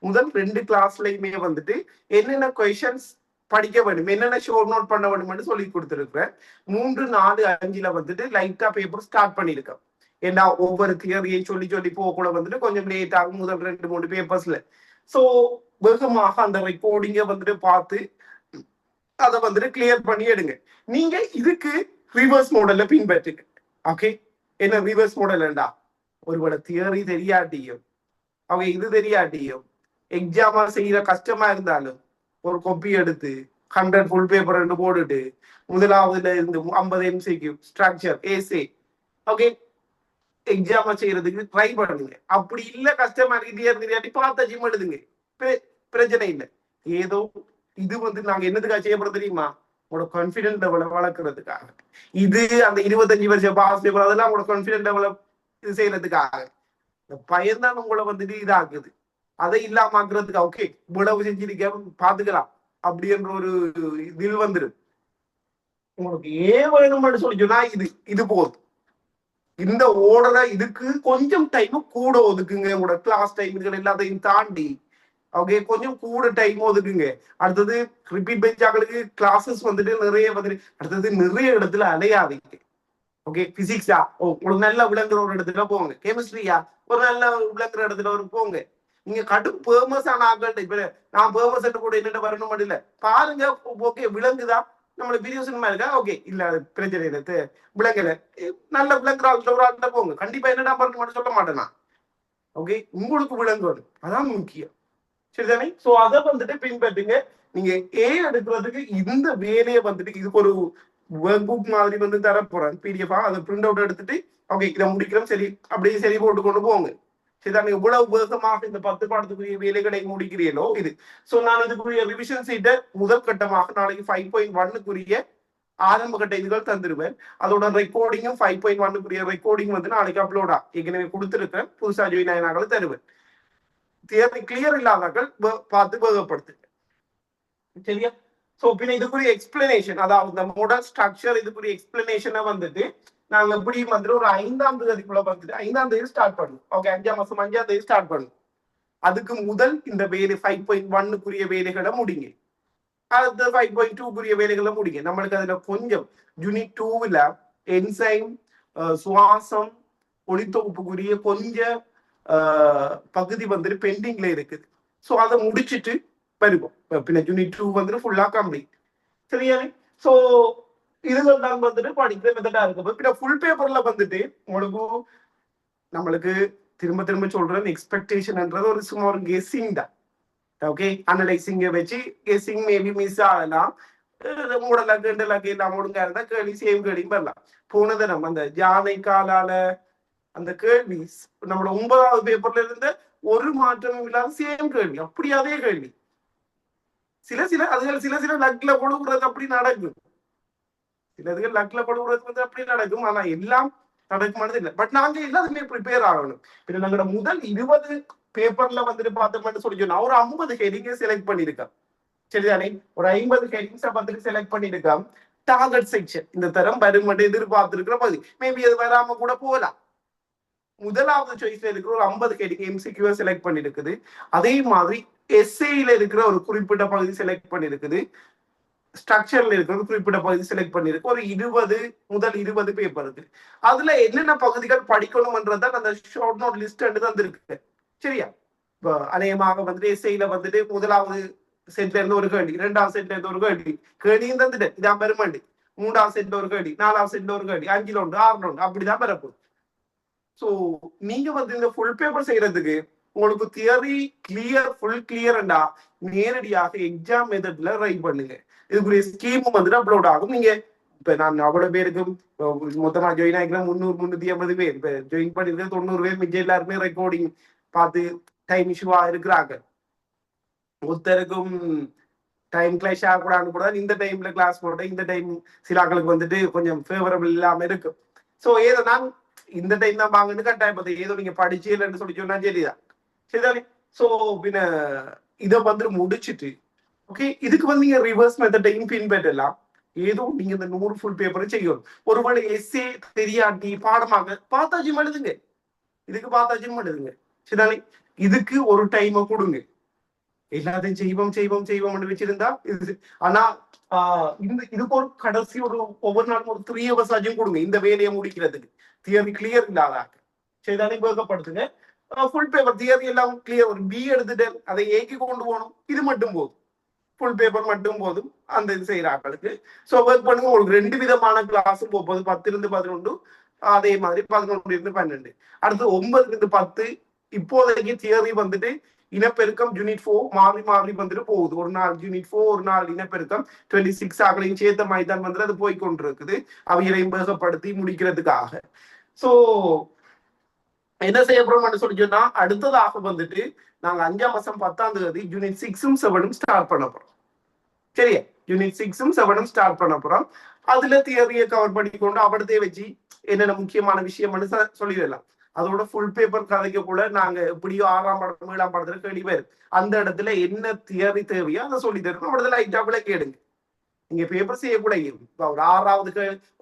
முதல் 2 கிளாஸ்லயுமே வந்துட்டு என்னென்ன கொஸ்டின்ஸ் படிக்க வேண்டும், என்னென்ன ஷோர் நோட் பண்ண வேணும்னு சொல்லி கொடுத்துருக்கிறேன். 3, 4, 5ல வந்துட்டு லைட்டா பேப்பர் ஸ்டார்ட் பண்ணியிருக்கேன். ஏன்னா ஒவ்வொரு தியரியை சொல்லி போகக்கூட வந்துட்டு கொஞ்சம் லேட் ஆகும் முதல் 2, 3 பேப்பர்ஸ்ல. ஸோ வேகமாக அந்த ரெக்கார்டிங்க வந்துட்டு பார்த்து அதை வந்துட்டு கிளியர் பண்ணி எடுங்க. நீங்க இதுக்கு ரிவர்ஸ் மாடல்ல பின்பற்றுங்க. ஓகே, என்ன ரிவர்ஸ் மாடல்டா, ஒருவேளை தியரி தெரியாட்டியும் அவங்க இது தெரியாட்டியும் எக்ஸாமா செய்யற கஷ்டமா இருந்தாலும் ஒரு கொப்பி எடுத்து 100 ஃபுல் பேப்பர் போட்டுட்டு முதலாவதுல இருந்து 50 எம்சிக்யூ ஸ்ட்ரக்சர் ஏசே ஓகே எக்ஸாமா செய்யறதுக்கு ட்ரை பண்ணுங்க. அப்படி இல்ல கஷ்டமா தெரியாட்டி பார்த்த ஜிம் எழுதுங்க, பிரச்சனை இல்லை. ஏதோ இது வந்து நாங்க என்னதுக்காக செய்யப்படுறது தெரியுமா, உங்களோட கான்பிடன்ஸ் லெவலை வளர்க்கறதுக்காக. இது அந்த 25 வருஷம் பாஸ் பேப்பர் அதெல்லாம் உங்களோட கான்பிடன்ஸ் லெவலை இது செய்யறதுக்காக. பயன்தான் உங்களை வந்துட்டு இதாக்குது. அதை இல்லாமக்கிறதுக்கு ஓகே இவ்வளவு செஞ்சிருக்க பாத்துக்கலாம் அப்படின்ற ஒரு இதில் வந்துடும். உங்களுக்கு ஏன் வேணும்னு சொல்லி சொன்னா இது போதும். இந்த ஓடரை இதுக்கு கொஞ்சம் டைம் கூட ஒதுக்குங்க. உங்களோட கிளாஸ் டைம்கள் எல்லாத்தையும் தாண்டி ஓகே கொஞ்சம் கூட டைம் ஒதுக்குங்க. அடுத்தது ரிப்பீட் பெஞ்சாக்களுக்கு கிளாஸஸ் வந்துட்டு நிறைய வந்துட்டு அடுத்தது நிறைய இடத்துல அலையாதீங்க. ஓகே, பிசிக்ஸா உங்களுக்கு நல்லா விளங்குற ஒரு இடத்துல போங்க. கெமிஸ்ட்ரியா ஒரு நல்ல விளங்குற இடத்துல ஒரு போங்க. நீங்க கடும் பேமஸான ஆகட்ட இப்ப நான் பேமஸ் கூட என்னென்ன வரணும் இல்ல பாருங்க. ஓகே விளங்குதா, நம்மளுக்கு பிரியோசனமா இருக்கா, ஓகே இல்ல பிரச்சனை இல்லை விளங்கல நல்ல விளங்குற ஆள்கிட்ட போங்க. கண்டிப்பா என்னடா பண்ண மட்டும் சொல்ல மாட்டேனா. ஓகே, உங்களுக்கு விளங்கணும், அதான் முக்கியம். சரிதானே. சோ அதை வந்துட்டு பின்பற்றுங்க. நீங்க ஏ எடுக்கிறதுக்கு இந்த வேலையை வந்துட்டு இதுக்கு ஒரு ஒர்க் புக் மாதிரி வந்து தர போறேன் பிடிஎஃபா, அதை பிரிண்ட் அவுட் எடுத்துட்டு ஓகே இதை முடிக்கிறோம் சரி அப்படியே சரி போட்டு கொண்டு போங்க. சரிதானே. இவ்வளவு வேகமாக இந்த 10 பாடத்துக்குரிய வேலைகளை முடிக்கிறீங்களோ இது. சோ நான் இதுக்குரிய ரிவிஷன் சீட்டை முதல் கட்டமாக நாளைக்கு 5.1க்குரிய ஆரம்ப கட்ட இதுகள் தந்துருவேன். அதோட ரெக்கார்டிங்கும் 5.1க்குரிய ரெக்கார்டிங் வந்து நாளைக்கு அப்லோடா ஏற்கனவே கொடுத்துருக்கேன். புதுசா ஜாயின் ஆயினாங்களும் தருவேன். தியரி கிளியர் இல்லாதவர்கள் பார்த்து வேகப்படுத்துங்க. சரியா. சோ பின்ன இதுக்குரிய எக்ஸ்பிளனேஷன், அதாவது இந்த மாடல் ஸ்ட்ரக்சர் இதுக்குரிய எக்ஸ்பிளனேஷனை வந்துட்டு நாங்க எப்படி வந்துட்டு ஒரு 5ஆம் தேதிக்குள்ள வந்துட்டு 5ஆம் தேதி ஸ்டார்ட் பண்ணும். ஓகே, 5ஆம் மாசம் 5ஆம் தேதி ஸ்டார்ட் பண்ணும். அதுக்கு முதல் இந்த வேலை 5.1க்குரிய வேலைகளை முடிங்க. அடுத்த 5.2க்குரிய வேலைகளை முடிங்க. நம்மளுக்கு அதுல கொஞ்சம் யூனிட் 2ல என்சைம் சுவாசம் ஒளித்தொகுப்புக்குரிய கொஞ்சம் பகுதி வந்துட்டு பெண்டிங்ல இருக்குது. ஸோ அதை முடிச்சுட்டு வருவோம். பின்ன யூனிட் 2 வந்துட்டு ஃபுல்லா கம்ப்ளீட். சரியானே. ஸோ இதுல நான் வந்துட்டு படிக்கிற மெத்தடா இருக்கு. பின்ன ஃபுல் பேப்பர்ல வந்துட்டு உங்களுக்கு நம்மளுக்கு திரும்ப சொல்றேன், எக்ஸ்பெக்டேஷன்ன்றது ஒரு சும்மா ஒரு கெஸ்ஸிங் தான். ஓகே, அனலைசிங்க வச்சு கெஸ்ஸிங் மேபி மிஸ் ஆகலாம். மூடலாக்கு 2 லாக்கு எல்லாம் ஒழுங்கா இருந்தா கேள்வி சேம் கேள்வி வரலாம். போன தினம் அந்த ஜானை காலால அந்த கேள்வி நம்மளோட 9வது பேப்பர்ல இருந்து ஒரு மாற்றமும் இல்லாத சேம் கேள்வி, அப்படி அதே கேள்வி. சில அதுகள் சில லக்ல கொடுக்குறது அப்படி நடக்கும். சிலதுக்கு லக்ல கொடுக்குறது வந்து அப்படி நடக்கும். ஆனா எல்லாம் நடக்குமானது இல்லை. பட் நாங்க எல்லாருமே ப்ரிப்பேர் ஆகணும். பின்ன நாங்களோட முதல் 20 பேப்பர்ல வந்துட்டு பார்த்தோம்னு சொல்லி சொன்னா ஒரு 50 ஹெடிங்க செலக்ட் பண்ணிருக்கேன். சரிதானே? ஒரு 50 ஹெடிங்ஸை வந்துட்டு செலக்ட் பண்ணிருக்கேன். டார்கெட் செக்ஷன் இந்த தரம் வரும் மட்டும் எதிர்பார்த்திருக்கிற பகுதி மேபி அது வராம கூட போகலாம். முதலாவது சாய்ஸ்ல இருக்கிற ஒரு 50 ஹெடிங் எம்சிக்யூ செலக்ட் பண்ணிருக்குது. அதே மாதிரி எஸ்ஏல இருக்கிற ஒரு குறிப்பிட்ட பகுதி செலக்ட் பண்ணிருக்குது. ஸ்ட்ரக்சர்ல இருக்கிறது குறிப்பிட்ட பகுதி செலக்ட் பண்ணிருக்கு. ஒரு 20 பேப்பர் இருக்கு. அதுல என்னென்ன பகுதிகள் படிக்கணும்ன்றதான் அந்த ஷார்ட் நோட் லிஸ்ட் தந்திருக்கு. சரியா? இப்போ அநேகமாக வந்துட்டு எஸ்ஐல வந்துட்டு முதலாவது செட்ல இருந்து ஒரு கேள்வி, 2வது செட்ல இருந்து ஒரு கேள்வி, கேள்வியும் தந்துட்டேன் இதான் பெருமாண்டு. 3வது செட்ல ஒரு கேள்வி, 4வது செட்ல ஒரு கேள்வி, 5ல ஒன்று, 6ல ஒன்று, அப்படிதான் பெறப்போகுது. ஸோ நீங்க வந்து இந்த ஃபுல் பேப்பர் செய்யறதுக்கு உங்களுக்கு தியரி கிளியர் ஃபுல் கிளியர்ண்டா நேரடியாக எக்ஸாம் மெத்தட்ல ரைட் பண்ணுங்க. இதுக்குரிய ஸ்கீமும் வந்துட்டு அப்லோட் ஆகும். நீங்க இப்ப நான் அவ்வளவு பேருக்கும் மொத்தமா ஜாயின் ஆகிக்கிறேன் 300-350 பேர் இப்ப ஜாயின் பண்ணிருக்கேன் 90 பேர் மிச்சம் எல்லாருமே ரெக்கார்டிங் பார்த்து டைம் இஷ்யூவா இருக்கிறாங்க. ஒருத்தருக்கும் டைம் கிளாஷ் ஆகக்கூடாது கூட இந்த டைம்ல கிளாஸ் போட்டேன் இந்த டைம் சில ஆக்களுக்கு வந்துட்டு கொஞ்சம் ஃபேவரபிள் இல்லாம இருக்கும். ஸோ ஏதோ நான் இந்த டைம் தான் வாங்கன்னு கட்டாயம் பார்த்து ஏதோ நீங்க படிச்சு இல்லைன்னு சொல்லி சொன்னா சரிதான் சரிதானே. ஸோ பின்ன இதை வந்து முடிச்சுட்டு ஓகே இதுக்கு வந்து நீங்க ரிவர்ஸ் மெத்தடையும் பின்பற்றலாம். ஏதோ நீங்க இந்த 100 ஃபுல் பேப்பரை செய்யணும். ஒருவேளை எஸ்ஏ தெரியாட்டி பாடமாக பார்த்தாச்சும் எழுதுங்க. இதுக்கு பார்த்தாச்சும் எழுதுங்க சரிதானே. இதுக்கு ஒரு டைமை கொடுங்க. எல்லாத்தையும் செய்வோம் வச்சிருந்தா இது. ஆனா இதுக்கு ஒரு கடைசி ஒரு ஒவ்வொரு நாளும் ஒரு 3 hours ஆச்சும் கொடுங்க இந்த வேலையை முடிக்கிறதுக்கு. தியரி கிளியர் இல்லாத சரிதானே வேகப்படுத்துங்க. ஃபுல் பேப்பர் தியரி எல்லாம் கிளியர். ஒரு பி எடுத்துட்டு அதை ஏக்கி கொண்டு போகணும். இது மட்டும் போதும். ஃபுல் பேப்பர் மட்டும் போதும் அந்த இது செய்யற ஆக்களுக்கு. ஸோ ஒர்க் பண்ணுங்க. உங்களுக்கு 2 விதமான கிளாஸும் போகுது. 10-11 அதே மாதிரி 11-12. அடுத்து 9-10 இப்போதைக்கு தியரி வந்துட்டு இனப்பெருக்கம் யூனிட் 4 மாறி வந்துட்டு போகுது. ஒரு நாள் யூனிட் 4 ஒரு நாள் இனப்பெருக்கம் 26 ஆகலையும் சேர்த்த மாதிரி தான் வந்துட்டு அது போய்கொண்டிருக்குது அவைகளையும் வேகப்படுத்தி முடிக்கிறதுக்காக. ஸோ என்ன செய்ய போறோம்னு சொல்லி சொன்னா அடுத்ததாக வந்துட்டு நாங்க 5ஆம் மாசம் 10ஆம் தேதி யூனிட் 6-ம் 7-ம் ஸ்டார்ட் பண்ண போறோம். சரியா? யூனிட் 6-ம் 7-ம் ஸ்டார்ட் பண்ண போறோம். அதுல தியரியை கவர் பண்ணிக்கொண்டு அவடத்தையே வச்சு என்னென்ன முக்கியமான விஷயம்னு சொல்லிடலாம். அதோட ஃபுல் பேப்பர் கதைக்க கூட நாங்க எப்படியோ 6ஆம் பாடம் 7ஆம் பாடத்துல கேள்வி அந்த இடத்துல என்ன தியரி தேவையோ அதை சொல்லி தருவோம். அவடத்துல லைட்டாக கேடுங்க. நீங்க பேப்பர் செய்யக்கூட ஒரு 6ஆவது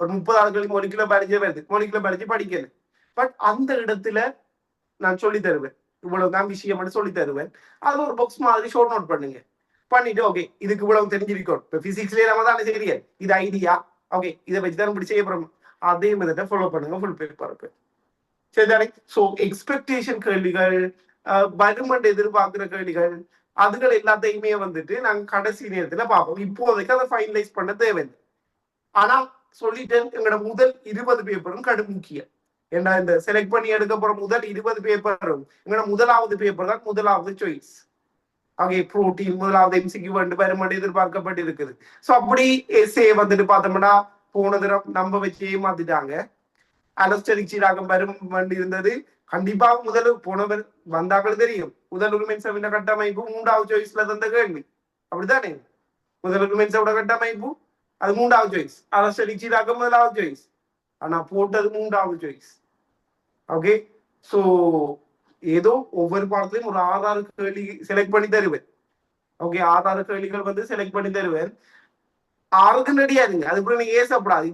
ஒரு 30வது கேள்வி மொழிக்குள்ள படிச்சே வருது. மொழிக்குள்ள படிச்சு படிக்கல. பட் அந்த இடத்துல நான் சொல்லி தருவேன். இவ்வளவுதான் விஷயம் சொல்லி தருவேன். அது ஒரு பாக்ஸ் மாதிரி ஷோர்ட் நோட் பண்ணுங்க. பண்ணிட்டு ஓகே இதுக்கு இவ்வளவு தெரிஞ்சிருக்கோம். இப்போ பிசிக்ஸ்லயே நம்ம தானே செய்ய இது ஐடியா. ஓகே இதை வச்சுதான் இப்படி செய்ய போறோம். அதே மெத்தடை ஃபாலோ பண்ணுங்க ஃபுல் பேப்பருக்கு. சரிதானே? ஸோ எக்ஸ்பெக்டேஷன் கேள்விகள் வருமெண்ட் எதிர்பார்க்கிற கேள்விகள் அதுகள் எல்லாத்தையுமே வந்துட்டு நாங்க கடைசி நேரத்துல பார்ப்போம். இப்போதைக்கு அதை ஃபைனலைஸ் பண்ண தேவையில்லை. ஆனா சொல்லிட்டேன் எங்களோட முதல் 20 பேப்பரும் கடும் முக்கியம். ஏன்னா இந்த செலக்ட் பண்ணி எடுக்க போற முதல் 20 பேப்பரும் எங்களோட முதலாவது பேப்பர் தான் முதலாவது சாய்ஸ். ஓகே புரோட்டீன் முதலாவது எம்சிக்யூ வருமெண்ட் எதிர்பார்க்கப்பட்டு இருக்குது. ஸோ அப்படி எஸ்ஏ வந்துட்டு பார்த்தோம்னா போன தரம் நம்ப வச்சு ஏமாத்திட்டாங்க. அலஸ்டரிக் சீராகம் வரும் இருந்தது. கண்டிப்பாக முதல் போனவர் வந்தாக்கள் தெரியும். முதல் உரிமையின் கட்டமைப்பு 3வது சாய்ஸ்ல தந்த கேள்வி அப்படித்தானே. முதல் உரிமையின் கட்டமைப்பு அது 3வது சாய்ஸ். அலஸ்டரிக் சீராகம் 1வது சாய்ஸ். ஆனா போட்டது 3வது சாய்ஸ். ஓகே ஸோ ஏதோ ஒவ்வொரு பாடத்திலையும் ஒரு 6 கேள்வி செலக்ட் பண்ணி தருவேன். ஓகே 6 கேள்விகள் வந்து செலக்ட் பண்ணி தருவேன். 6க்கு ரெடியா இருங்க. அதுக்குள்ள நீங்க ஏசப்படாது.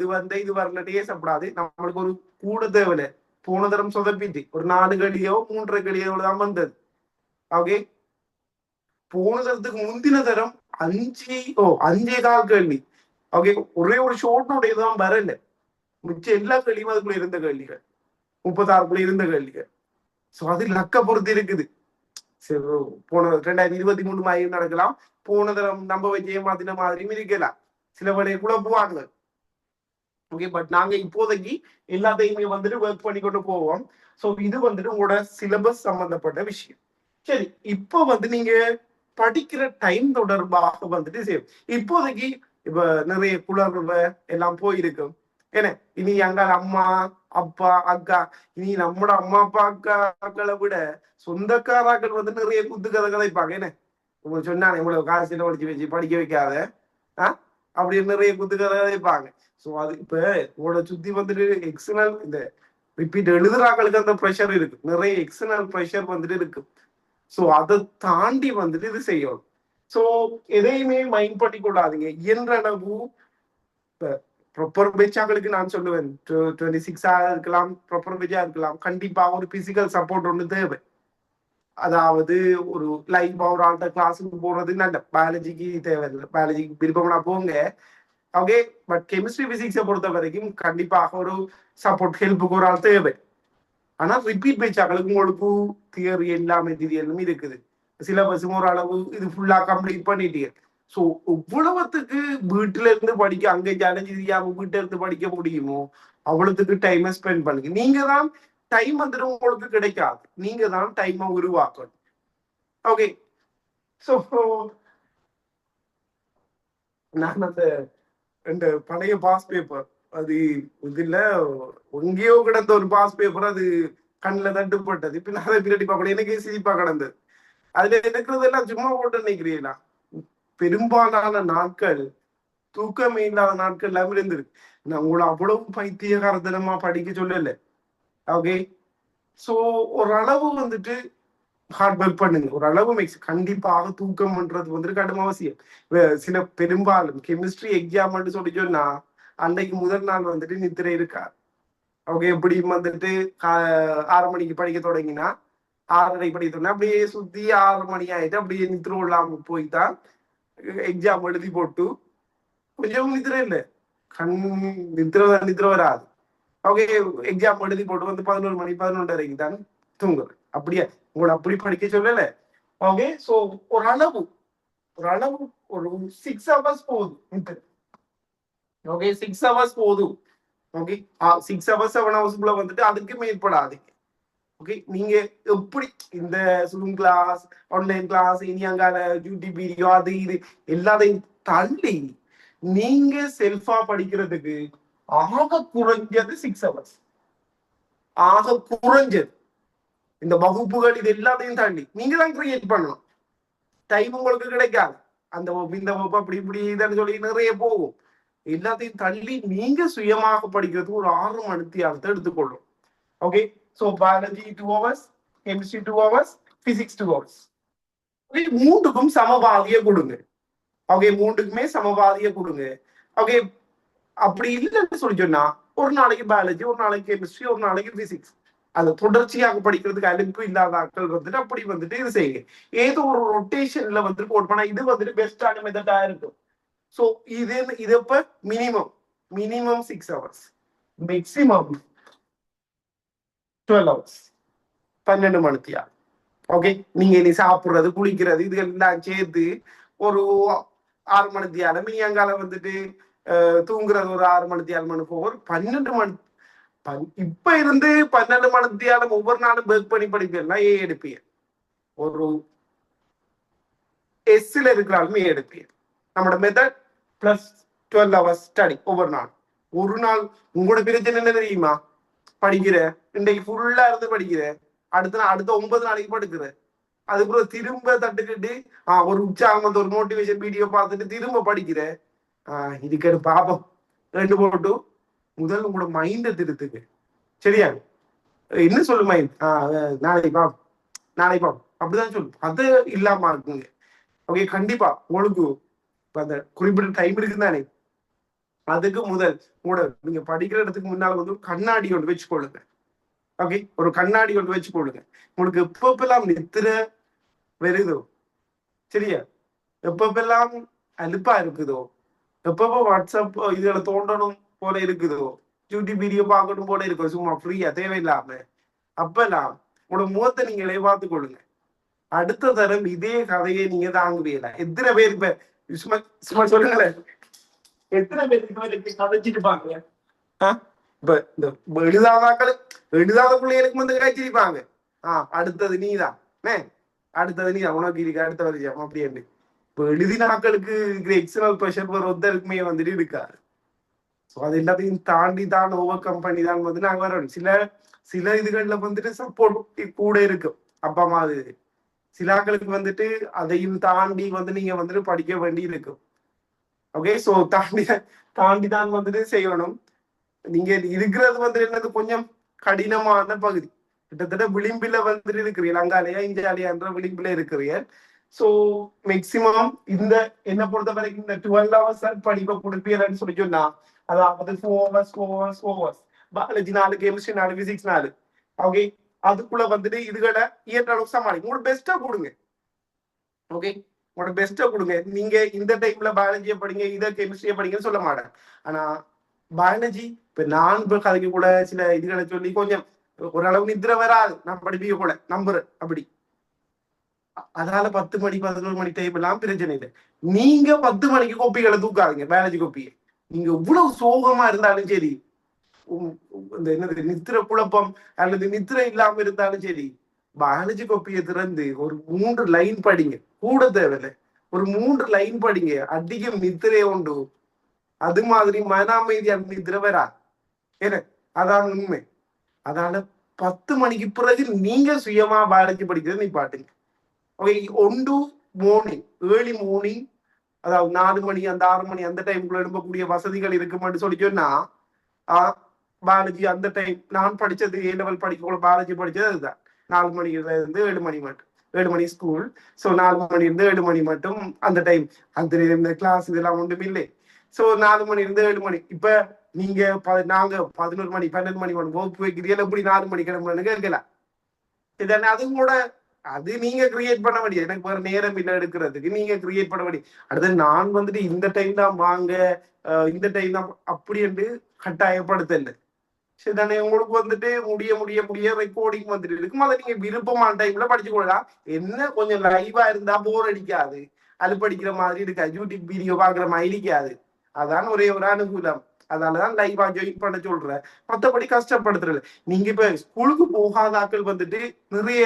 இது வரலட்டு ஏசப்படாது. நம்மளுக்கு ஒரு கூட தேவையில்ல. போன தரம் சொதப்பிட்டு ஒரு 4 கேள்வியோ 3 கேள்வியோ தான் வந்தது. ஓகே போன தரத்துக்கு முந்தின தரம் 5.25 கேள்வி. ஓகே ஒரே ஒரு ஷோர்ட் நோட் எதுவும் வரல. மிச்சம் எல்லா கேள்வியும் அதுக்குள்ள இருந்த கேள்விகள் 36க்குள்ள இருந்த கேள்விகள். ஸோ அது லக்க பொறுத்து இருக்குது. சரி போன 2023 மாதிரி நடக்கலாம். போன தரம் நம்ப வச்சு ஏமாத்தின மாதிரியும் இருக்கலாம். சில வேலையை குழப்புவாங்க. ஓகே பட் நாங்க இப்போதைக்கு எல்லாத்தையுமே வந்துட்டு ஒர்க் பண்ணி கொண்டு போவோம். ஸோ இது வந்துட்டு உங்களோட சிலபஸ் சம்பந்தப்பட்ட விஷயம். சரி இப்போ வந்து நீங்க படிக்கிற டைம் தொடர்பாக வந்துட்டு சரி இப்போதைக்கு இப்ப நிறைய குளறுப எல்லாம் போயிருக்கும். என்ன இனி அங்க அம்மா அப்பா அக்கா இனி நம்மட அம்மா அப்பா அக்காக்களை விட சொந்தக்காராக்கள் வந்து நிறைய குத்து கதை கதைப்பாங்க. என்ன உங்களுக்கு சொன்னாங்க இவ்வளவு காசு செலவழிச்சு வச்சு படிக்க வைக்காத அப்படின்னு நிறைய குத்துக்கதை வைப்பாங்க. ஸோ அது இப்ப உங்களோட சுத்தி வந்துட்டு எக்ஸ்டர்னல் இந்த ரிப்பீட் எழுதுறாங்களுக்கு அந்த ப்ரெஷர் இருக்கு, நிறைய எக்ஸ்டர்னல் ப்ரெஷர் வந்துட்டு இருக்கு. ஸோ அதை தாண்டி வந்துட்டு இது செய்யணும். ஸோ எதையுமே மைண்ட் பண்ணி கொள்ளாதீங்க. இயன்ற அளவு ப்ராப்பர் பெஞ்சாக்களுக்கு நான் சொல்லுவேன் 26 இருக்கலாம், ப்ராப்பர் பெஞ்சா இருக்கலாம், கண்டிப்பா ஒரு பிசிக்கல் சப்போர்ட் ஒன்று தேவை. அதாவது ஒரு லைவ் ஒரு ஆள்கிட்ட கிளாஸுக்கு போறது நல்ல, பயாலஜிக்கு தேவையில்லை, பயாலஜிக்கு விருப்பம்னா போங்க ஓகே. பட் கெமிஸ்ட்ரி பிசிக்ஸை பொறுத்த வரைக்கும் கண்டிப்பாக ஒரு சப்போர்ட் ஹெல்ப்புக்கு ஒரு ஆள் தேவை. ஆனா ரிப்பீட் பேச்சாக்களுக்கு உங்களுக்கு தியரி எல்லாமே தியரியும் இருக்குது, சிலபஸும் ஒரு அளவு இது ஃபுல்லா கம்ப்ளீட் பண்ணிட்டீங்க. ஸோ இவ்வளவுத்துக்கு வீட்டுல இருந்து படிக்க, அங்கே சேலஞ்சு தெரியாம வீட்டுல இருந்து படிக்க முடியுமோ அவ்வளவுக்கு டைமை ஸ்பெண்ட் பண்ணுங்க. நீங்க தான் டைம் வந்துட்டு உங்களுக்கு கிடைக்காது, நீங்க தான் டைமை உருவாக்கணும். ஓகே. ஸோ நான் அந்த பழைய பாஸ் பேப்பர் அது இதுல எங்கேயோ கிடந்த ஒரு பாஸ் பேப்பர், அது கண்ணில் தட்டுப்பட்டது. இப்ப நான் அதை பின்னாடி பார்க்கணும், எனக்கே சிரிப்பா கிடந்தது. அதுல இருக்கிறது எல்லாம் சும்மா போட்டு நினைக்கிறீங்களா? பெரும்பாலான நாட்கள் தூக்கமே இல்லாத நாட்கள் எல்லாமே இருந்திருக்கு. நான் உங்களை அவ்வளவு பைத்தியகாரத்தனமா படிக்க சொல்லல. ஓகே. ஸோ ஒரு அளவு வந்துட்டு ஹார்ட் ஒர்க் பண்ணுங்க, ஒரு அளவு மேக்ஸ். கண்டிப்பாக தூக்கம்ன்றது வந்துட்டு கடும் அவசியம். சில பெரும்பாலும் கெமிஸ்ட்ரி எக்ஸாம் சொல்லி சொன்னா அன்னைக்கு முதல் நாள் வந்துட்டு நித்திரை இருக்கா. ஓகே. எப்படி வந்துட்டு 6 மணிக்கு படிக்க தொடங்கினா 6:30 படிக்க தொடங்கினா அப்படியே சுத்தி 6 மணி ஆயிட்டு அப்படியே நித்திர இல்லாம போய்தான் எக்ஸாம் எழுதி போட்டு கொஞ்சம் நித்திர இல்லை, கண் நித்திர வராது. ஓகே. எக்ஸாம் எழுதி போட்டு வந்து 11 மணி 11:30 தான் தூங்குறேன். அப்படியே உங்களை அப்படி படிக்க சொல்லல. ஓகே. ஸோ ஒரு அளவு ஒரு 6 hours போதும். ஓகே. 6 hours போதும். ஓகே. 6 hours 7 hours வந்துட்டு அதுக்கு மேற்படாதீங்க. ஓகே. நீங்க எப்படி இந்த ஜூம் கிளாஸ், ஆன்லைன் கிளாஸ், இனி அங்கால யூடியூப் வீடியோ அது இது எல்லாத்தையும் தள்ளி நீங்க செல்ஃபா படிக்கிறதுக்கு ஆக குறைஞ்சது 6 hours, ஆக குறைஞ்சது. இந்த வகுப்புகள் இது எல்லாத்தையும் தாண்டி நீங்க தான் கிரியேட் பண்ணணும். டைம் உங்களுக்கு கிடைக்காது. அந்த வகுப்பு இந்த வகுப்பு அப்படி இப்படி இதுன்னு சொல்லி நிறைய போகும். எல்லாத்தையும் தள்ளி நீங்க சுயமாக படிக்கிறதுக்கு ஒரு 6 மணித்தியாலத்தை எடுத்துக்கொள்ளும். Okay. So biology 2 hours, chemistry 2 hours, physics 2 hours. மூன்றுக்கும் சமபாதிய கொடுங்க. ஓகே. மூன்றுக்குமே சமபாதிய கொடுங்க. ஓகே. அப்படி இல்லைன்னு சொல்லி சொன்னா ஒரு நாளைக்கு பயாலஜி, ஒரு நாளைக்கு கெமிஸ்ட்ரி, ஒரு நாளைக்கு பிசிக்ஸ். அதை தொடர்ச்சியாக படிக்கிறதுக்கு அலுப்பு இல்லாத ஆட்கள் வந்துட்டு அப்படி வந்துட்டு இது செய்யுங்க. ஏதோ ஒரு ரொட்டேஷன்ல வந்துட்டு போட் பண்ணா இது வந்துட்டு பெஸ்டான மெத்தடா இருக்கும். ஸோ இது இப்ப மினிமம் 6 hours, மேக்சிமம் 12 hours, 12 மணித்தியா. ஓகே. நீங்க இனி சாப்பிடுறது, குளிக்கிறது இது எல்லாம் சேர்த்து ஒரு 6 மணித்தியாலம், மினியங்கால வந்துட்டு தூங்குறது ஒரு 6 மணித்தியாலம் மணி போக 12 மணி. இப்ப இருந்து 12 மணித்தியாலம் ஒவ்வொரு நாளும் ஒர்க் பண்ணி படிப்பீங்கன்னா எடுப்பீங்க. ஒரு எஸ்ல இருக்கிறாலுமே எடுப்பீங்க. நம்மளோட மெத்தட் பிளஸ் 12 hours ஸ்டடி ஒவ்வொரு நாள். ஒரு நாள் உங்களோட பிரச்சனை என்ன தெரியுமா? படிக்கிற இன்றைக்கு ஃபுல்லா இருந்து படிக்கிற, அடுத்த 9 நாளைக்கு படுக்கிற, அதுக்கப்புறம் திரும்ப தட்டுக்கிட்டு ஒரு உற்சாகம் ஒரு மோட்டிவேஷன் வீடியோ பார்த்துட்டு திரும்ப படிக்கிற. இதுக்கு பாப்போம் ரெண்டு போட்டு முதல் உங்களோட மைண்டை திருத்துக்கு. சரியா? என்ன சொல்லு மைண்ட்? நாளைக்கு பாப்போம் அப்படிதான் சொல்லு. அது இல்லாம இருக்குங்க. ஓகே. கண்டிப்பா உங்களுக்கு அந்த குறிப்பிட்ட டைம் இருக்குதானே, அதுக்கு முதல் கூட நீங்க படிக்கிற இடத்துக்கு முன்னால வந்து கண்ணாடி ஒன்று வச்சுக்கொள்ளுங்க. ஓகே. ஒரு கண்ணாடி ஒன்று வச்சுக்கொள்ளுங்க. உங்களுக்கு எப்பப்பெல்லாம் நித்திர வருதோ, சரியா, எப்பப்பெல்லாம் அலுப்பா இருக்குதோ, எப்பப்போ வாட்ஸ்அப் இதுல தோண்டணும் போல இருக்குதோ, யூடியூப் வீடியோ பார்க்கணும் போல இருக்கும் சும்மா ஃப்ரீயா தேவையில்லாம, அப்பெல்லாம் உங்களோட முகத்தை நீங்களே பார்த்து கொள்ளுங்க. அடுத்த தரம் இதே கதையை நீங்க தாங்குவீங்களா? எத்தனை பேர் இப்ப சும்மா சொல்லுங்களேன், எத்தனை பேருக்கு கதைச்சிட்டு பாங்க. இப்ப இந்த எழுதாத பிள்ளைகளுக்கு வந்து காய்ச்சிருப்பாங்க. அடுத்தது நீதான், அடுத்தது நீதான், உனக்கு இருக்கு அடுத்த வருஷம் அப்படின்னு. இப்ப எழுதின மக்களுக்கு எக்ஸ்டர்னல் ப்ரெஷர் ஒருத்தருக்குமே வந்துட்டு இருக்காது. ஸோ அது எல்லாத்தையும் தாண்டி தான் ஓவர் கம் பண்ணி தான் வந்து நாங்க வரோம். சில இதுகள்ல வந்துட்டு சப்போர்ட் கூட இருக்கும், அப்பா அம்மா. அது சில ஆட்களுக்கு வந்துட்டு அதையும் தாண்டி வந்து நீங்க வந்துட்டு படிக்க வேண்டி இருக்கும். ஓகே. ஸோ தாண்டி தான் வந்துட்டு செய்யணும். நீங்க இருக்கிறது வந்து என்னது கொஞ்சம் கடினமான பகுதி. கிட்டத்தட்ட விளிம்பில வந்துட்டு இருக்கிறீர்கள், அங்காலையா இந்தியாலயான்ற விளிம்பில இருக்கிறீர்கள். ஸோ மேக்சிமம் இந்த என்ன பொறுத்த வரைக்கும் இந்த 12 hours படிப்பை கொடுப்பீங்கன்னு சொல்லி சொன்னா, அதாவது 4 hours biology 4, chemistry 4, physics 4. Okay. அதுக்குள்ள வந்துட்டு இதுகளை இயற்ற அளவுக்கு சமாளிக்கும். உங்களோட பெஸ்ட்டா கொடுங்க. ஓகே. உங்களோட பெஸ்ட்டை கொடுங்க. நீங்க இந்த டைம்ல பயாலஜியை படிங்க, இதை கெமிஸ்ட்ரியை படிங்கன்னு சொல்ல மாட்டேன். ஆனா பயாலஜி இப்ப நான் இப்ப கதைக்கு கூட சில இதுகளை சொல்லி கொஞ்சம் ஓரளவு நித்திர வராது, நான் படிப்பிக்க கூட நம்புறேன் அப்படி. அதனால 10 மணி 11 மணி டைம் எல்லாம் பிரச்சனை இல்லை. நீங்க 10 மணிக்கு கோப்பிகளை தூக்காதீங்க, பயாலஜி கோப்பியை. நீங்க இவ்வளவு சோகமா இருந்தாலும் சரி, இந்த என்னது நித்திர குழப்பம் அல்லது நித்திர இல்லாம இருந்தாலும் சரி, பயாலஜி கோப்பியை திறந்து ஒரு 3 லைன் படிங்க. கூட தேவையில்லை, ஒரு 3 லைன் படிங்க. அதிகம் நித்திரைய உண்டு. அது மாதிரி மன அமைதியான நித்திர வரா. ஏன்னா அதான் உண்மை. அதனால 10 மணிக்கு பிறகு நீங்க சுயமா பயாலஜி படிக்கிறது நீ பாட்டுங்க. ஓகே. ஒன்று மார்னிங், ஏர்லி மார்னிங், அதாவது 4 மணி அந்த 6 மணி அந்த டைமுக்குள்ள எழும்பக்கூடிய வசதிகள் இருக்குமென்னு சொல்லி சொன்னா, பயாலஜி அந்த டைம் நான் படிச்சது A level படிக்கக்குள்ள பயாலஜி படிச்சது அதுதான். 4 மணில இருந்து 7 மணி மட்டும். 7 மணி ஸ்கூல். ஸோ 4 மணி இருந்து 7 மணி மட்டும் அந்த டைம். அந்த இந்த கிளாஸ் இதெல்லாம் ஒன்றும் இல்லை. ஸோ 4 மணி இருந்து 7 மணி. இப்ப நீங்க நாங்க 11 மணி 12 மணி வகுப்பு வைக்கிறீங்க, எப்படி 4 மணி கிளம்புறேன்னு கேட்கலாம். இதெல்லாம் அதுவும் கூட அது நீங்க கிரியேட் பண்ண வேண்டியது. எனக்கு வேற நேரம் இல்லை எடுக்கிறதுக்கு, நீங்க கிரியேட் பண்ண வேண்டியது. அடுத்து நான் வந்துட்டு இந்த டைம் தான் வாங்க, இந்த டைம் தான் அப்படி என்று கட்டாயப்படுத்தல. சரிதானே? உங்களுக்கு வந்துட்டு முடிய முடிய முடிய ரெக்கார்டிங் வந்துட்டு இருக்கும். அதை நீங்க விருப்பமான டைம்ல படிச்சு கொள்ளலாம். என்ன கொஞ்சம் லைவா இருந்தா போர் அடிக்காது, அது படிக்கிற மாதிரி இருக்காது, யூடியூப் வீடியோ பாக்குற மாதிரி இருக்காது. அதான் ஒரே ஒரு அனுகூலம். அதனாலதான் லைவா ஜாயின் பண்ண சொல்றேன். மற்றபடி கஷ்டப்படுத்துறது. நீங்க இப்ப ஸ்கூலுக்கு போகாத ஆட்கள் வந்துட்டு நிறைய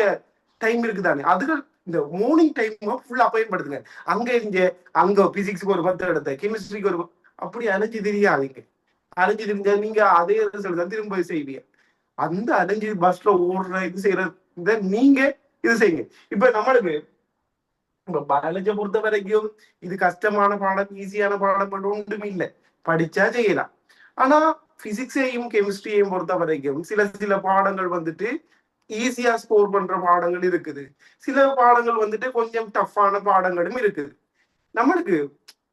டைம் இருக்குதானே, அதுகள் இந்த மார்னிங் டைம் ஃபுல்லா பயன்படுத்துங்க. அங்க இங்க அங்க பிசிக்ஸ்க்கு ஒரு 10 எடுத்த, கெமிஸ்ட்ரிக்கு ஒரு அப்படி அலைஞ்சு தெரியாதீங்க. அலைஞ்சு தெரிஞ்சா நீங்க அதே ரிசல்ட் தான் திரும்ப செய்வீங்க. அந்த அலைஞ்சு பஸ்ல ஓடுற இது செய்யறத நீங்க இது செய்யுங்க. இப்ப நம்மளுக்கு இப்ப பயாலஜியை பொறுத்த வரைக்கும் இது கஷ்டமான பாடம், ஈஸியான பாடம் ஒன்றும் இல்லை, படிச்சா செய்யலாம். ஆனா பிசிக்ஸையும் கெமிஸ்ட்ரியையும் பொறுத்த வரைக்கும் சில சில பாடங்கள் வந்துட்டு ஈஸியா ஸ்கோர் பண்ற பாடங்கள் இருக்குது, சில பாடங்கள் வந்துட்டு கொஞ்சம் டஃப்பான பாடங்களும் இருக்குது. நம்மளுக்கு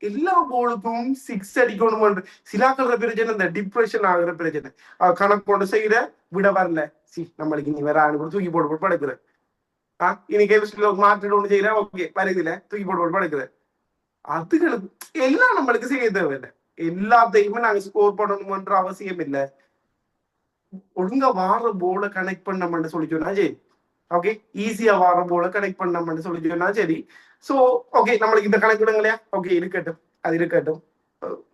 எல்லா போலுக்கும் 6 அடிக்கணும். சிலாக்கள பிரச்சனை இந்த டிப்ரெஷன் ஆகுற பிரச்சனை. கணக்கு கொண்டு செய்யற விட வரல, நம்மளுக்கு இனி வேற ஆணு தூக்கி போட்டு படுக்குற. இன்னைக்கு கெமிஸ்ட்ரியில மாற்றிட்டு ஒண்ணு செய்யற, ஓகே வருதுல தூக்கி போட்டு படுக்குற. அதுகளுக்கு எல்லாம் நம்மளுக்கு செய்ய தேவையில்லை. எல்லாத்தையுமே நாங்க ஸ்கோர் பண்ணணும்ன்ற அவசியம் இல்லை. ஒழுங்கா வார போல கனெக்ட் பண்ணோம்னு சொல்லி சொன்னா சரி. ஓகே. ஈஸியா வார போல கனெக்ட் பண்ணோம்னு சொல்லி சொன்னா சரி. சோ ஓகே, நம்மளுக்கு இந்த கணக்கு விடுங்க இல்லையா, ஓகே இருக்கட்டும், அது இருக்கட்டும்.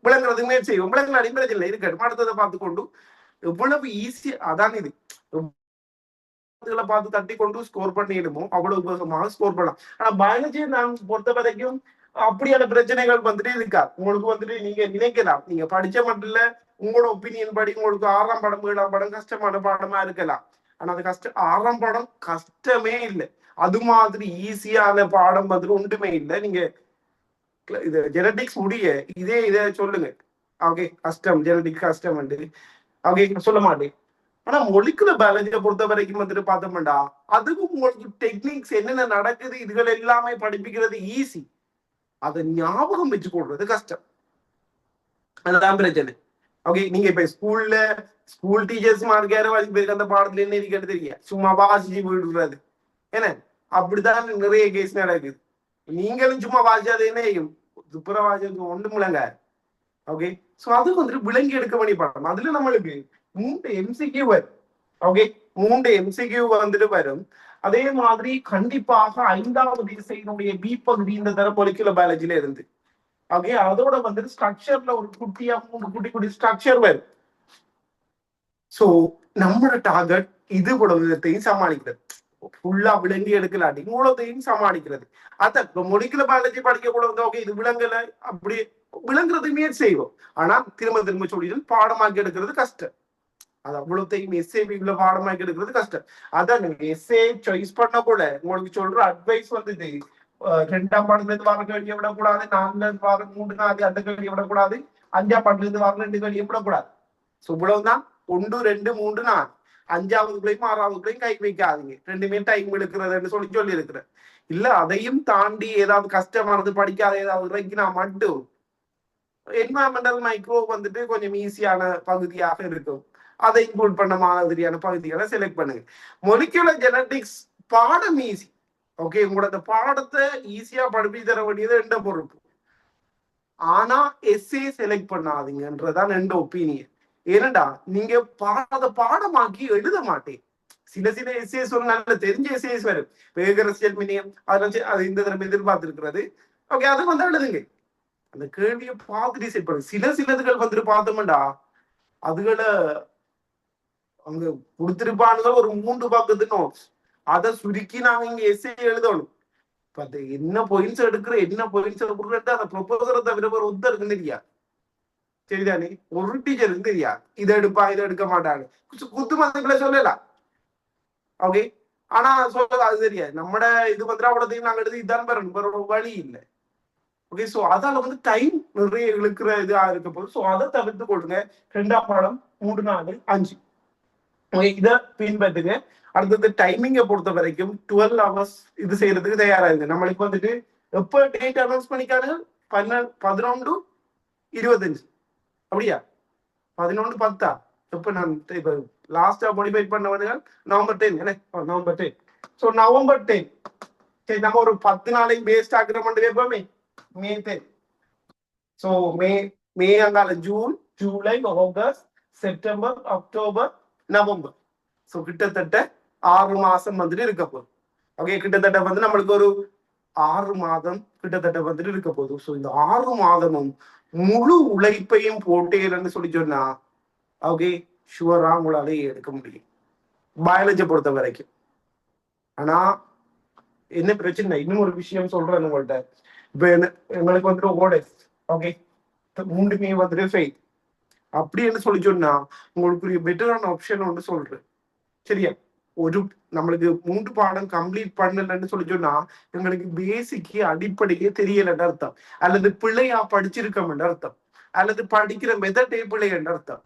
விளங்குறதுக்கு முயற்சி செய்வோம், விளங்குற பிரச்சனை இருக்கட்டும். அடுத்ததை பார்த்து கொண்டு எவ்வளவு ஈஸியா அதான் இது பார்த்து தட்டி கொண்டு ஸ்கோர் பண்ணிடுமோ அவ்வளவு வேகமாக ஸ்கோர் பண்ணலாம். ஆனா பயாலஜியை நான் பொறுத்த வரைக்கும் அப்படியான பிரச்சனைகள் வந்துட்டு இருக்கா. உங்களுக்கு வந்துட்டு நீங்க நினைக்கலாம், நீங்க படிச்ச மட்டும் இல்ல, உங்களோட ஒப்பீனியன் படி உங்களுக்கு 6ஆம் படம் 7ஆம் படம் கஷ்டமான பாடமா இருக்கலாம். ஆனா அது 6ஆம் படம் கஷ்டமே இல்லை. அது மாதிரி ஈஸியான பாடம் வந்துட்டு ஒன்றுமே இல்லை. நீங்க இது ஜெனடிக்ஸ் முடிய இதை சொல்லுங்க, ஓகே கஷ்டம் ஜெனடிக்ஸ் கஷ்டம் ஓகே சொல்ல மாட்டேன். ஆனா மொலிகுலர் பயாலஜியை பொறுத்த வரைக்கும் வந்துட்டு பார்த்தோம்டா, அதுவும் உங்களுக்கு டெக்னிக்ஸ் என்னென்ன நடக்குது இதுகள் எல்லாமே படிப்பிக்கிறது ஈஸி. அதை ஞாபகம் வச்சு கொடுறது கஷ்டம். அதுதான் பிரச்சனை. ஓகே. நீங்க இப்ப ஸ்கூல் டீச்சர்ஸ் மார்க்கு அந்த பாடத்துல என்ன இருக்கிறது தெரியும், சும்மா வாசிச்சு விடுறது. ஏன்னா அப்படிதான் நிறைய கேஸ் நடக்குது. நீங்களும் சும்மா வாசிச்சாது என்ன செய்யும், துப்புரவாசி ஒன்று முழங்க. ஓகே. சோ அது வந்துட்டு விளங்கி எடுக்க வேண்டிய பாடம். அதுல நம்மளுக்கு 3 MCQ வரும். ஓகே. 3 MCQ வந்துட்டு வரும். அதே மாதிரி கண்டிப்பாக 5வது இசையினுடைய பி பகுதி இந்த தர மொலிகுலர் பயாலஜில இருந்து. ஓகே. அதோட வந்துட்டு ஸ்ட்ரக்சர்ல ஒரு குட்டியா 3 குட்டி குட்டி ஸ்ட்ரக்சர் வரும். சோ நம்மளோட டார்கெட் இது கூட விதத்தையும் சமாளிக்கிறது, ஃபுல்லா விளங்கி எடுக்கலாட்டி மூலத்தையும் சமாளிக்கிறது. அதான் மொலிகுலர் பயாலஜி படிக்க கூட வந்து ஓகே இது விளங்கல, அப்படி விளங்குறது முயற்சி செய்வோம். ஆனா திரும்ப திரும்ப சொல்லிட்டு பாடமாக்கி எடுக்கிறது கஷ்டம். அது அவ்வளோத்தையும் எஸ்ஏபில பாடமாக்கி எடுக்கிறது கஷ்டம். அதான் நீங்க எஸ்ஏ சாய்ஸ் பண்ண கூட உங்களுக்கு சொல்ற அட்வைஸ் வந்துட்டு ரெண்டாம் பாடத்துல இருந்து வர கேள்வியை விடக்கூடாது, 4 3 4 அந்த கேள்வியை விடக்கூடாது, 5ஆம் பாடத்துல இருந்து வர 2 கேள்வியை விடக்கூடாது. ஸோ இவ்வளவுதான். 1 2 3 4 5வது பிள்ளையும் 6வது பிள்ளையும் கை வைக்காதீங்க, ரெண்டுமே டைம் எடுக்கிறதுன்னு சொல்லி இருக்கிறேன். இல்ல அதையும் தாண்டி ஏதாவது கஷ்டமானது படிக்காத ஏதாவது இறங்கினா மட்டும் என்வரான்மெண்டல் மைக்ரோ வந்துட்டு கொஞ்சம் ஈஸியான பகுதியாக இருக்கும். அதை இன்க்ளூட் பண்ண மாதிரியான பகுதிகளை செலக்ட் பண்ணுங்க. மொலிகுலர் ஜெனடிக்ஸ் பாடம் ஈஸி. ஓகே, உங்களோட பாடத்தை ஈஸியா படிப்பி தர வேண்டியது எந்த பொறுப்பு. ஆனா எஸ்ஏ செலக்ட் பண்ணாதீங்கன்றதான் எந்த ஒப்பீனியன். ஏனண்டா நீங்க பாடமாக்கி எழுத மாட்டேன். சில எஸ்ஏ சொல்ல நல்ல தெரிஞ்ச எஸ்ஏஸ் வரும், வேகரசியல் மினியம் அதெல்லாம் அது இந்த தடவை எதிர்பார்த்திருக்கிறது. ஓகே, அது வந்து எழுதுங்க. அந்த கேள்வியை பார்த்து டிசைட் பண்ணுங்க. சிலதுகள் வந்துட்டு பார்த்தோம்டா அதுகளை அங்க கொடுத்திருப்பானுங்க ஒரு 3 பக்கத்து நோட்ஸ், அதை சுருக்கி நாங்க இங்க எஸ்ஏ எழுதணும். அது என்ன பாயிண்ட்ஸ் எடுக்கிற என்ன பாயிண்ட்ஸ் எடுக்கிறது அந்த ப்ரொபோசரை தவிர ஒரு ஒருத்தருக்கு தெரியா. சரிதானே, ஒரு டீச்சருக்கு தெரியா இதை எடுப்பா இதை எடுக்க மாட்டாங்க. குத்து மதிப்புல சொல்லலாம். ஓகே, ஆனா சொல்றது அது தெரியாது. நம்மட இது பத்திராவடத்தையும் நாங்க எடுத்து இதான் பெறணும், வழி இல்லை. ஓகே, ஸோ அதால வந்து டைம் நிறைய இழுக்கிற இதா இருக்க போது. ஸோ அதை தவிர்த்து கொடுங்க. 2ஆம் பாடம் 3 4 5 இதை பின்பற்றுங்க. அடுத்தது டைமிங்கை பொறுத்த வரைக்கும் 12 hours இது செய்யறதுக்கு தயாரா இருக்கு. நம்மளுக்கு வந்துட்டு எப்ப டேட் அனௌன்ஸ் பண்ணிக்காரு 11-25 அப்படியா 11-10 எப்ப நான் இப்ப லாஸ்டா மாடிஃபை பண்ணவர்கள் நவம்பர் 10 நவம்பர் 10. ஸோ நவம்பர் 10 சரி, நம்ம ஒரு 10 நாளைக்கு பேஸ்ட் ஆகிற எப்பவுமே மே 10. ஸோ மே அங்கால June July August September October November. So கிட்டத்தட்ட 6 மாசம் வந்துட்டு இருக்க போகுது. ஓகே, கிட்டத்தட்ட வந்து நம்மளுக்கு ஒரு 6 மாதம் கிட்டத்தட்ட வந்துட்டு இருக்க போகுது. ஸோ இந்த 6 மாதமும் முழு உழைப்பையும் போட்டேன்னு சொல்லி சொன்னா ஓகே ஷுவரா உங்களால எடுக்க முடியும் பயாலஜியை பொறுத்த வரைக்கும். ஆனா என்ன பிரச்சனை, இன்னும் ஒரு விஷயம் சொல்றேன் உங்கள்கிட்ட. இப்ப எங்களுக்கு வந்துட்டு ஓடஸ் ஓகே 3மே வந்துட்டு ஃபெயில் அப்படின்னு சொல்லி சொன்னா உங்களுக்கு பெட்டரான ஆப்ஷன் ஒன்று சொல்றேன். சரியா, ஒரு நம்மளுக்கு 3 பாடம் கம்ப்ளீட் பண்ணலன்னு சொல்லி சொன்னா எங்களுக்கு பேசிக்கு அடிப்படையே தெரியலன்னு அர்த்தம், அல்லது பிள்ளையா படிச்சிருக்கோம்னு அர்த்தம், அல்லது படிக்கிற மெதட்டே பிள்ளை என்று அர்த்தம்.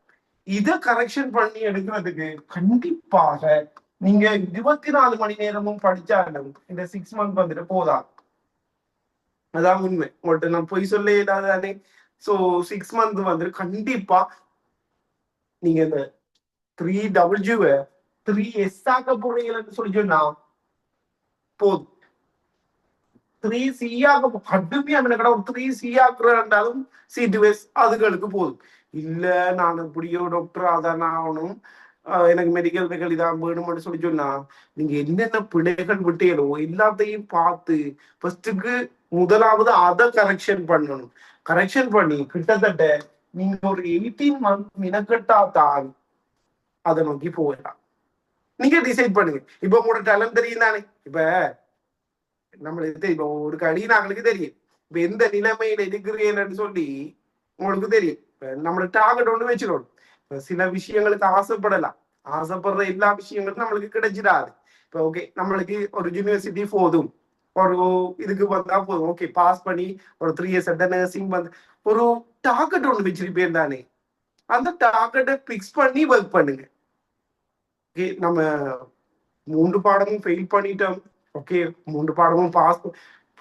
இதை கரெக்ஷன் பண்ணி எடுக்கிறதுக்கு கண்டிப்பாக நீங்க 24 மணி நேரமும் படிச்சாலும் இந்த 6 months வந்துட்டு போதா. அதான் உண்மை, உங்கள்கிட்ட நான் பொய் சொல்ல இல்லாதானே. ஸோ 6 months வந்துட்டு கண்டிப்பா நீங்க இந்த 3W 3S ஆக்க போறீங்கன்னு சொல்லி சொன்னா போதும். 3C ஆக்க கடுமையா கடை ஒரு 3C ஆக்குறாலும் C2S அதுகளுக்கு போதும். இல்ல நான் இப்படியோ டாக்டர் அதான் ஆகணும், எனக்கு மெடிக்கல் ஃபேக்கல்டி தான் வேணும்னு சொல்லி சொன்னா நீங்க என்னென்ன பிள்ளைகள் விட்டீங்களோ எல்லாத்தையும் பார்த்து ஃபர்ஸ்ட்டுக்கு முதலாவது அதை கரெக்ஷன் பண்ணணும். கரெக்ஷன் பண்ணி கிட்டத்தட்ட நீங்க ஒரு 18 months மினக்கட்டா தான் அதை நோக்கி போகலாம். நீங்க டிசைட் பண்ணுங்க. இப்ப உங்களோட டேலண்ட் தெரியும் தானே. இப்ப நம்மளுக்கு தெரியும், இப்ப ஒரு கடி நாங்களுக்கு தெரியும் இப்ப எந்த நிலைமையில இருக்கிறீங்கன்னு சொல்லி உங்களுக்கு தெரியும். நம்மளோட டார்கெட் ஒன்று வச்சுக்கணும். சில விஷயங்களுக்கு ஆசைப்படலாம், ஆசைப்படுற எல்லா விஷயங்களும் நம்மளுக்கு கிடைச்சிடாது. இப்ப ஓகே நம்மளுக்கு ஒரு யூனிவர்சிட்டி போதும், ஒரு இதுக்கு வந்தா போதும், ஓகே பாஸ் பண்ணி ஒரு 3 years நர்சிங் வந்து ஒரு டார்கெட் ஒன்று வச்சிருப்பேன் தானே. அந்த டார்கெட்டை பிக்ஸ் பண்ணி ஒர்க் பண்ணுங்க. நம்ம 3 பாடமும் ஃபெயில் பண்ணிட்டோம். ஓகே 3 பாடமும் பாஸ்.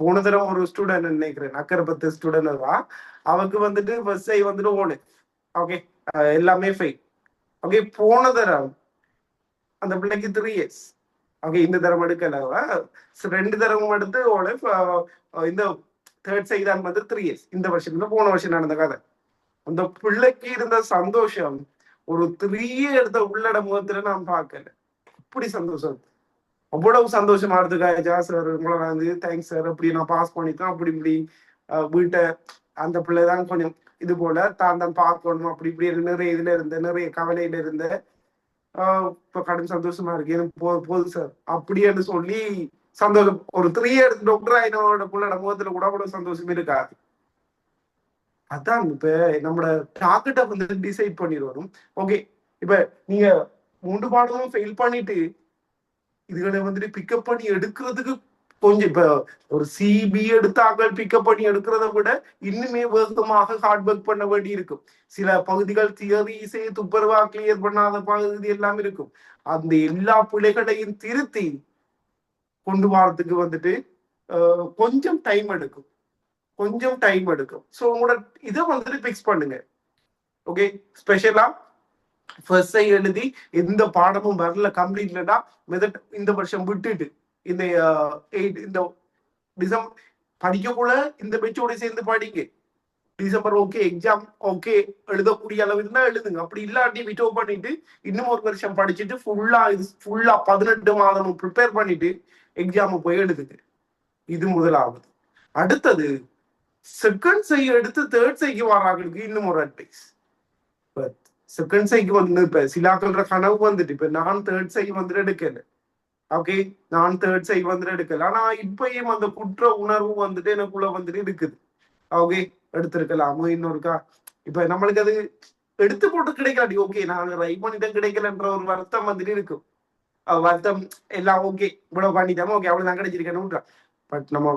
போன தடவை ஒரு ஸ்டூடெண்ட் நினைக்கிறேன் அக்கரபத்து ஸ்டூடெண்ட் தான், அவருக்கு வந்துட்டு ஃபர்ஸ்ட் வந்துட்டு ஓடு ஓகே எல்லாமே ஃபெயில். ஓகே போன தடவை அந்த பிள்ளைக்கு 3 years. ஓகே இந்த தரம் எடுக்கல, 2 தரமும் எடுத்து ஓடு. இந்த தேர்ட் சைதான் வந்து 3 years. இந்த வருஷத்துல போன வருஷம் நடந்த கதை. அந்த பிள்ளைக்கு இருந்த சந்தோஷம் ஒரு 3 எடுத்த உள்ளட முகத்துல நான் பார்க்கல. அப்படி சந்தோஷம், அவ்வளவு சந்தோஷமா இருந்துக்கா சார் உங்களை வந்து தேங்க்ஸ் சார் அப்படி நான் பாஸ் பண்ணிட்டேன் அப்படி இப்படி வீட்டை அந்த பிள்ளைதான் கொஞ்சம் இது போல தான் பார்க்கணும் அப்படி இப்படி நிறைய இதுல இருந்த நிறைய கவலையில இருந்த இப்ப கடும் சந்தோஷமா இருக்கு எனக்கு போதும் சார் அப்படின்னு சொல்லி சந்தோஷம். ஒரு 3 years டாக்டர் ஆயினோட பிள்ளை முகத்துல கூட அவ்வளவு சந்தோஷம் இருக்காது. அதான் இப்ப நம்மளோட டார்கெட்டை வந்து டிசைட் பண்ணிடுவோம். ஓகே இப்ப நீங்க 3 பாடமும் ஃபெயில் பண்ணிட்டு இதுகளை வந்துட்டு பிக்கப் பண்ணி எடுக்கிறதுக்கு கொஞ்சம் இப்ப ஒரு சிபி எடுத்தாக்கள் பிக்கப் பண்ணி எடுக்கிறத விட இன்னுமே வேகமாக ஹார்ட் ஒர்க் பண்ண வேண்டி இருக்கும். சில பகுதிகள் தியரிஸே துப்புரவா கிளியர் பண்ணாத பகுதி எல்லாம் இருக்கும். அந்த எல்லா பிள்ளைகளையும் திருத்தி கொண்டு வரதுக்கு வந்துட்டு கொஞ்சம் டைம் எடுக்கும். ஸோ உங்களோட இதை வந்துட்டு பிக்ஸ் பண்ணுங்க. ஓகே, ஸ்பெஷலா ஃபர்ஸ்ட் எழுதி எந்த பாடமும் வரல கம்ப்ளீட்லடா மெதட் இந்த வருஷம் விட்டுட்டு இந்த இந்த டிசம்பர் படிக்கக்குள்ள இந்த பெச்சோட சேர்ந்து படிங்க. டிசம்பர் ஓகே எக்ஸாம் ஓகே எழுதக்கூடிய அளவு இருந்தா எழுதுங்க. அப்படி இல்லாட்டி விட்டோ பண்ணிட்டு இன்னும் ஒரு வருஷம் படிச்சுட்டு ஃபுல்லா 18 மாதமும் ப்ரிப்பேர் பண்ணிட்டு எக்ஸாம் போய் எழுதுங்க. இது முதலாவது. அடுத்தது செகண்ட் சைக்கு எடுத்து தேர்ட் சைக்கு வராங்களுக்கு இன்னும் ஒரு அட்வைஸ். செகண்ட் சைக்கு வந்து இப்ப சிலாக்கள்ற கனவு வந்துட்டு இப்ப நான் தேர்ட் சைக்கு வந்துட்டு எடுக்கல. ஓகே, நான் தேர்ட் சைக்கு வந்துட்டு எடுக்கல. ஆனா இப்பயும் அந்த குற்ற உணர்வு வந்துட்டு எனக்குள்ள வந்துட்டு இருக்குது. ஓகே, எடுத்திருக்கலாமோ இன்னொருக்கா. இப்ப நம்மளுக்கு அது எடுத்து போட்டு கிடைக்காட்டி ஓகே நாங்க ட்ரை பண்ணிட்டு கிடைக்கலன்ற ஒரு வருத்தம் வந்துட்டு இருக்கும். வருத்தம் எல்லாம் ஓகே இவ்வளவு பண்ணிட்டோமோ ஓகே அவ்வளவுதான் கிடைச்சிருக்கேன்னு. பட் நம்ம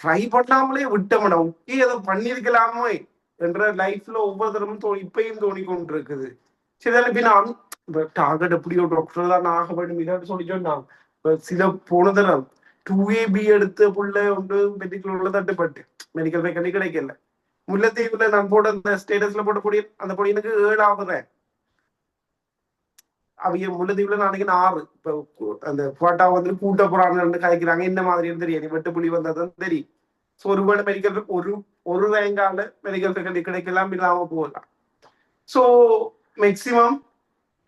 ட்ரை பண்ணாமலே விட்டோம்னா ஓகே அதை பண்ணிருக்கலாமோ என்ற லைஃப்ல ஒவ்வொருத்தரும் இப்பயும் தோணிக்கொண்டு இருக்குது. சரி நான் இப்ப டார்கெட் எப்படியோ டாக்டர் தான் ஆக வேண்டும் இதான்னு சொல்லி சொன்னான். இப்ப சில போன தரம் 2AB எடுத்த புள்ள ஒன்று மெடிக்கல் உள்ள தட்டுப்பட்டு மெடிக்கல் வேக்கண்டி கிடைக்கல. முல்லைத்தீவுல நான் போட அந்த ஸ்டேட்டஸ்ல போட்ட பொடி அந்த பொடியனுக்கு 7வது ரேங்க். அவங்க முல்லைத்தீவுல நாளைக்கு 6. இப்ப அந்த கோட்டா வந்து கூட்ட போறான்னு கதைக்கிறாங்க. என்ன மாதிரின்னு தெரியாது, வெட்டு புலி வந்ததுன்னு தெரியும். ஸோ ஒருவேளை மெடிக்கல் ஒரு ரேங்கால மெடிக்கல் ஃபேக்கல்டி கிடைக்கலாம் இல்லாம போகலாம். ஸோ மேக்சிமம்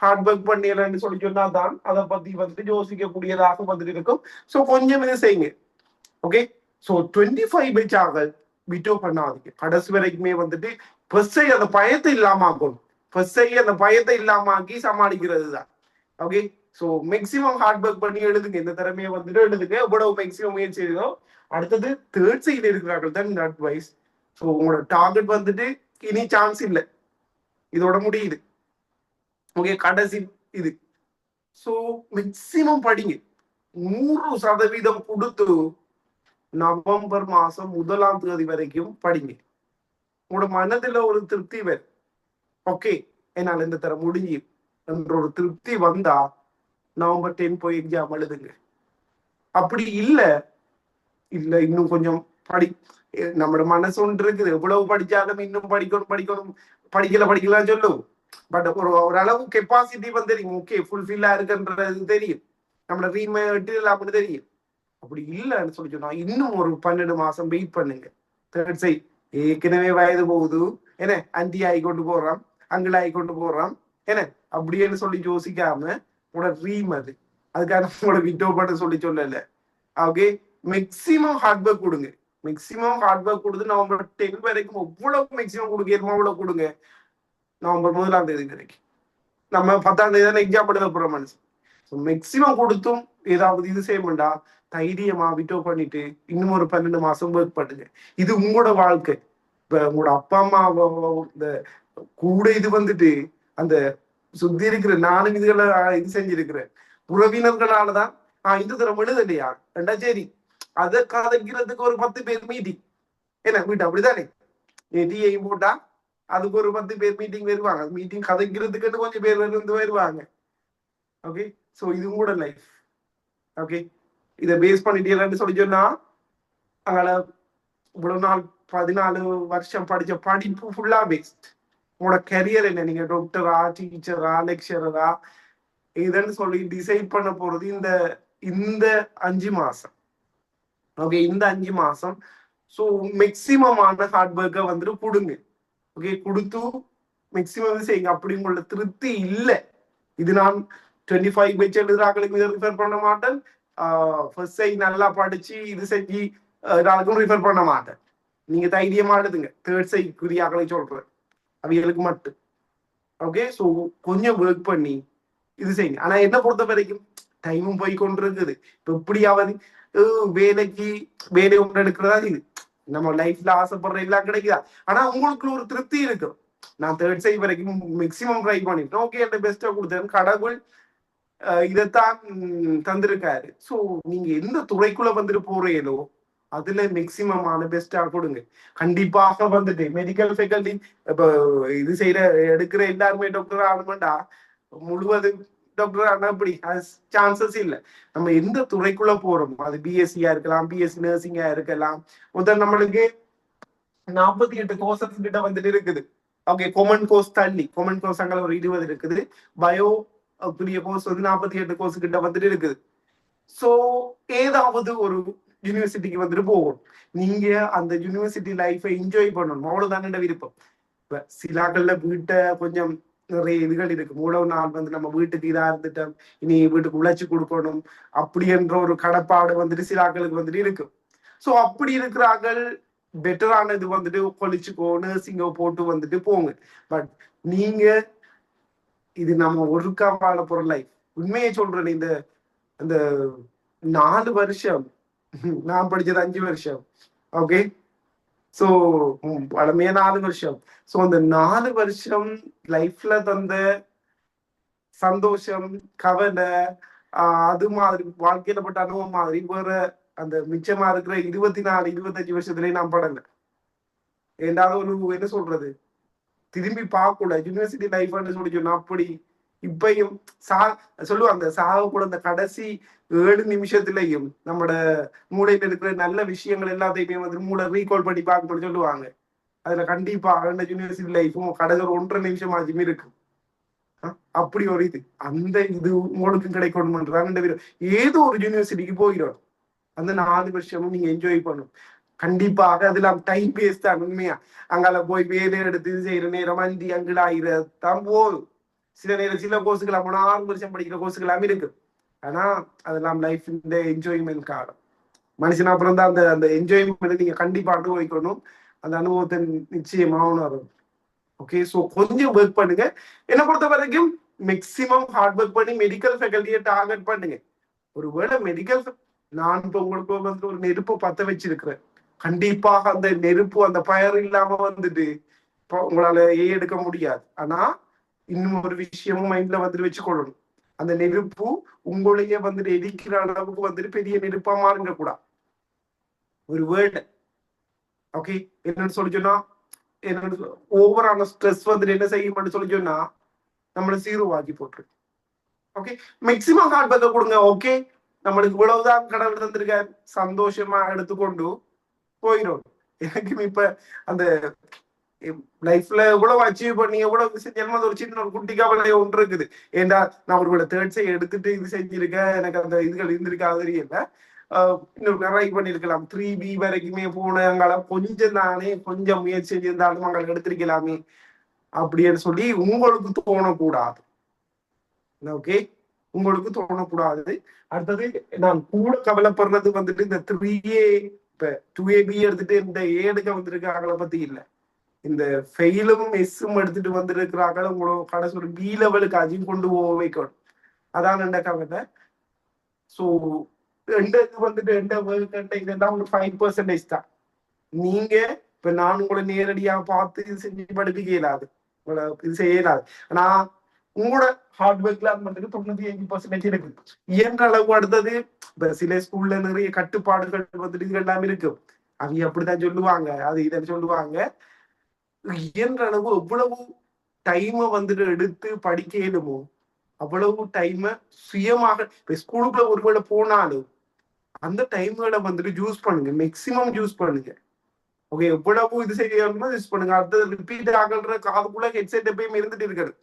ஹார்ட் ஒர்க் பண்ணிடலன்னு சொல்லி சொன்னா தான் அதை பத்தி வந்துட்டு யோசிக்கக்கூடியதாக வந்துட்டு இருக்கும். ஸோ கொஞ்சம் இது செய்யுங்க. ஓகே, ஸோ 25 பேச்சாக விட்டோ பண்ணாதீங்க. கடைசி வரைக்குமே வந்துட்டு ஃபர்ஸ்டை அந்த பயத்தை இல்லாம ஆக்கணும். ஃபர்ஸ்டை அந்த பயத்தை இல்லாம ஆக்கி சமாளிக்கிறது தான். Okay, so maximum hard work பண்ணி எழுதுங்க. இந்த திறமையை வந்துட்டு எழுதுங்க. எவ்வளவு மேக்சிமம் முயற்சி செய்தோ. அடுத்தது தேர்ட் சைடு இருக்கிறார்கள் தான் இந்த அட்வைஸ். ஸோ உங்களோட டார்கெட் வந்துட்டு இனி சான்ஸ் இல்லை, இதோட முடியுது. ஓகே, கடைசி இது. ஸோ மேக்சிமம் படிங்க. 100% கொடுத்து நவம்பர் மாசம் 1ஆம் தேதி வரைக்கும் படிங்க. உங்களோட மனதுல ஒரு திருப்தி வரும். ஓகே, என்னால் இந்த தர முடிஞ்சு என்ற ஒரு திருப்தி வந்தா நவம்பர் 10 போய் எக்ஸாம் எழுதுங்க. அப்படி இல்லை இன்னும் கொஞ்சம் நம்மளோட மனசு ஒன்று இருக்குது. எவ்வளவு படிச்சாலும் இன்னும் படிக்கணும் படிக்கலாம் சொல்லும். பட் ஓரளவு கெப்பாசிட்டி வந்து தெரியும். ஓகே ஃபுல்ஃபில்லா இருக்குன்றது தெரியும். நம்மளோட ரீமை விட்டு இல்லாம தெரியும். அப்படி இல்லைன்னு சொல்லி சொன்னா இன்னும் ஒரு 12 மாசம் வெயிட் பண்ணுங்க. தேர்ட் சைட் ஏற்கனவே வயது போகுது என்ன, அண்டி ஆகி கொண்டு போறான், அங்கிள் ஆகி கொண்டு போறான் என்ன, அப்படின்னு சொல்லி யோசிக்காம உங்களோட ட்ரீம் அதுக்கான உங்களோட விட்டோ பண்ண சொல்லல. ஓகே, மேக்சிமம் ஹார்ட் ஒர்க் கொடுங்க. மேக்சிமம் ஹார்ட் ஒர்க் கொடுத்து நவம்பர் 10 வரைக்கும் எவ்வளவு மேக்சிமம் கொடுக்க அவ்வளவு கொடுங்க. நவம்பர் 1ஆம் தேதி வரைக்கும் நம்ம 10ஆம் தேதி தானே எக்ஸாம் எழுத போற மனசு. மேக்சிமம் கொடுத்தும் ஏதாவது இது செய்ய வேண்டாம். தைரியமா விட்டோ பண்ணிட்டு இன்னும் ஒரு 12 மாசம் ஒர்க் பண்ணுங்க. இது உங்களோட வாழ்க்கை. இப்ப உங்களோட அப்பா அம்மா இந்த கூட இது வந்துட்டு அந்த சுத்தி இருக்கிற நானும் இதுகளை இது செஞ்சிருக்கிறேன். உறவினர்களாலதான் இந்த தரம் எழுத இல்லையா ரெண்டா சரி அதை கதைக்கிறதுக்கு ஒரு 10 பேர் மீட்டிங் என்ன வீட்டு அப்படித்தானே டிஐ போட்டா அதுக்கு ஒரு 10 பேர் மீட்டிங் வருவாங்க. மீட்டிங் கதைக்கிறதுக்கு கொஞ்சம் பேர் வருவாங்க. ஓகே, ஸோ இது கூட லைஃப். ஓகே, இதை பேஸ் பண்ணிட்டீங்கன்னு சொல்லி சொன்னா அங்கால இவ்வளவு நாள் 14 வருஷம் படிச்ச படிப்பு ஃபுல்லா வேஸ்ட். உங்களோட கரியர் என்ன, நீங்க டாக்டரா டீச்சரா லெக்சரரா இதுன்னு சொல்லி டிசைட் பண்ண போறது இந்த 5 மாசம். ஓகே, இந்த 5 மாசம் ஸோ மேக்சிமமான ஹார்ட் ஒர்க்கை வந்துட்டு கொடுங்க. ஓகே, கொடுத்து மேக்சிமம் செய்யுங்க. அப்படி உங்களோட திருப்தி இல்லை, இது நான் 25 பேச்சு எழுதுறாங்களுக்கு இதை ரிஃபர் பண்ண மாட்டேன். ஃபர்ஸ்ட் சை நல்லா படிச்சு இது செஞ்சு நாளுக்கும் ரிஃபர் பண்ண மாட்டேன். நீங்க தைரியமா எழுதுங்க. தேர்ட் சைக்குரியாக்களை சொல்றேன் அவைகளுக்கு மட்டும். ஓகே, ஸோ கொஞ்சம் ஒர்க் பண்ணி இது செய்யுங்க. ஆனா என்ன பொறுத்த வரைக்கும் டைமும் போய் கொண்டு இருக்குது. இப்போ எப்படியாவது வேலை ஒன்று எடுக்கிறதா இது நம்ம லைஃப்ல ஆசைப்படுற எல்லாம் கிடைக்குதா. ஆனா உங்களுக்குள்ள ஒரு திருப்தி இருக்கும். நான் தேர்ட் சை வரைக்கும் மேக்சிமம் ட்ரை பண்ணிட்டேன். ஓகே, என் பெஸ்ட்டை கொடுத்தேன். கடவுள் இதைத்தான் தந்திருக்காரு. ஸோ நீங்க எந்த துறைக்குள்ள வந்துட்டு போறீங்களோ அதுல மேக்சிமமான பெஸ்டா கொடுங்க. கண்டிப்பாக வந்துட்டு மெடிக்கல் ஃபேக்கல்டி இப்போ இது செய்யற எடுக்கிற எல்லாருமே டாக்டர் ஆகணும்டா முழுவதும் டாக்டர் ஆனா அப்படி சான்சஸ் இல்லை. நம்ம எந்த துறைக்குள்ள போறோம், அது பிஎஸ்சியா இருக்கலாம், பிஎஸ்சி நர்சிங்கா இருக்கலாம். முதல் நம்மளுக்கு 48 கோர்சஸ் கிட்ட வந்துட்டு இருக்குது. ஓகே, கொமன் கோர்ஸ் தள்ளி கொமன் கோர்ஸ் அங்கே ஒரு 20 இருக்குது. பயோ புதிய கோர்ஸ் வந்து 48 கோர்ஸ் கிட்ட வந்துட்டு இருக்குது. ஸோ ஏதாவது ஒரு யூனிவர்சிட்டிக்கு வந்துட்டு போகும். நீங்க அந்த யூனிவர்சிட்டி லைஃபை என்ஜாய் பண்ணணும், அவ்வளவுதான் விருப்பம். இப்ப சிலாக்கள்ல வீட்டை கொஞ்சம் நிறைய இதுகள் இருக்கு. மூணு நாள் வந்து நம்ம வீட்டுக்கு இதா இருந்துட்டோம், இனி வீட்டுக்கு உழைச்சி கொடுக்கணும் அப்படி என்ற ஒரு கடப்பாடு வந்துட்டு சிலாக்களுக்கு வந்துட்டு இருக்கு. ஸோ அப்படி இருக்கிறார்கள் பெட்டரானது வந்துட்டு கொலிச்சுக்கோ நர்சிங்கோ போட்டு வந்துட்டு போங்க. பட் நீங்க இது நம்ம ஒருக்கா வாழ போற லைஃப். உண்மையை சொல்றேன், இந்த அந்த 4 வருஷம் நான் படிச்சது 5 வருஷம். ஓகே, ஸோ பழமையா 4 வருஷம். ஸோ அந்த 4 வருஷம் லைஃப்ல தந்த சந்தோஷம், கவலை, அது மாதிரி வாழ்க்கையில பட்ட அனுபவம் மாதிரி வேற அந்த மிச்சமா இருக்கிற 24 25 வருஷத்துலயும் நான் படல. ஏண்டாவது ஒரு என்ன சொல்றது, திரும்பி பார்க்கக்கூடாது யூனிவர்சிட்டி லைஃப்னு சொல்லி சொன்னா அப்படி இப்பயும் சொல்லுவாங்க சாக கூட அந்த கடைசி 7 நிமிஷத்துலயும் நம்மட மூளையில இருக்கிற நல்ல விஷயங்கள் எல்லாத்தையுமே வந்து மூளை ரீகால் பண்ணி பார்க்கணும்னு சொல்லுவாங்க. அதுல கண்டிப்பா அந்த யூனிவர்சிட்டி லைஃபும் கடைசி ஒரு 1.5 நிமிஷம் ஆச்சுமே இருக்கு. அப்படி ஒரு இது அந்த இது உங்களுக்கு கிடைக்கணும்ன்றாங்க. ஏதோ ஒரு யூனிவர்சிட்டிக்கு போயிடும், அந்த 4 வருஷமும் நீங்க என்ஜாய் பண்ணும். கண்டிப்பாக அதுல டைம் வேஸ்ட் தான் உண்மையா. அங்கால போய் வேலை எடுத்து செய்யற நேரம் அந்தி அங்கிடாயிரத்தான் போதும். சில நேரம் சில கோர்ஸுகள் 6 வருஷம் படிக்கிற கோர்ஸுகள் இருக்கு. ஆனா அதெல்லாம் லைஃப் இந்த என்ஜாய்மெண்ட் காலம். மனுஷனா அப்புறம் தான் அந்த அந்த என்ஜாய்மெண்ட் நீங்க கண்டிப்பா அனுபவிக்கணும். அந்த அனுபவத்தை நிச்சயமா உணரும். ஓகே, ஸோ கொஞ்சம் ஒர்க் பண்ணுங்க. என்னை பொறுத்த வரைக்கும் மேக்சிமம் ஹார்ட் ஒர்க் பண்ணி மெடிக்கல் ஃபேக்கல்ட்டியை டார்கெட் பண்ணுங்க. ஒருவேளை மெடிக்கல் நான் இப்போ உங்களுக்கு வந்து ஒரு நெருப்பு பத்த வச்சிருக்கிறேன், கண்டிப்பாக அந்த நெருப்பு அந்த பயர் இல்லாம வந்துட்டு இப்போ உங்களால எடுக்க முடியாது. ஆனா இன்னும் ஒரு விஷயமும் மைண்ட்ல வந்துட்டு வச்சுக்கொள்ளணும், அந்த நெருப்பு உங்களையே வந்துட்டு எரிக்கிற அளவுக்கு வந்துட்டு பெரிய நெருப்பா மாறுங்க கூடாது. ஒரு வேர்டு ஓகே என்னன்னு சொல்லி சொன்னா, என்னோட ஓவரான ஸ்ட்ரெஸ் வந்துட்டு என்ன செய்யும் சொல்லி சொன்னா நம்மளை சீருவாக்கி போட்டுரு. ஓகே, மேக்சிமம் ஹார்ட் ஒர்க்கை கொடுங்க. ஓகே, நம்மளுக்கு இவ்வளவுதான் கடவுள் தந்திருக்காரு, சந்தோஷமா எடுத்துக்கொண்டு போயிடும். எனக்கும் இப்ப அந்த லைஃப்ல எவ்வளவு அச்சீவ் பண்ணி எவ்வளவு செஞ்சாலும் ஒரு சின்ன ஒரு குட்டி கவலை ஒன்று இருக்குது. ஏண்டா நான் ஒரு தேர்ட் சைட் எடுத்துட்டு இது செஞ்சிருக்கேன், எனக்கு அந்த இதுகள் இருந்திருக்கா தெரியல. இன்னும் நிறைய பண்ணிருக்கலாம், 3B வரைக்குமே போனாங்கள கொஞ்சம் தானே கொஞ்சம் முயற்சி செஞ்சிருந்தாலும் அங்கே எடுத்திருக்கலாமே அப்படின்னு சொல்லி உங்களுக்கு தோணக்கூடாது. ஓகே, உங்களுக்கு தோணக்கூடாது. அடுத்தது நான் கூட கவலைப்படுறது வந்துட்டு இந்த 3A இப்ப 2AB எடுத்துட்டு இந்த ஏடுக்க வந்திருக்காங்கள பத்தி இல்லை, இந்த ஃபெயிலும் எஸ்ஸும் எடுத்துட்டு வந்திருக்கிறாங்க. உங்களோட கடைசி ஒரு பி லெவலுக்கு அஜிம் கொண்டு போக வைக்கணும், அதான் எந்த கவலை. ஸோ வந்துட்டு இதெல்லாம் ஒரு 5% தான். நீங்க இப்ப நான் உங்களை நேரடியா பார்த்து இது செஞ்சு படிப்பிக்க இயலாது, உங்களை இது செய்ய இயலாது. ஆனா உங்களோட ஹார்ட் ஒர்க்ல வந்துட்டு 95% இருக்கு. இயன்ற அளவு அடுத்தது இப்ப சில ஸ்கூல்ல நிறைய கட்டுப்பாடுகள் வந்துட்டு இது எல்லாமே இருக்கு. அவங்க அப்படித்தான் சொல்லுவாங்க, அது இதை சொல்லுவாங்க. இயன்ற அளவு எவ்வளவு டைமை வந்துட்டு எடுத்து படிக்க இயலுமோ அவ்வளவு டைமை சுயமாக இப்ப ஸ்கூலுக்குள்ள ஒருவேளை போனாலும் அந்த டைம்களை வந்துட்டு யூஸ் பண்ணுங்க, மேக்சிமம் யூஸ் பண்ணுங்க. ஓகே, எவ்வளவு இது செய்யணுமோ யூஸ் பண்ணுங்க. அடுத்தது ரிப்பீட் ஆகன்ற காதுக்குள்ள ஹெட்செட் எப்பயும் இருந்துட்டு இருக்கிறது.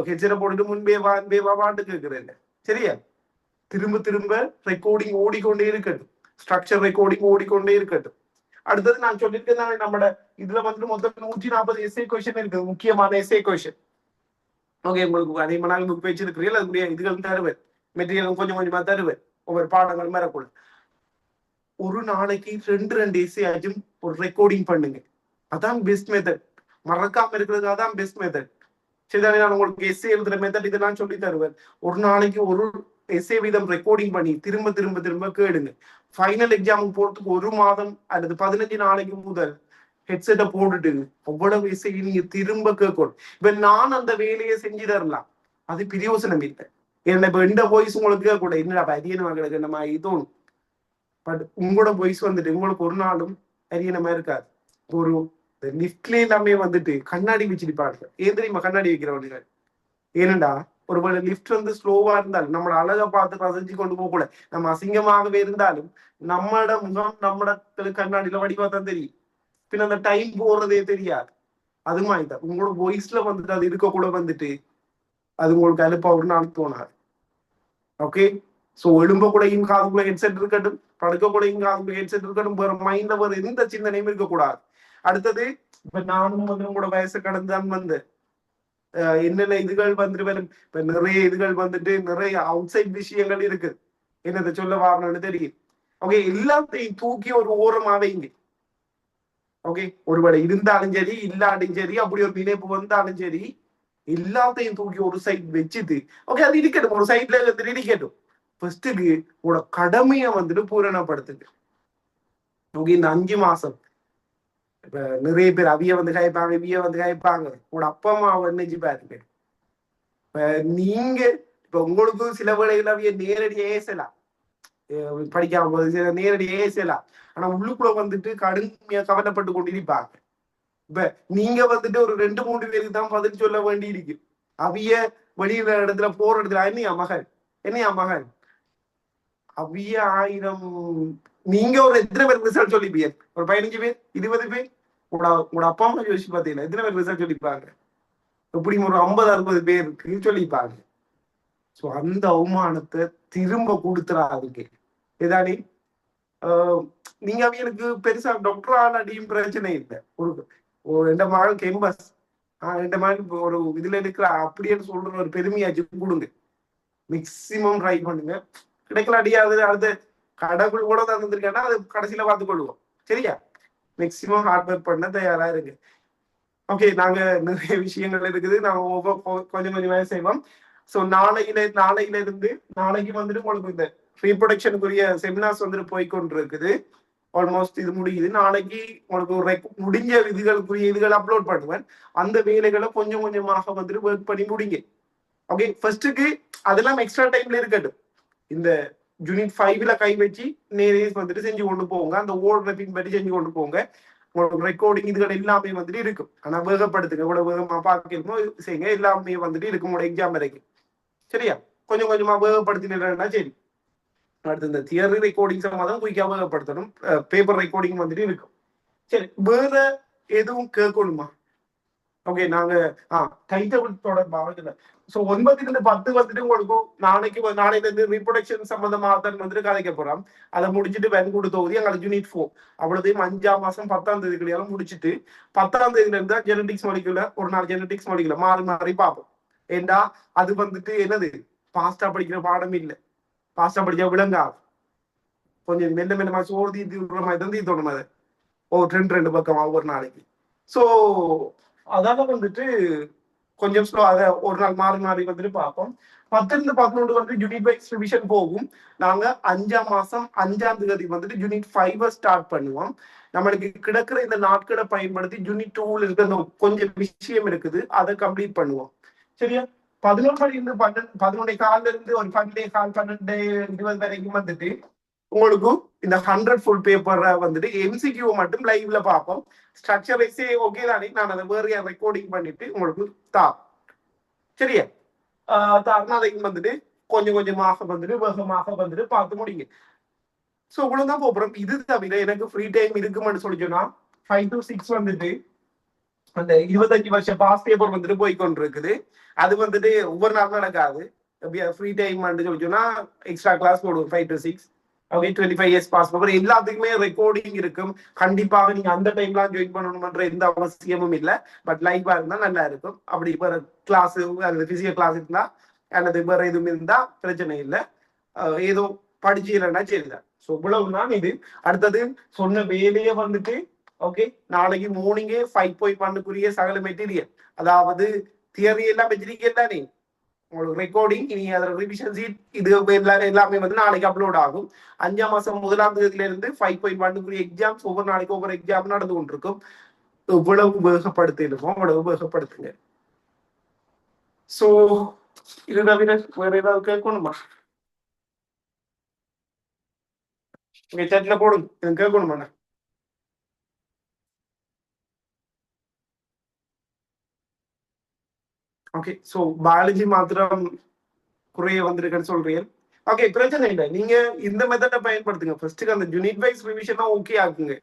ஹெட்செட்டை போட்டுட்டு முன்பே வா பாட்டு கேட்கறேன், சரியா? திரும்ப திரும்ப ரெக்கார்டிங் ஓடிக்கொண்டே இருக்கட்டும், ஸ்ட்ரக்சர் ரெக்கார்டிங் ஓடிக்கொண்டே இருக்கட்டும். அடுத்தது நான் சொல்லியிருக்கேன் நம்மளோட இதுல வந்துட்டு மொத்தம் 140 எஸ்ஏ கொஸ்டின் இருக்குது, முக்கியமான எஸ்ஏ கொஸ்டின். ஓகே, உங்களுக்கு அதிகமான நாள் புக் வச்சிருக்கிறீர்கள், அதுக்குரிய இதுகள் தருவேன், மெட்டீரியல் கொஞ்சம் கொஞ்சமா தருவேன், ஒவ்வொரு பாடங்கள் மேறக்குள்ள. ஒரு நாளைக்கு 2 எஸ்ஏ ஆச்சும் ஒரு ரெக்கார்டிங் பண்ணுங்க, அதான் பெஸ்ட் மெத்தட். மறக்காம இருக்கிறது அதான் பெஸ்ட் மெத்தட். சரிதானே? நான் உங்களுக்கு எஸ்ஏ எழுதுற மெத்தட் இதெல்லாம் சொல்லி தருவேன். ஒரு நாளைக்கு ஒரு எஸ்ஏ வீதம் ரெக்கார்டிங் பண்ணி திரும்ப திரும்ப திரும்ப கேடுங்க. ஃபைனல் எக்ஸாமுக்கு போறதுக்கு 1 மாதம் அல்லது 15 நாளைக்கு முதல் ஹெட்செட்டை போட்டுட்டு அவ்வளவு எஸ்ஐ நீங்க திரும்ப கேட்கணும். இப்ப நான் அந்த வேலையை செஞ்சு தரலாம், அது பிரயோசனம் இல்லை. என்ன இப்ப இந்த வாய்ஸ் உங்களுக்கு கூட என்னடா அரியணமா கிடக்கு இந்த மாதிரி தோணும். பட் உங்களோட வாய்ஸ் வந்துட்டு உங்களுக்கு ஒரு நாளும் அரியணமா இருக்காது. ஒரு லிப்ட்ல எல்லாமே வந்துட்டு கண்ணாடி வச்சிருப்பாங்க. ஏன் தெரியுமா கண்ணாடி வைக்கிறவங்க? ஏனண்டா ஒருவேளை லிப்ட் வந்து ஸ்லோவா இருந்தாலும் நம்மளோட அழகை பார்த்து ரசிச்சு கொண்டு போக கூட நம்ம அசிங்கமாகவே இருந்தாலும் நம்மளோட முகம் நம்மளோட கண்ணாடியில வடிவா தான் தெரியும். பின்ன அந்த டைம் போறதே தெரியாது. அது மாதிரி தான் உங்களோட வாய்ஸ்ல வந்துட்டு அது இருக்க கூட வந்துட்டு அது உங்களுக்கு அனுப்ப ஒரு நாள் தோணாது. ஓகே, ஸோ எழும்ப கூடயும் காதுக்குள்ள ஹெட்செட் இருக்கட்டும், படுக்க கூடயும் காதுக்குள்ள ஹெட்செட் இருக்கட்டும், வேற மைண்ட்ல வேற எந்த சிந்தனையும் இருக்கக்கூடாது. அடுத்தது இப்ப நானும் வந்து உங்களோட வயசு கடந்துதான் வந்து என்னென்ன இதுகள் வந்துட்டு வரும். இப்ப நிறைய இதுகள் வந்துட்டு நிறைய அவுட் சைட் விஷயங்கள் இருக்கு. என்னதை சொல்ல வரணும்னு தெரியும். ஓகே, எல்லாத்தையும் தூக்கி ஒரு ஓரமா வைங்க. ஓகே, ஒருவேளை இருந்தாலும் சரி இல்லாட்டியும் சரி அப்படி ஒரு நினைப்பு வந்தாலும் சரி எல்லாத்தையும் தூக்கி ஒரு சைட் வச்சுட்டு ஓகே அது இருக்கட்டும், ஒரு சைட்ல இருக்கட்டும். ஃபர்ஸ்ட்டுக்கு உங்களோட கடமையை வந்துட்டு பூரணப்படுத்துங்க. ஓகே, இந்த 5 மாசம் இப்ப நிறைய பேர் அவிய வந்து காய்ப்பாங்க, இவிய வந்து காய்ப்பாங்க. உங்களோட அப்பா அம்மாவை நினைச்சு பாருங்க. இப்ப நீங்க இப்ப உங்களுக்கு சில வேளைகள் அவிய நேரடியாக ஏசலாம், படிக்காம போது நேரடியாக ஏசலாம். ஆனா உள்ளுக்குள்ள வந்துட்டு கடுமையா கவலைப்பட்டு கொண்டிருப்பாங்க. இப்ப நீங்க வந்துட்டு ஒரு 2-3 பேருக்கு தான் பதில் சொல்ல வேண்டி இருக்கு. அவிய வெளியில இடத்துல போற இடத்துல என்னையா மகன் அவிய 1000 நீங்க ஒரு எத்தனை பேருக்கு ரிசல்ட் சொல்லிப்பீங்க? ஒரு 15 பேர் 20 பேர் உங்களோட அப்பா அம்மா யோசிச்சு பார்த்தீங்கன்னா எத்தனை பேர் ரிசல்ட் சொல்லிப்பாங்க? எப்படி ஒரு 50-60 பேருக்கு சொல்லிப்பாங்க. ஸோ அந்த அவமானத்தை திரும்ப கொடுத்துறாதீங்க. ஏதானே நீங்க அவியனுக்கு பெருசா டாக்டர் ஆனாடியும் பிரச்சனை இல்லை. ஒரு எந்த மகள் கேம்பஸ் எந்த மாதிரி ஒரு இதுல இருக்கிற அப்படின்னு சொல்ற ஒரு பெருமையாச்சு கொடுங்க. மேக்சிமம் ட்ரை பண்ணுங்க. கிடைக்கல அடியாது அடுத்து கடவுள் கூட தந்துருக்கேன்னா அது கடைசியில பார்த்து கொள்வோம். சரியா? மேக்சிமம் ஹார்ட் ஒர்க் பண்ண தயாரா இருக்கு. ஓகே, நாங்க நிறைய விஷயங்கள் இருக்குது, நாங்க கொஞ்சம் கொஞ்சமா செய்வோம். ஸோ நாளையில இருந்து நாளைக்கு வந்துட்டு உங்களுக்கு இந்த ரீப்ரொடக்ஷனுக்குரிய செமினார்ஸ் வந்துட்டு போய்கொண்டு இருக்குது. ஆல்மோஸ்ட் இது முடியுது. நாளைக்கு உங்களுக்கு முடிஞ்ச விதிகளுக்குரிய இதுகள் அப்லோட் பண்ணுவேன். அந்த வேலைகளை கொஞ்சம் கொஞ்சமாக வந்துட்டு ஒர்க் பண்ணி முடிங்க. ஓகே, ஃபர்ஸ்ட்டுக்கு அதெல்லாம் எக்ஸ்ட்ரா டைம்ல இருக்கட்டும். இந்த யூனிட் 5ல கை வச்சு நேரே வந்துட்டு செஞ்சு கொண்டு போங்க. அந்த ஓடுற பின்பற்றி செஞ்சு கொண்டு போங்க. உங்களுக்கு ரெக்கார்டிங் இதுகள் எல்லாமே வந்துட்டு இருக்கும். ஆனா வேகப்படுத்துங்க, இவ்வளவு வேகமா பார்க்கணுமோ செய்யுங்க. எல்லாமே வந்துட்டு இருக்கும் உங்களோட எக்ஸாம் வரைக்கும். சரியா? கொஞ்சம் கொஞ்சமா வேகப்படுத்தினா சரி. அடுத்து இந்த தியரி ரெக்கார்டிங் சம்பந்தம் குயிக்கா வேகப்படுத்தணும். பேப்பர் ரெக்கார்டிங் வந்துட்டு இருக்கும். சரி, வேற எதுவும் கேட்கணுமா? ஓகே, நாங்க டைட்டில் தொடர்பாக ஸோ 9-10 வந்துட்டு உங்களுக்கு நாளையில இருந்து ரீப்ரொடக்ஷன் சம்பந்தமாக தான் வந்துட்டு கதைக்க போறோம். அதை முடிச்சுட்டு வெண்கூடு தொகுதி எங்களுக்கு யூனிட் 4 அவ்வளோதையும் 5ஆம் மாசம் 10ஆம் தேதிக்குள்ள முடிச்சுட்டு 10ஆம் தேதியில இருந்தா ஜெனடிக்ஸ் மொழிக்குள்ள ஒரு நாள் ஜெனடிக்ஸ் மொழிக்குள்ள மாறி மாறி பார்ப்போம். ஏண்டா அது வந்துட்டு என்னது பாஸ்டா படிக்கிற பாடம் இல்லை. பாஸ்டா படிச்சா விளங்காது. கொஞ்சம் மெல்ல மெல்லமா சோறு தீர்த்து விடுற மாதிரி தான் தீர்த்தோணும் அதை. ரெண்டு பக்கமா ஒவ்வொரு நாளைக்கு. ஸோ அதால வந்துட்டு கொஞ்சம் ஸ்லோ அதை ஒரு நாள் மாறி மாறி வந்துட்டு பார்ப்போம். 10-11 வந்து யூனிட் வைஸ் ரிவிஷன் போகும். நாங்க 5ஆம் மாசம் 5ஆம் தேதி வந்துட்டு யூனிட் 5 ஸ்டார்ட் பண்ணுவோம். நம்மளுக்கு கிடக்கிற இந்த நாட்களை பயன்படுத்தி யூனிட் 2ல இருக்கிற கொஞ்சம் விஷயம் இருக்குது, அதை கம்ப்ளீட் பண்ணுவோம். சரியா? 11 11 காலில இருந்து ஒரு 12 வரைக்கும் வந்துட்டு உங்களுக்கு இந்த 100 ஃபுல் பேப்பரை வந்துட்டு எம்சிக்யூ மட்டும் லைவ்ல பார்ப்போம். ஸ்ட்ரக்சர் வைஸே ஓகே தானே, நான் அதை வேற ரெக்கார்டிங் பண்ணிட்டு உங்களுக்கு சரியா? அதையும் வந்துட்டு கொஞ்சம் கொஞ்சமாக வந்துட்டு வேகமாக வந்துட்டு பார்த்து முடிங்க. ஸோ இவ்வளவுதான் போறோம். இது தவிர எனக்கு ஃப்ரீ டைம் இருக்குமென்னு சொல்லி சொன்னா 5 to 6 வந்துட்டு அந்த 25 வருஷம் பாஸ் பேப்பர் வந்துட்டு போய்கொண்டு இருக்குது. அது வந்துட்டு ஒவ்வொரு நாளும் நடக்காது. ஃப்ரீ டைம் சொல்லி சொன்னா எக்ஸ்ட்ரா கிளாஸ் போடுவோம் 5 to 6. Okay, 25 years past paper எல்லாத்துக்குமே ரெக்கார்டிங் இருக்கும். கண்டிப்பாக நீங்க அந்த டைம்லாம் ஜாயின் பண்ணணும்ன்ற எந்த அவசியமும் இல்லை. பட் லைவா இருந்தா நல்லா இருக்கும். அப்படி வேற கிளாஸ் அல்லது பிசிக்கல் கிளாஸ் இருந்தா அல்லது வேற எதுவும் இருந்தா பிரச்சனை இல்லை. ஏதோ படிச்சுக்கிறேன்னா சரிதான். ஸோ இவ்வளவுதான் இது. அடுத்தது சொன்ன வேலையை வந்துட்டு ஓகே நாளைக்கு மார்னிங்கே 5.1க்குரிய சகல மெட்டீரியல், அதாவது தியரி எல்லாம் வச்சிருக்கேன் தானே, உங்களுக்கு ரெக்கார்டிங் இனி அதில் ரிவிஷன் சீட் இது எல்லாமே வந்து நாளைக்கு அப்லோட் ஆகும். 5ஆம் மாசம் 1ஆம் தேதியில இருந்து 5.1க்குரிய எக்ஸாம்ஸ் ஒவ்வொரு நாளைக்கு ஒவ்வொரு எக்ஸாம் நடந்து கொண்டிருக்கும். இவ்வளவு வேகப்படுத்திடுவோம், அவ்வளவு வேகப்படுத்துங்க. ஸோ இது தவிர வேற ஏதாவது கேட்கணுமா? நீங்க சேட்ல போடுங்க, இது கேட்கணுமா? ஓகே, ஸோ பயாலஜி மாத்திரம் குறைய வந்திருக்குன்னு சொல்றீங்க. ஓகே, பிரச்சனை இல்லை. நீங்க இந்த மெத்தடை பயன்படுத்துங்க. ஃபர்ஸ்ட்டுக்கு அந்த யூனிட் வைஸ் ரிவிஷனா ஓகே ஆக்குங்க.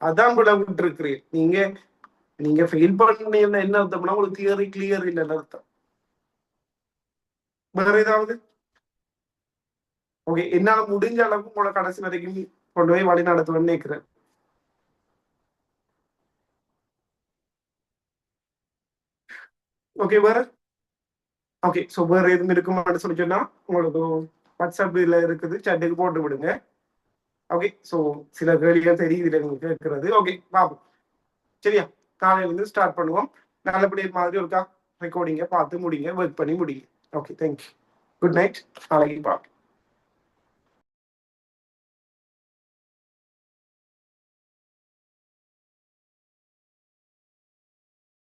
அதான் கூட விட்டு இருக்கிறீங்க. நீங்க நீங்க ஃபெயில் பண்ணீங்கன்னா என்ன அர்த்தம்னா உங்களுக்கு தியரி கிளியர் இல்லைன்னு அர்த்தம். வேற ஏதாவது? ஓகே, என்னால முடிஞ்ச அளவுக்கு உங்களோட கடைசி வரைக்கும் கொண்டு போய் வழி நடத்துவேன்னு நினைக்கிறேன். ஓகே, வேற? ஓகே, ஸோ வேற எதுவும் இருக்குமான்னு சொல்லி சொன்னா உங்களுக்கு வாட்ஸ்அப் இதுல இருக்குது, சாட்டுக்கு போட்டு விடுங்க. ஓகே, ஸோ சில கேள்விகள் தெரியுது நீங்க கேட்கறது. ஓகே, பாப்போம். சரியா? காலையில இருந்து ஸ்டார்ட் பண்ணுவோம். நல்லபடியா மாதிரி ஒருக்கா ரெக்கார்டிங்க பார்த்து முடிங்க, ஒர்க் பண்ணி முடிங்க. Okay, thank you. Good night. நாளைக்கு பார்ப்போம்.